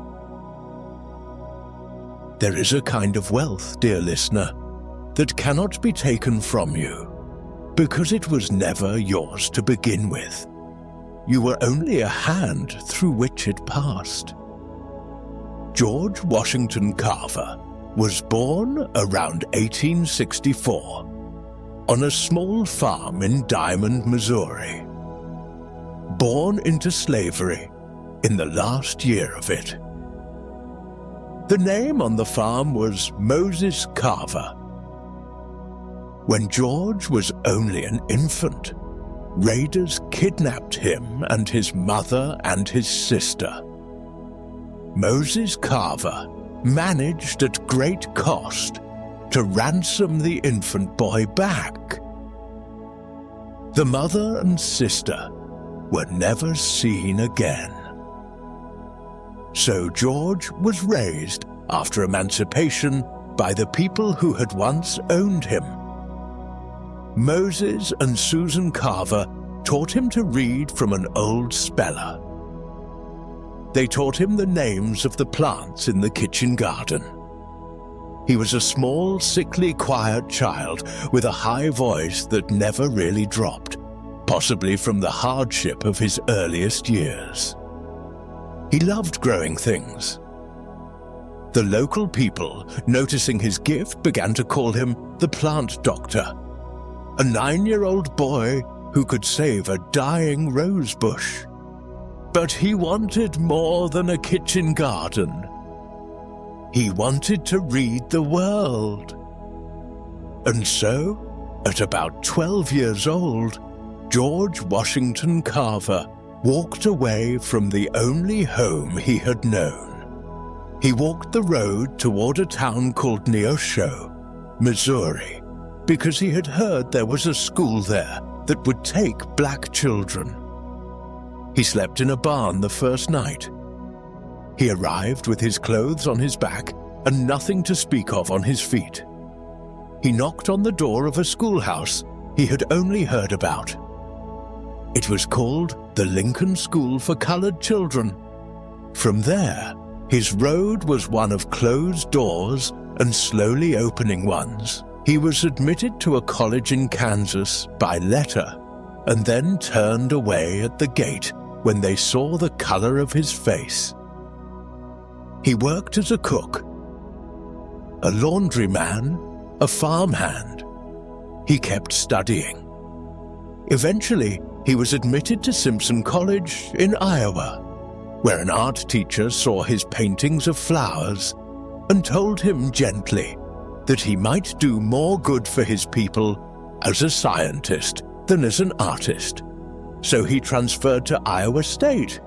There is a kind of wealth, dear listener, that cannot be taken from you, because it was never yours to begin with. You were only a hand through which it passed. George Washington Carver was born around 1864 on a small farm in Diamond, Missouri. Born into slavery in the last year of it, The name on the farm was Moses Carver. When George was only an infant, raiders kidnapped him and his mother and his sister. Moses Carver managed at great cost to ransom the infant boy back. The mother and sister were never seen again. So George was raised after emancipation by the people who had once owned him. Moses and Susan Carver taught him to read from an old speller. They taught him the names of the plants in the kitchen garden. He was a small, sickly, quiet child with a high voice that never really dropped, possibly from the hardship of his earliest years. He loved growing things. The local people, noticing his gift, began to call him the plant doctor, a 9-year-old boy who could save a dying rose bush. But he wanted more than a kitchen garden. He wanted to read the world. And so, at about 12 years old, George Washington Carver walked away from the only home he had known. He walked the road toward a town called Neosho, Missouri, because he had heard there was a school there that would take black children. He slept in a barn the first night. He arrived with his clothes on his back and nothing to speak of on his feet. He knocked on the door of a schoolhouse he had only heard about. It was called the Lincoln School for Colored Children. From there, his road was one of closed doors and slowly opening ones. He was admitted to a college in Kansas by letter and then turned away at the gate when they saw the color of his face. He worked as a cook, a laundryman, a farmhand. He kept studying. Eventually, he was admitted to Simpson College in Iowa, where an art teacher saw his paintings of flowers and told him gently that he might do more good for his people as a scientist than as an artist. So he transferred to Iowa State,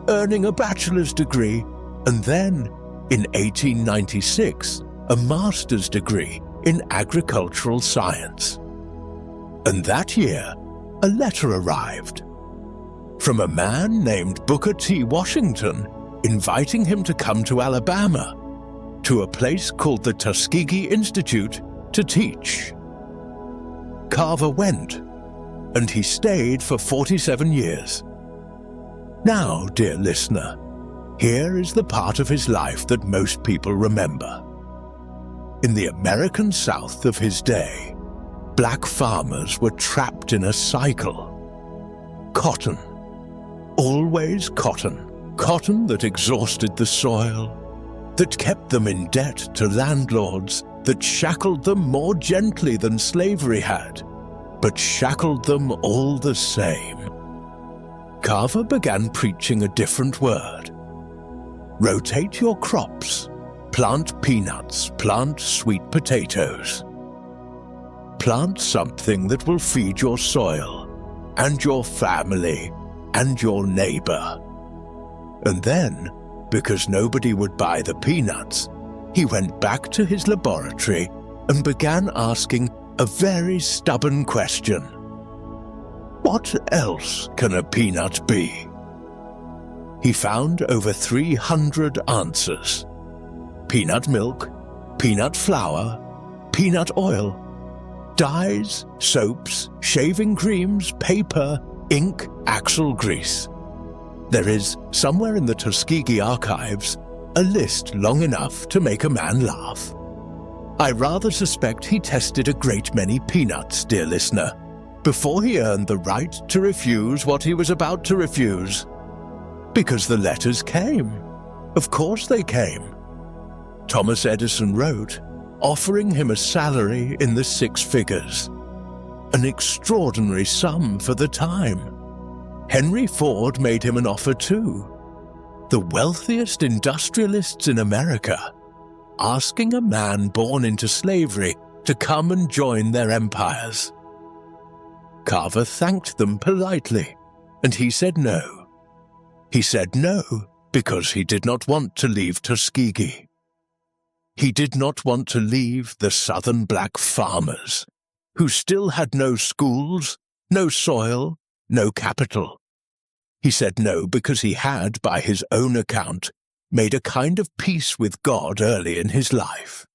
earning a bachelor's degree, and then, in 1896, a master's degree in agricultural science. And that year, a letter arrived from a man named Booker T. Washington, inviting him to come to Alabama, to a place called the Tuskegee Institute, to teach. Carver went, and he stayed for 47 years. Now, dear listener, here is the part of his life that most people remember. In the American South of his day, black farmers were trapped in a cycle. Cotton. Always cotton. Cotton that exhausted the soil, that kept them in debt to landlords, that shackled them more gently than slavery had, but shackled them all the same. Carver began preaching a different word. Rotate your crops. Plant peanuts, plant sweet potatoes. Plant something that will feed your soil, and your family, and your neighbor. And then, because nobody would buy the peanuts, he went back to his laboratory and began asking a very stubborn question. What else can a peanut be? He found over 300 answers. Peanut milk, peanut flour, peanut oil, dyes, soaps, shaving creams, paper, ink, axle grease. There is, somewhere in the Tuskegee archives, a list long enough to make a man laugh. I rather suspect he tested a great many peanuts, dear listener, before he earned the right to refuse what he was about to refuse. Because the letters came. Of course they came. Thomas Edison wrote, offering him a salary in the 6 figures. An extraordinary sum for the time. Henry Ford made him an offer too. The wealthiest industrialists in America asking a man born into slavery to come and join their empires. Carver thanked them politely, and he said no. He said no because he did not want to leave Tuskegee. He did not want to leave the southern black farmers, who still had no schools, no soil, no capital. He said no because he had, by his own account, made a kind of peace with God early in his life.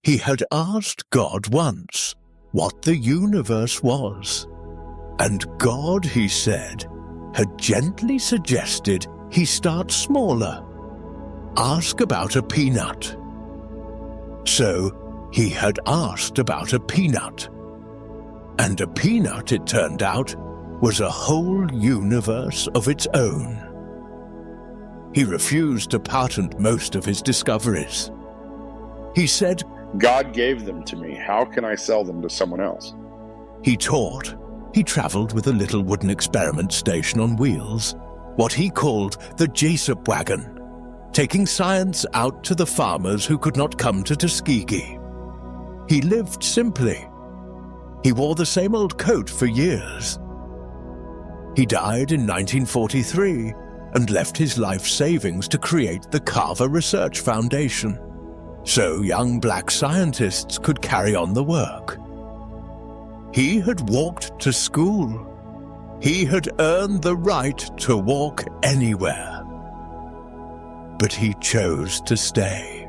He had asked God once what the universe was, and God, he said, had gently suggested he start smaller. Ask about a peanut. So he had asked about a peanut. And a peanut, it turned out, was a whole universe of its own. He refused to patent most of his discoveries. He said, God gave them to me. How can I sell them to someone else? He taught. He traveled with a little wooden experiment station on wheels, what he called the Jessup wagon, taking science out to the farmers who could not come to Tuskegee. He lived simply. He wore the same old coat for years. He died in 1943 and left his life savings to create the Carver Research Foundation, so young black scientists could carry on the work. He had walked to school. He had earned the right to walk anywhere. But he chose to stay.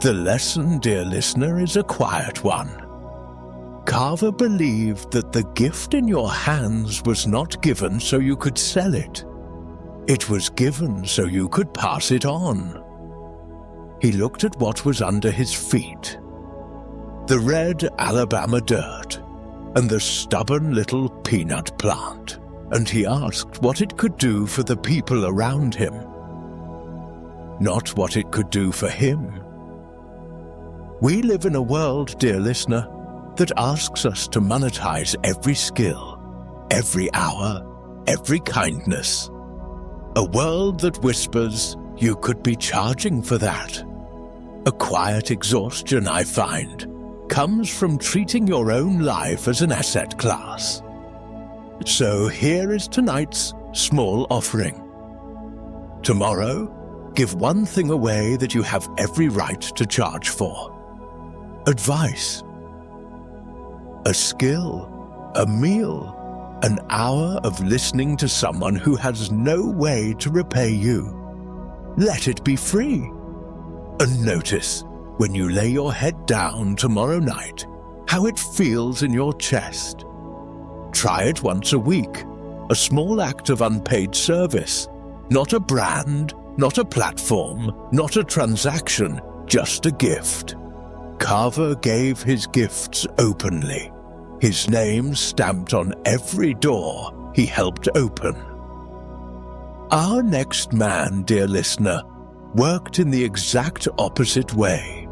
The lesson, dear listener, is a quiet one. Carver believed that the gift in your hands was not given so you could sell it. It was given so you could pass it on. He looked at what was under his feet. The red Alabama dirt and the stubborn little peanut plant, and he asked what it could do for the people around him, not what it could do for him. We live in a world, dear listener, that asks us to monetize every skill, every hour, every kindness. A world that whispers, you could be charging for that. A quiet exhaustion, I find, comes from treating your own life as an asset class. So here is tonight's small offering. Tomorrow, give one thing away that you have every right to charge for. Advice. A skill, a meal, an hour of listening to someone who has no way to repay you. Let it be free. And notice, when you lay your head down tomorrow night, how it feels in your chest. Try it once a week, a small act of unpaid service, not a brand, not a platform, not a transaction, just a gift. Carver gave his gifts openly, his name stamped on every door he helped open. Our next man, dear listener, worked in the exact opposite way.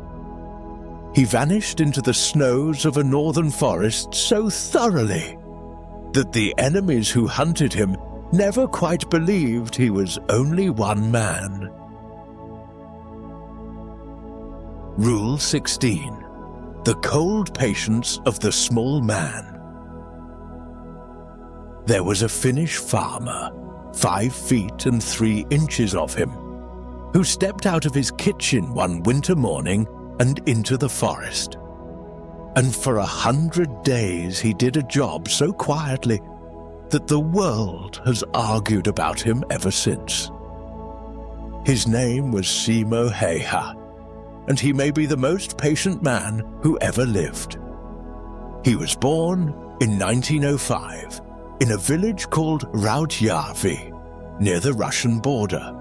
He vanished into the snows of a northern forest so thoroughly that the enemies who hunted him never quite believed he was only one man. Rule 16. The cold patience of the small man. There was a Finnish farmer, 5 feet and 3 inches of him, who stepped out of his kitchen one winter morning and into the forest. And for 100 days he did a job so quietly that the world has argued about him ever since. His name was Simo Heiha, and he may be the most patient man who ever lived. He was born in 1905 in a village called Rautjärvi, near the Russian border.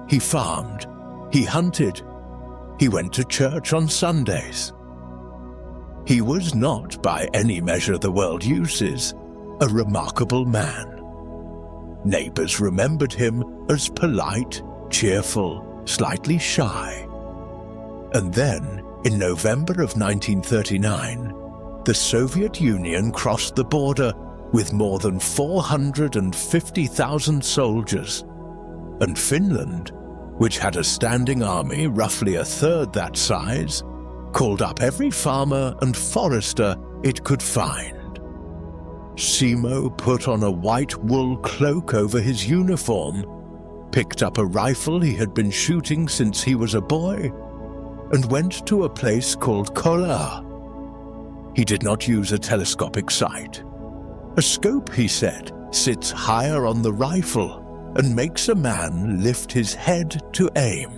He farmed, he hunted, he went to church on Sundays. He was not, by any measure the world uses, a remarkable man. Neighbors remembered him as polite, cheerful, slightly shy. And then, in November of 1939, the Soviet Union crossed the border with more than 450,000 soldiers, and Finland which had a standing army roughly a third that size, called up every farmer and forester it could find. Simo put on a white wool cloak over his uniform, picked up a rifle he had been shooting since he was a boy, and went to a place called Kola. He did not use a telescopic sight. A scope, he said, sits higher on the rifle and makes a man lift his head to aim.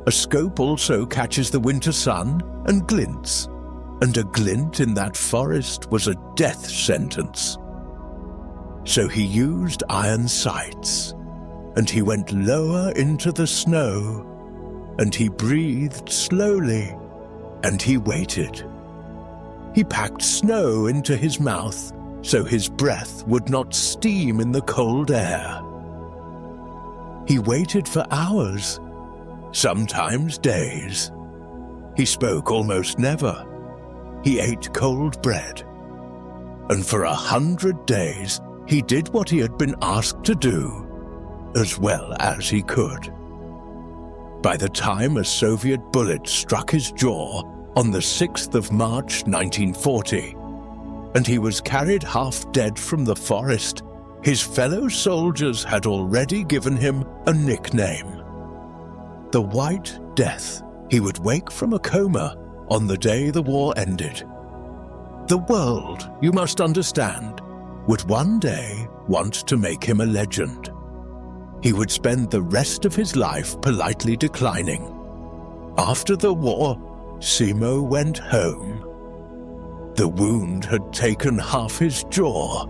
A scope also catches the winter sun and glints, and a glint in that forest was a death sentence. So he used iron sights, and he went lower into the snow, and he breathed slowly, and he waited. He packed snow into his mouth so his breath would not steam in the cold air. He waited for hours, sometimes days. He spoke almost never. He ate cold bread. And for 100 days, he did what he had been asked to do, as well as he could. By the time a Soviet bullet struck his jaw on the 6th of March 1940, and he was carried half dead from the forest, his fellow soldiers had already given him a nickname. The White Death. He would wake from a coma on the day the war ended. The world, you must understand, would one day want to make him a legend. He would spend the rest of his life politely declining. After the war, Simo went home. The wound had taken half his jaw,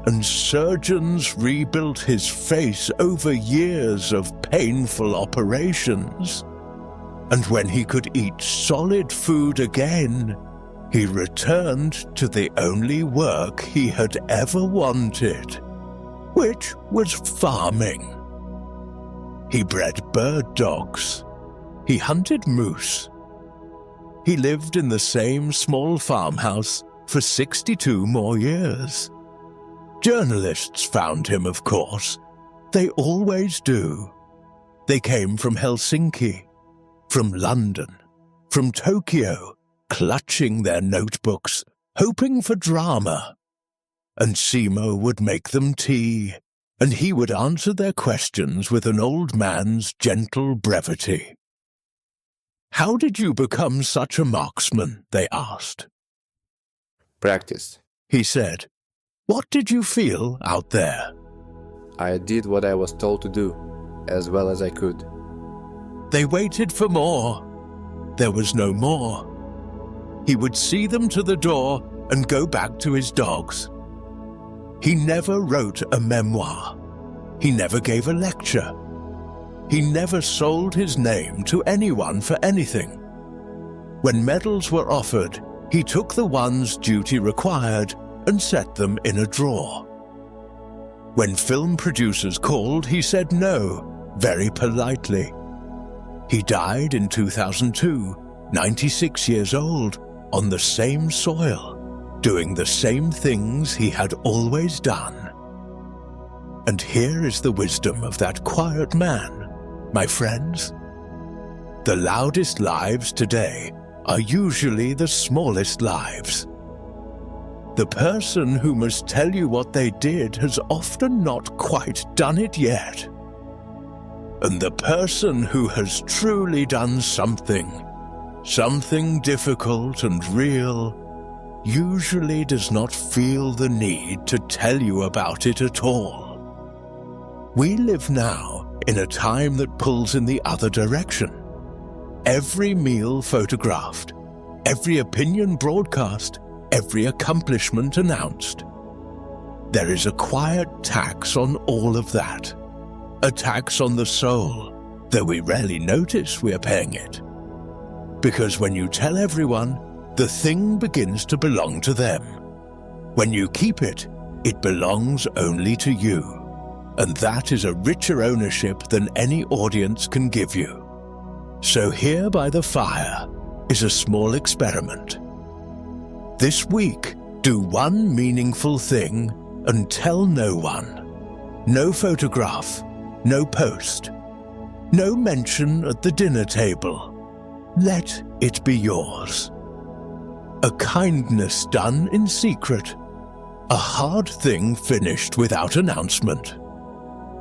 and surgeons rebuilt his face over years of painful operations. And when he could eat solid food again, he returned to the only work he had ever wanted, which was farming. He bred bird dogs. He hunted moose. He lived in the same small farmhouse for 62 more years. Journalists found him, of course. They always do. They came from Helsinki, from London, from Tokyo, clutching their notebooks, hoping for drama. And Simo would make them tea, and he would answer their questions with an old man's gentle brevity. "How did you become such a marksman?" they asked. "Practice," he said. "What did you feel out there?" "I did what I was told to do, as well as I could." They waited for more. There was no more. He would see them to the door and go back to his dogs. He never wrote a memoir. He never gave a lecture. He never sold his name to anyone for anything. When medals were offered, he took the ones duty required and set them in a drawer. When film producers called, he said no, very politely. He died in 2002, 96 years old, on the same soil, doing the same things he had always done. And here is the wisdom of that quiet man, my friends. The loudest lives today are usually the smallest lives. The person who must tell you what they did has often not quite done it yet. And the person who has truly done something difficult and real, usually does not feel the need to tell you about it at all. We live now in a time that pulls in the other direction. Every meal photographed, every opinion broadcast, every accomplishment announced. There is a quiet tax on all of that. A tax on the soul, though we rarely notice we are paying it. Because when you tell everyone, the thing begins to belong to them. When you keep it, it belongs only to you. And that is a richer ownership than any audience can give you. So here by the fire is a small experiment. This week, do one meaningful thing and tell no one. No photograph, no post. No mention at the dinner table. Let it be yours. A kindness done in secret. A hard thing finished without announcement.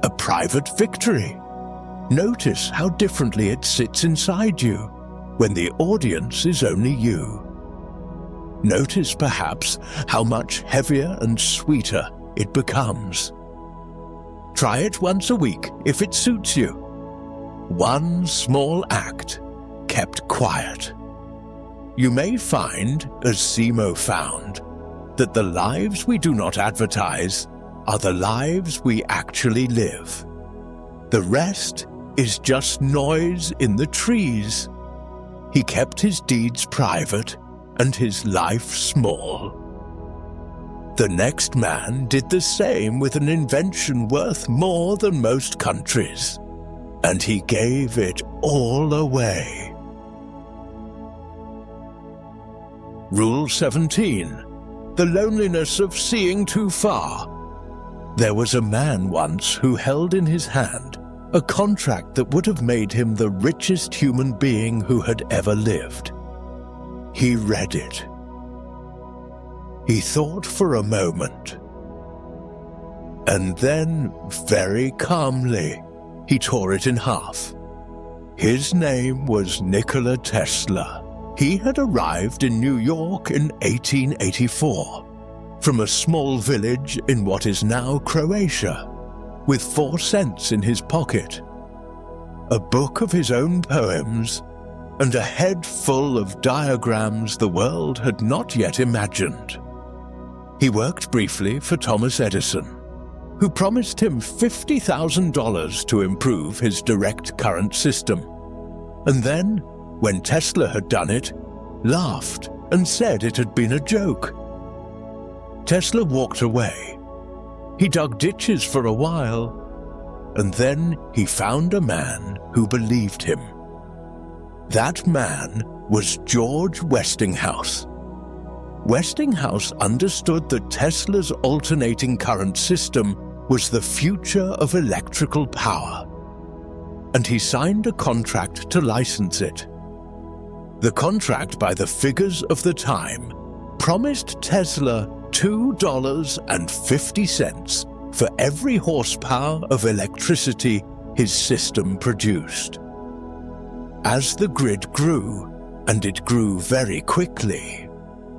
A private victory. Notice how differently it sits inside you when the audience is only you. Notice perhaps how much heavier and sweeter it becomes. Try it once a week if it suits you. One small act kept quiet. You may find, as Simo found, that the lives we do not advertise are the lives we actually live. The rest is just noise in the trees. He kept his deeds private and his life small. The next man did the same with an invention worth more than most countries, and he gave it all away. Rule 17. The loneliness of seeing too far. There was a man once who held in his hand a contract that would have made him the richest human being who had ever lived. He read it. He thought for a moment. And then, very calmly, he tore it in half. His name was Nikola Tesla. He had arrived in New York in 1884, from a small village in what is now Croatia, with 4 cents in his pocket, a book of his own poems, and a head full of diagrams the world had not yet imagined. He worked briefly for Thomas Edison, who promised him $50,000 to improve his direct current system, and then, when Tesla had done it, laughed and said it had been a joke. Tesla walked away. He dug ditches for a while, and then he found a man who believed him. That man was George Westinghouse. Westinghouse understood that Tesla's alternating current system was the future of electrical power, and he signed a contract to license it. The contract, by the figures of the time, promised Tesla $2.50 for every horsepower of electricity his system produced. As the grid grew, and it grew very quickly,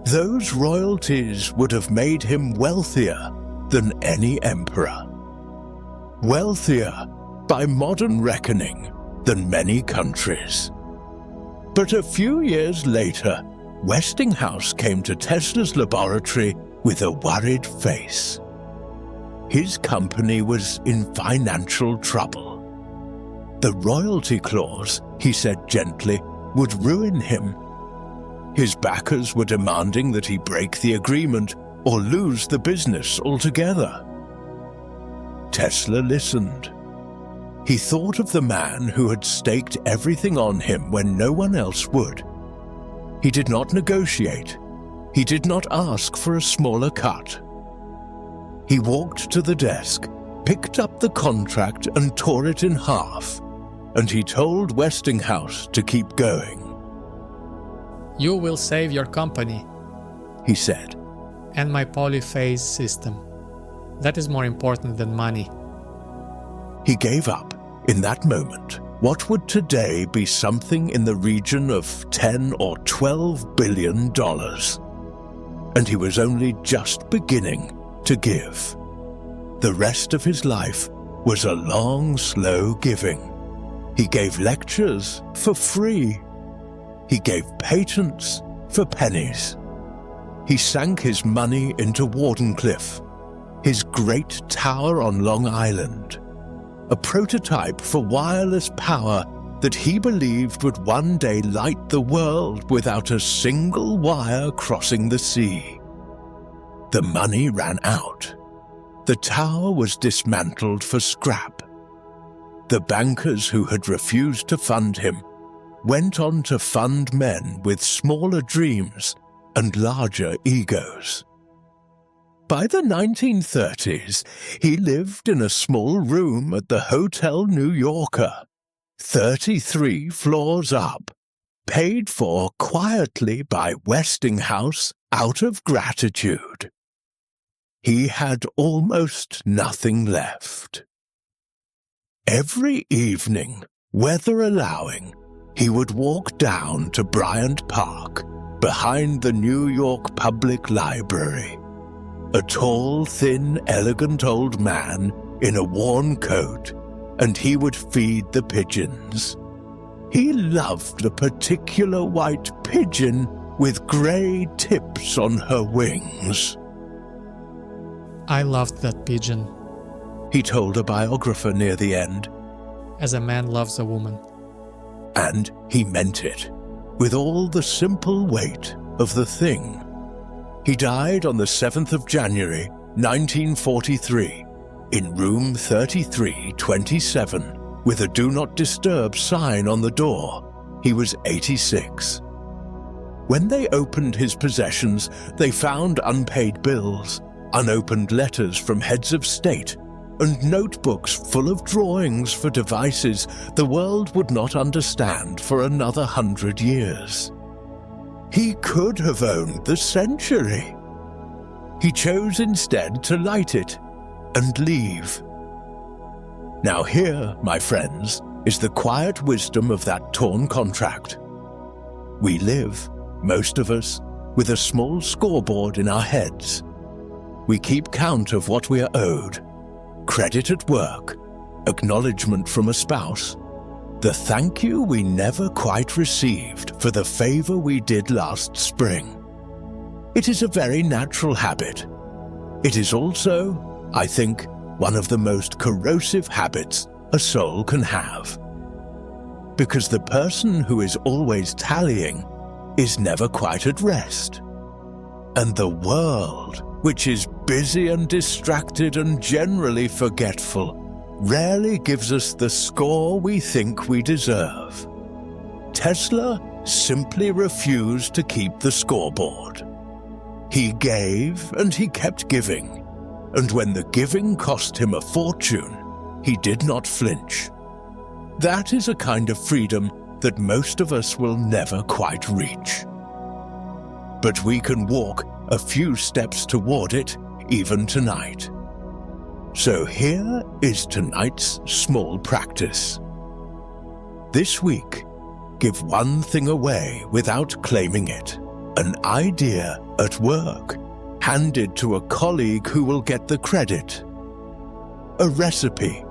those royalties would have made him wealthier than any emperor. Wealthier, by modern reckoning, than many countries. But a few years later, Westinghouse came to Tesla's laboratory with a worried face. His company was in financial trouble. The royalty clause, he said gently, would ruin him. His backers were demanding that he break the agreement or lose the business altogether. Tesla listened. He thought of the man who had staked everything on him when no one else would. He did not negotiate. He did not ask for a smaller cut. He walked to the desk, picked up the contract and tore it in half, and he told Westinghouse to keep going. "You will save your company," he said, "and my polyphase system. That is more important than money." He gave up, in that moment, what would today be something in the region of $10 or $12 billion. And he was only just beginning to give. The rest of his life was a long, slow giving. He gave lectures for free. He gave patents for pennies. He sank his money into Wardenclyffe, his great tower on Long Island, a prototype for wireless power that he believed would one day light the world without a single wire crossing the sea. The money ran out. The tower was dismantled for scrap. The bankers who had refused to fund him went on to fund men with smaller dreams and larger egos. By the 1930s, he lived in a small room at the Hotel New Yorker, 33 floors up, paid for quietly by Westinghouse out of gratitude. He had almost nothing left. Every evening, weather allowing, he would walk down to Bryant Park, behind the New York Public Library. A tall, thin, elegant old man in a worn coat, and he would feed the pigeons. He loved a particular white pigeon with grey tips on her wings. I loved that pigeon, He told a biographer near the end, as a man loves a woman. and he meant it, with all the simple weight of the thing. He died on the 7th of January, 1943, in room 3327, with a Do Not Disturb sign on the door. He was 86. When they opened his possessions, they found unpaid bills, unopened letters from heads of state, and notebooks full of drawings for devices the world would not understand for another 100 years. He could have owned the century. He chose instead to light it and leave. Now here, my friends, is the quiet wisdom of that torn contract. We live, most of us, with a small scoreboard in our heads. We keep count of what we are owed: credit at work, acknowledgement from a spouse, the thank you we never quite received for the favor we did last spring. It is a very natural habit. It is also, I think, one of the most corrosive habits a soul can have. Because the person who is always tallying is never quite at rest. And the world, which is busy and distracted and generally forgetful, rarely gives us the score we think we deserve. Tesla simply refused to keep the scoreboard. He gave and he kept giving, and when the giving cost him a fortune, he did not flinch. That is a kind of freedom that most of us will never quite reach. But we can walk a few steps toward it even tonight. So here is tonight's small practice. This week, give one thing away without claiming it. An idea at work, handed to a colleague who will get the credit. A recipe,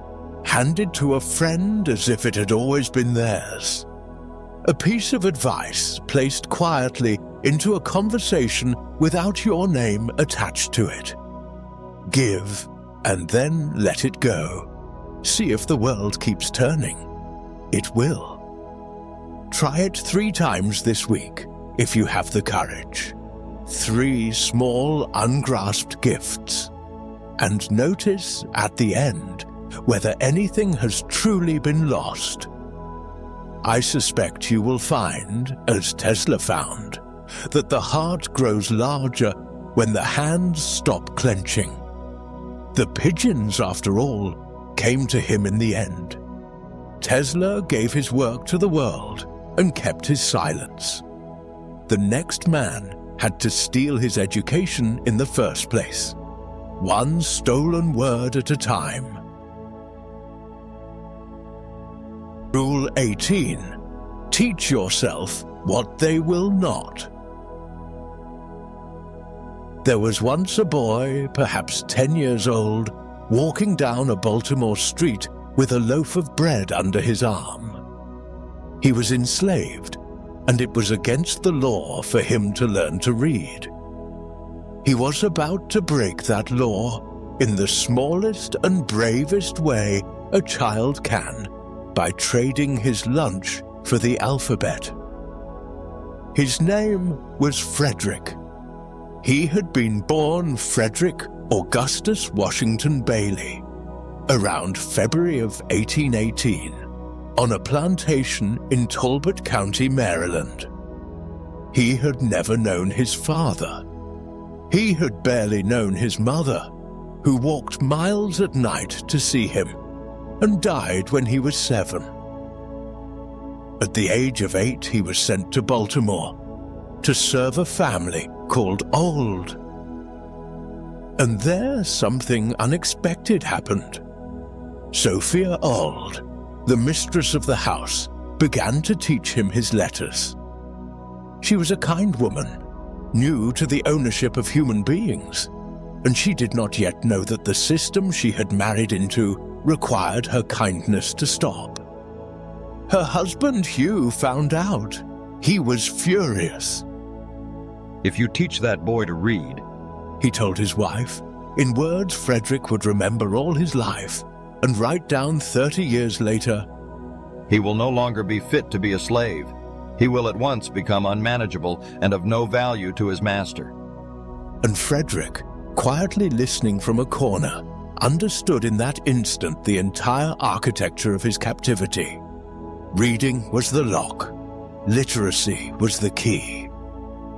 handed to a friend as if it had always been theirs. A piece of advice placed quietly into a conversation without your name attached to it. Give, and then let it go. See if the world keeps turning. It will. Try it 3 times this week, if you have the courage. 3 small, ungrasped gifts. And notice at the end whether anything has truly been lost. I suspect you will find, as Tesla found, that the heart grows larger when the hands stop clenching. The pigeons, after all, came to him in the end. Tesla gave his work to the world and kept his silence. The next man had to steal his education in the first place, one stolen word at a time. Rule 18. Teach yourself what they will not. There was once a boy, perhaps 10 years old, walking down a Baltimore street with a loaf of bread under his arm. He was enslaved, and it was against the law for him to learn to read. He was about to break that law in the smallest and bravest way a child can, by trading his lunch for the alphabet. His name was Frederick. He had been born Frederick Augustus Washington Bailey, around February of 1818, on a plantation in Talbot County, Maryland. He had never known his father. He had barely known his mother, who walked miles at night to see him, and died when he was 7. At the age of 8, he was sent to Baltimore to serve a family called Old. And there something unexpected happened. Sophia Auld, the mistress of the house, began to teach him his letters. She was a kind woman, new to the ownership of human beings, and she did not yet know that the system she had married into required her kindness to stop. Her husband Hugh found out. He was furious. "If you teach that boy to read," he told his wife, in words Frederick would remember all his life and write down 30 years later, "he will no longer be fit to be a slave. He will at once become unmanageable and of no value to his master." And Frederick, quietly listening from a corner, understood in that instant the entire architecture of his captivity. Reading was the lock. Literacy was the key.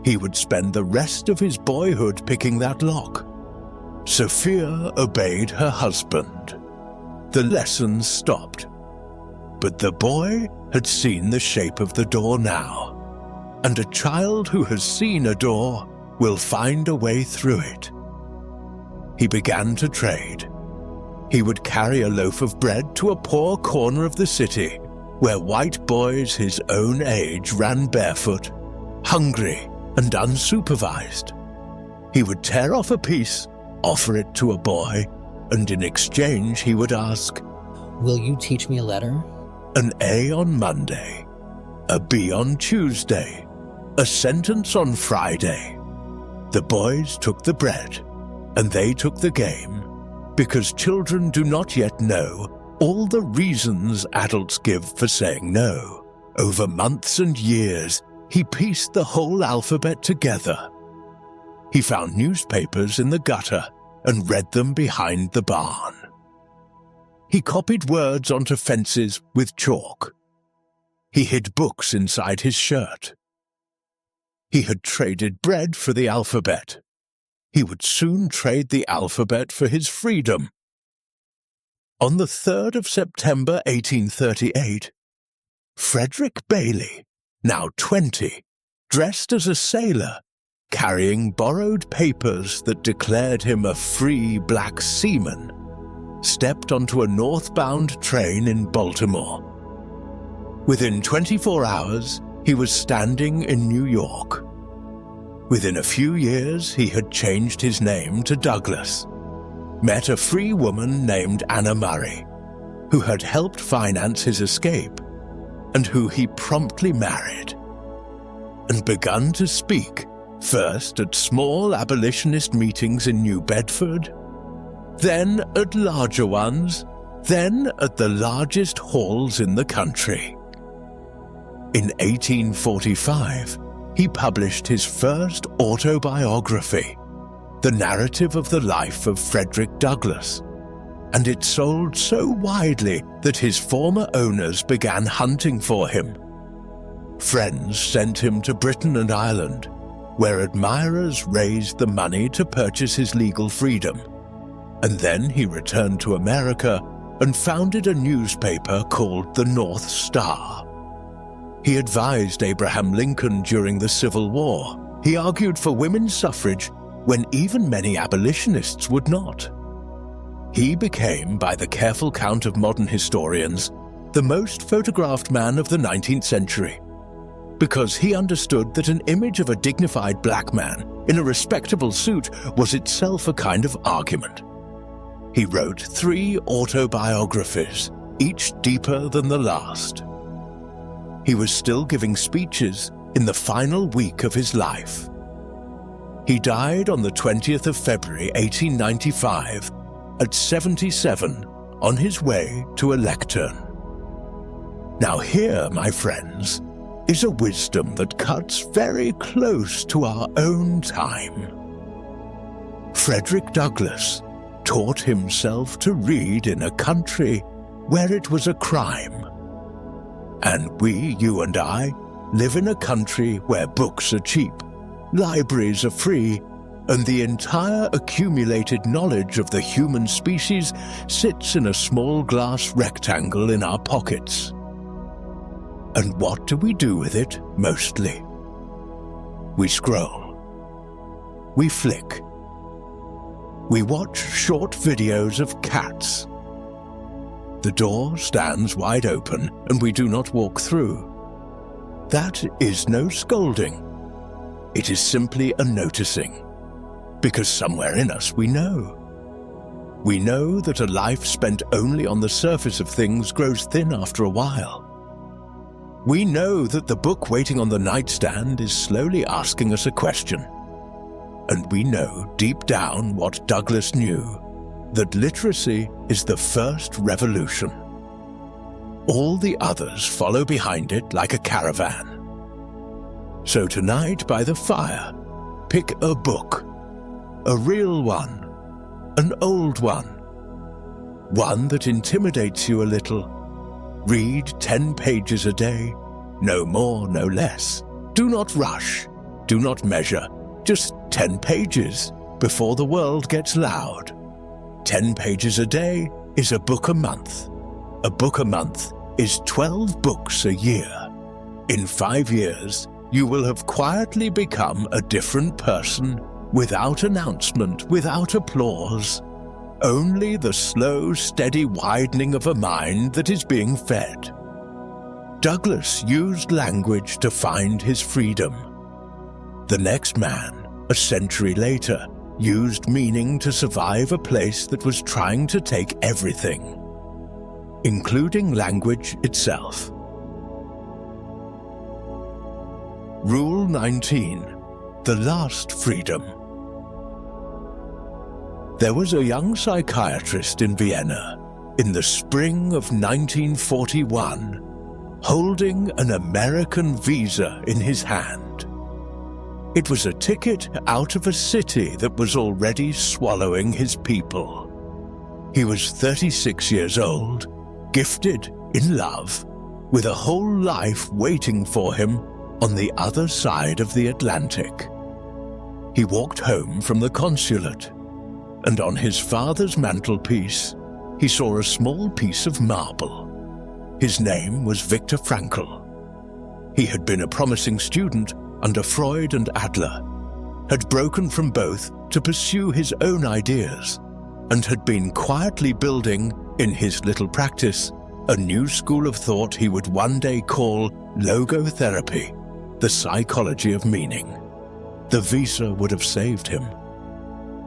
He would spend the rest of his boyhood picking that lock. Sophia obeyed her husband. The lessons stopped. But the boy had seen the shape of the door now, and a child who has seen a door will find a way through it. He began to trade. He would carry a loaf of bread to a poor corner of the city where white boys his own age ran barefoot, hungry and unsupervised. He would tear off a piece, offer it to a boy, and in exchange he would ask, "Will you teach me a letter?" An A on Monday, a B on Tuesday, a sentence on Friday. The boys took the bread, and they took the game, because children do not yet know all the reasons adults give for saying no. Over months and years, he pieced the whole alphabet together. He found newspapers in the gutter and read them behind the barn. He copied words onto fences with chalk. He hid books inside his shirt. He had traded bread for the alphabet. He would soon trade the alphabet for his freedom. On the 3rd of September 1838, Frederick Bailey, now 20, dressed as a sailor, carrying borrowed papers that declared him a free black seaman, stepped onto a northbound train in Baltimore. Within 24 hours, he was standing in New York. Within a few years, he had changed his name to Douglas, met a free woman named Anna Murray, who had helped finance his escape, and who he promptly married, and begun to speak, first at small abolitionist meetings in New Bedford, then at larger ones, then at the largest halls in the country. In 1845, he published his first autobiography, The Narrative of the Life of Frederick Douglass, and it sold so widely that his former owners began hunting for him. Friends sent him to Britain and Ireland, where admirers raised the money to purchase his legal freedom, and then he returned to America and founded a newspaper called the North Star. He advised Abraham Lincoln during the Civil War. He argued for women's suffrage when even many abolitionists would not. He became, by the careful count of modern historians, the most photographed man of the 19th century, because he understood that an image of a dignified black man in a respectable suit was itself a kind of argument. He wrote 3 autobiographies, each deeper than the last. He was still giving speeches in the final week of his life. He died on the 20th of February 1895 at 77 on his way to a lectern. Now here, my friends, is a wisdom that cuts very close to our own time. Frederick Douglass taught himself to read in a country where it was a crime. And we, you and I, live in a country where books are cheap, libraries are free, and the entire accumulated knowledge of the human species sits in a small glass rectangle in our pockets. And what do we do with it, mostly? We scroll. We flick. We watch short videos of cats. The door stands wide open and we do not walk through. That is no scolding. It is simply a noticing. Because somewhere in us we know. We know that a life spent only on the surface of things grows thin after a while. We know that the book waiting on the nightstand is slowly asking us a question. And we know deep down what Douglas knew, that literacy is the first revolution. All the others follow behind it like a caravan. So tonight by the fire, pick a book. A real one. An old one. One that intimidates you a little. Read 10 pages a day. No more, no less. Do not rush. Do not measure. Just 10 pages before the world gets loud. 10 pages a day is a book a month. A book a month is 12 books a year. In 5 years, you will have quietly become a different person, without announcement, without applause. Only the slow, steady widening of a mind that is being fed. Douglas used language to find his freedom. The next man, a century later, used meaning to survive a place that was trying to take everything, including language itself. Rule 19. The last freedom. There was a young psychiatrist in Vienna in the spring of 1941, holding an American visa in his hand. It was a ticket out of a city that was already swallowing his people. He was 36 years old, gifted, in love, with a whole life waiting for him on the other side of the Atlantic. He walked home from the consulate, and on his father's mantelpiece, he saw a small piece of marble. His name was Viktor Frankl. He had been a promising student under Freud and Adler, had broken from both to pursue his own ideas, and had been quietly building, in his little practice, a new school of thought he would one day call logotherapy, the psychology of meaning. The visa would have saved him.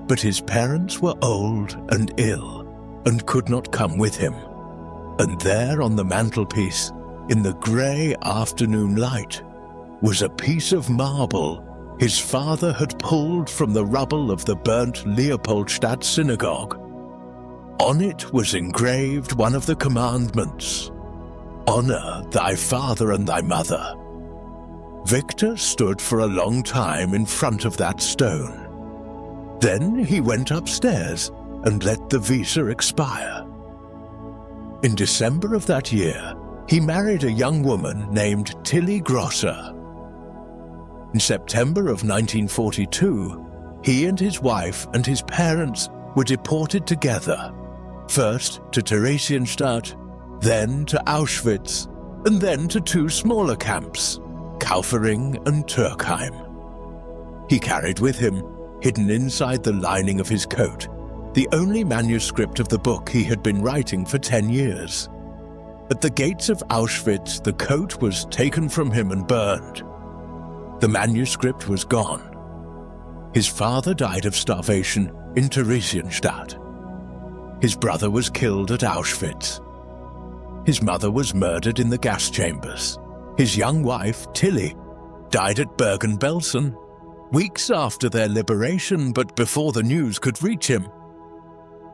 But his parents were old and ill, and could not come with him. And there on the mantelpiece, in the grey afternoon light, was a piece of marble his father had pulled from the rubble of the burnt Leopoldstadt synagogue. On it was engraved one of the commandments, "Honor thy father and thy mother." Victor stood for a long time in front of that stone. Then he went upstairs and let the visa expire. In December of that year, he married a young woman named Tilly Grosser. In September of 1942, he and his wife and his parents were deported together, first to Theresienstadt, then to Auschwitz, and then to 2 smaller camps, Kaufering and Turkheim. He carried with him, hidden inside the lining of his coat, the only manuscript of the book he had been writing for 10 years. At the gates of Auschwitz, the coat was taken from him and burned. The manuscript was gone. His father died of starvation in Theresienstadt. His brother was killed at Auschwitz. His mother was murdered in the gas chambers. His young wife, Tilly, died at Bergen-Belsen, weeks after their liberation, but before the news could reach him.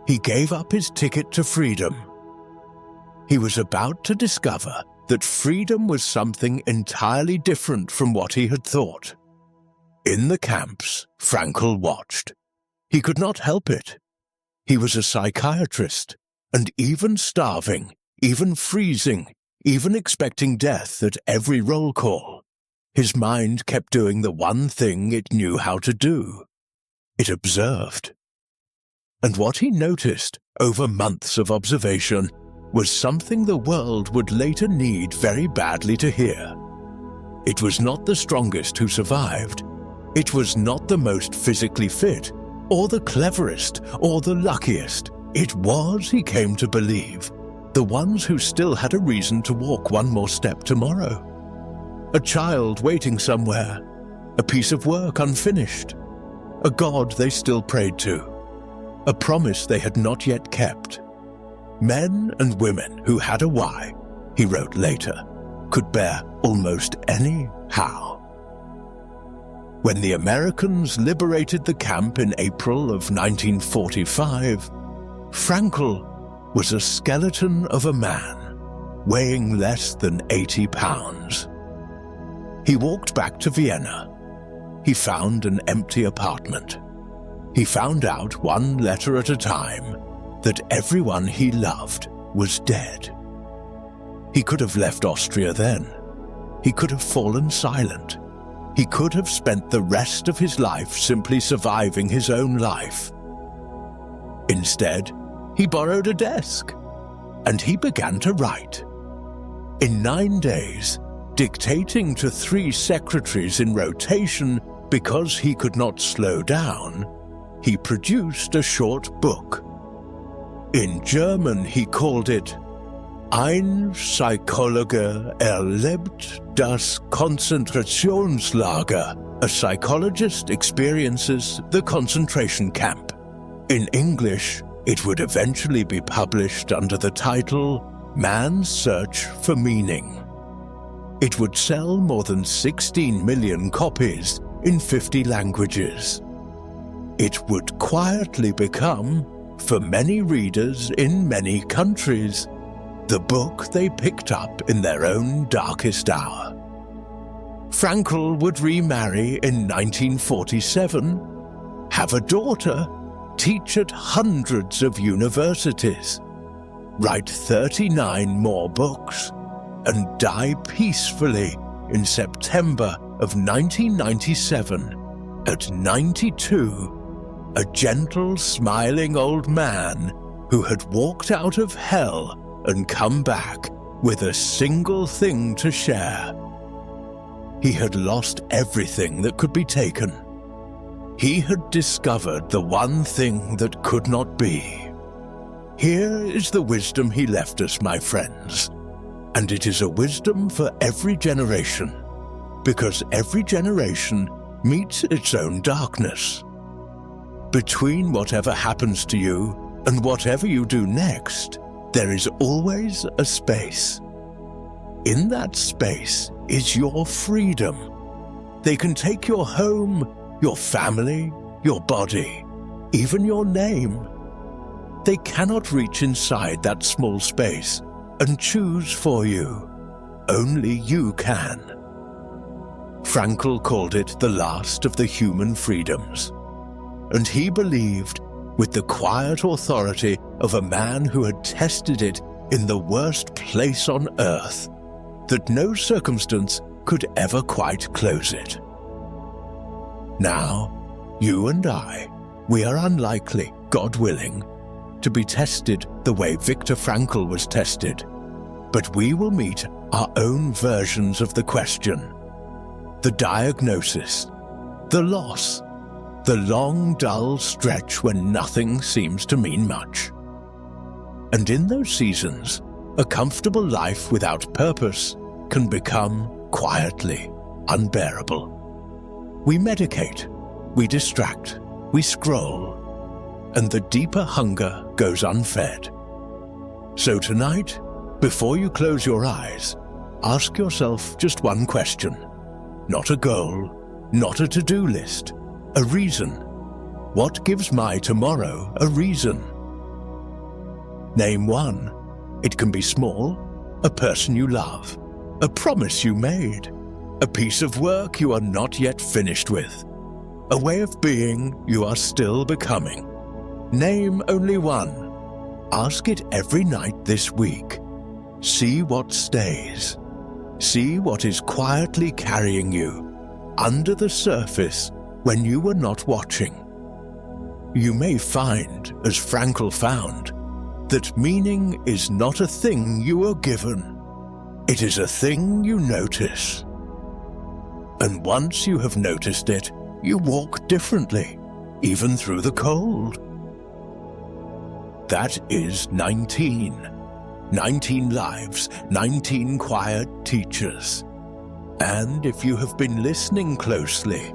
He gave up his ticket to freedom. He was about to discover that freedom was something entirely different from what he had thought. In the camps, Frankl watched. He could not help it. He was a psychiatrist, and even starving, even freezing, even expecting death at every roll call, his mind kept doing the one thing it knew how to do. It observed. And what he noticed over months of observation was something the world would later need very badly to hear. It was not the strongest who survived. It was not the most physically fit, or the cleverest, or the luckiest. It was, he came to believe, the ones who still had a reason to walk one more step tomorrow. A child waiting somewhere, a piece of work unfinished, a God they still prayed to, a promise they had not yet kept. Men and women who had a why, he wrote later, could bear almost any how. When the Americans liberated the camp in April of 1945, Frankl was a skeleton of a man, weighing less than 80 pounds. He walked back to Vienna. He found an empty apartment. He found out one letter at a time that everyone he loved was dead. He could have left Austria then. He could have fallen silent. He could have spent the rest of his life simply surviving his own life. Instead, he borrowed a desk, and he began to write. In 9 days, dictating to 3 secretaries in rotation because he could not slow down, he produced a short book. In German, he called it Ein Psychologe erlebt das Konzentrationslager. A psychologist experiences the concentration camp. In English, it would eventually be published under the title Man's Search for Meaning. It would sell more than 16 million copies in 50 languages. It would quietly become, for many readers in many countries, the book they picked up in their own darkest hour. Frankl would remarry in 1947, have a daughter, teach at hundreds of universities, write 39 more books, and die peacefully in September of 1997 at 92, a gentle, smiling old man who had walked out of hell and come back with a single thing to share. He had lost everything that could be taken. He had discovered the one thing that could not be. Here is the wisdom he left us, my friends, and it is a wisdom for every generation, because every generation meets its own darkness. Between whatever happens to you and whatever you do next, there is always a space. In that space is your freedom. They can take your home, your family, your body, even your name. They cannot reach inside that small space and choose for you. Only you can. Frankl called it the last of the human freedoms, and he believed, with the quiet authority of a man who had tested it in the worst place on earth, that no circumstance could ever quite close it. Now, you and I, we are unlikely, God willing, to be tested the way Viktor Frankl was tested, but we will meet our own versions of the question, the diagnosis, the loss, the long, dull stretch when nothing seems to mean much. And in those seasons, a comfortable life without purpose can become quietly unbearable. We medicate, we distract, we scroll, and the deeper hunger goes unfed. So tonight, before you close your eyes, ask yourself just one question. Not a goal, not a to-do list, a reason. What gives my tomorrow a reason? Name one. It can be small, a person you love, a promise you made, a piece of work you are not yet finished with, a way of being you are still becoming. Name only one. Ask it every night this week. See what stays. See what is quietly carrying you under the surface when you were not watching. You may find, as Frankl found, that meaning is not a thing you are given. It is a thing you notice. And once you have noticed it, you walk differently, even through the cold. That is 19. 19 lives, 19 quiet teachers. And if you have been listening closely,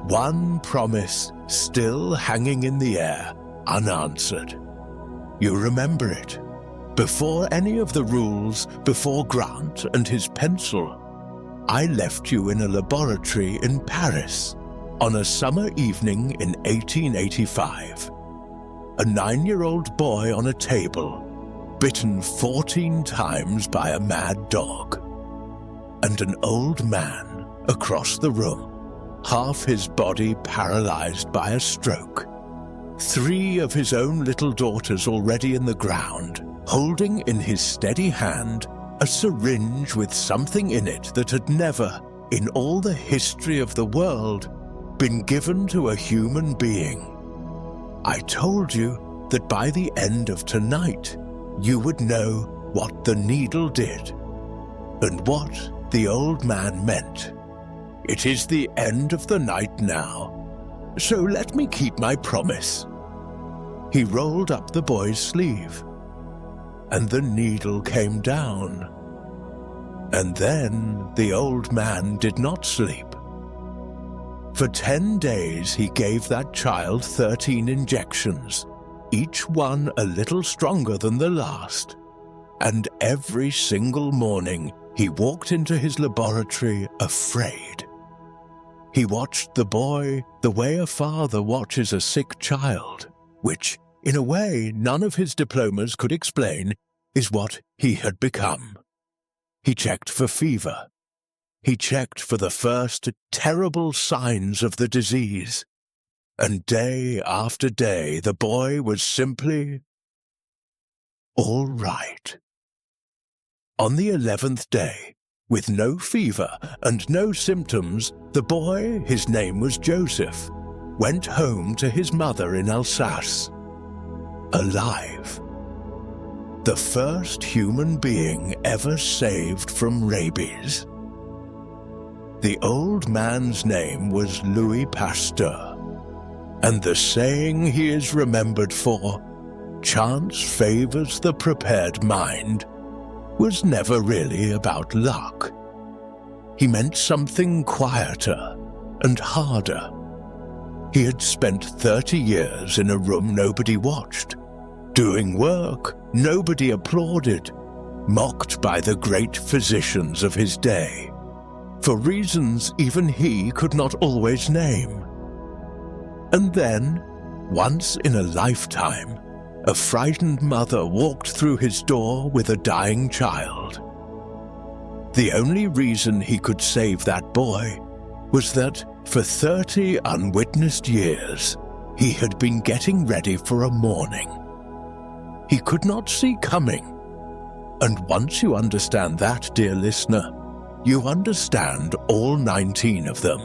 one promise still hanging in the air, unanswered. You remember it. Before any of the rules, before Grant and his pencil, I left you in a laboratory in Paris on a summer evening in 1885. A 9-year-old boy on a table, bitten 14 times by a mad dog, and an old man across the room, half his body paralyzed by a stroke, 3 of his own little daughters already in the ground, holding in his steady hand a syringe with something in it that had never, in all the history of the world, been given to a human being. I told you that by the end of tonight, you would know what the needle did, and what the old man meant. It is the end of the night now, so let me keep my promise. He rolled up the boy's sleeve, and the needle came down. And then the old man did not sleep. For 10 days he gave that child 13 injections, each one a little stronger than the last. And every single morning he walked into his laboratory afraid. He watched the boy the way a father watches a sick child, which, in a way, none of his diplomas could explain, is what he had become. He checked for fever. He checked for the first terrible signs of the disease. And day after day, the boy was simply all right. On the 11th day, with no fever and no symptoms, the boy, his name was Joseph, went home to his mother in Alsace, alive. The first human being ever saved from rabies. The old man's name was Louis Pasteur, and the saying he is remembered for, "Chance favors the prepared mind," was never really about luck. He meant something quieter and harder. He had spent 30 years in a room nobody watched, doing work nobody applauded, mocked by the great physicians of his day, for reasons even he could not always name. And then, once in a lifetime, a frightened mother walked through his door with a dying child. The only reason he could save that boy was that for 30 unwitnessed years, he had been getting ready for a morning he could not see coming. And once you understand that, dear listener, you understand all 19 of them.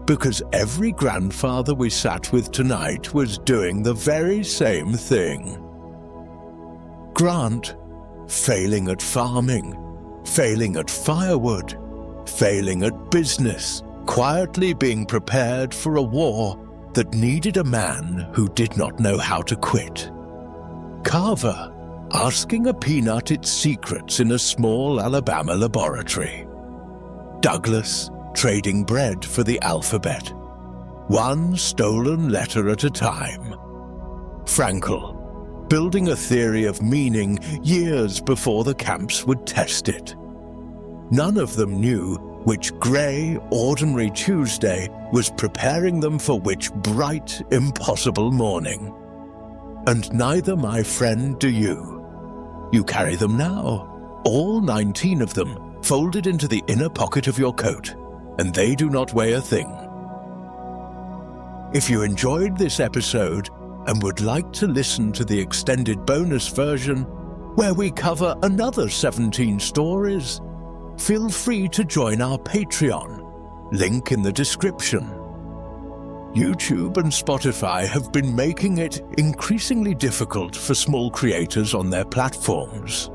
Because every grandfather we sat with tonight was doing the very same thing. Grant, failing at farming, failing at firewood, failing at business, quietly being prepared for a war that needed a man who did not know how to quit. Carver, asking a peanut its secrets in a small Alabama laboratory. Douglas, trading bread for the alphabet, one stolen letter at a time. Frankel, building a theory of meaning years before the camps would test it. None of them knew which grey, ordinary Tuesday was preparing them for which bright, impossible morning. And neither, my friend, do you. You carry them now, all 19 of them, folded into the inner pocket of your coat, and they do not weigh a thing. If you enjoyed this episode and would like to listen to the extended bonus version, where we cover another 17 stories, feel free to join our Patreon, link in the description. YouTube and Spotify have been making it increasingly difficult for small creators on their platforms.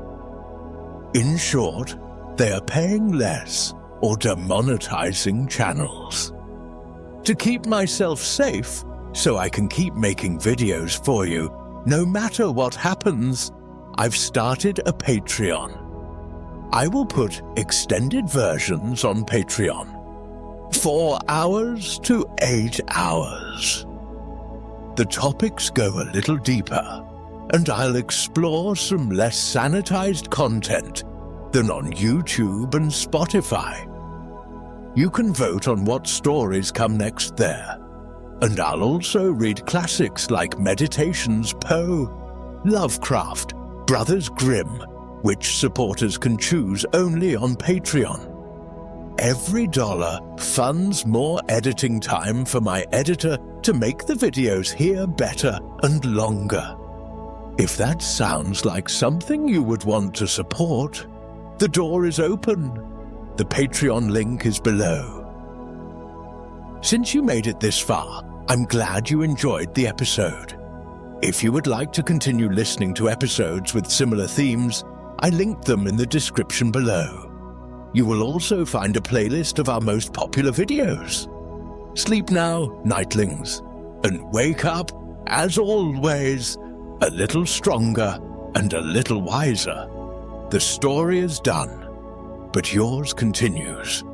In short, they are paying less or demonetizing channels. To keep myself safe, so I can keep making videos for you, no matter what happens, I've started a Patreon. I will put extended versions on Patreon. 4 hours to 8 hours. The topics go a little deeper, and I'll explore some less sanitized content than on YouTube and Spotify. You can vote on what stories come next there, and I'll also read classics like Meditations, Poe, Lovecraft, Brothers Grimm, which supporters can choose only on Patreon. Every dollar funds more editing time for my editor to make the videos here better and longer. If that sounds like something you would want to support, the door is open. The Patreon link is below. Since you made it this far, I'm glad you enjoyed the episode. If you would like to continue listening to episodes with similar themes, I linked them in the description below. You will also find a playlist of our most popular videos. Sleep now, nightlings, and wake up, as always, a little stronger and a little wiser. The story is done, but yours continues.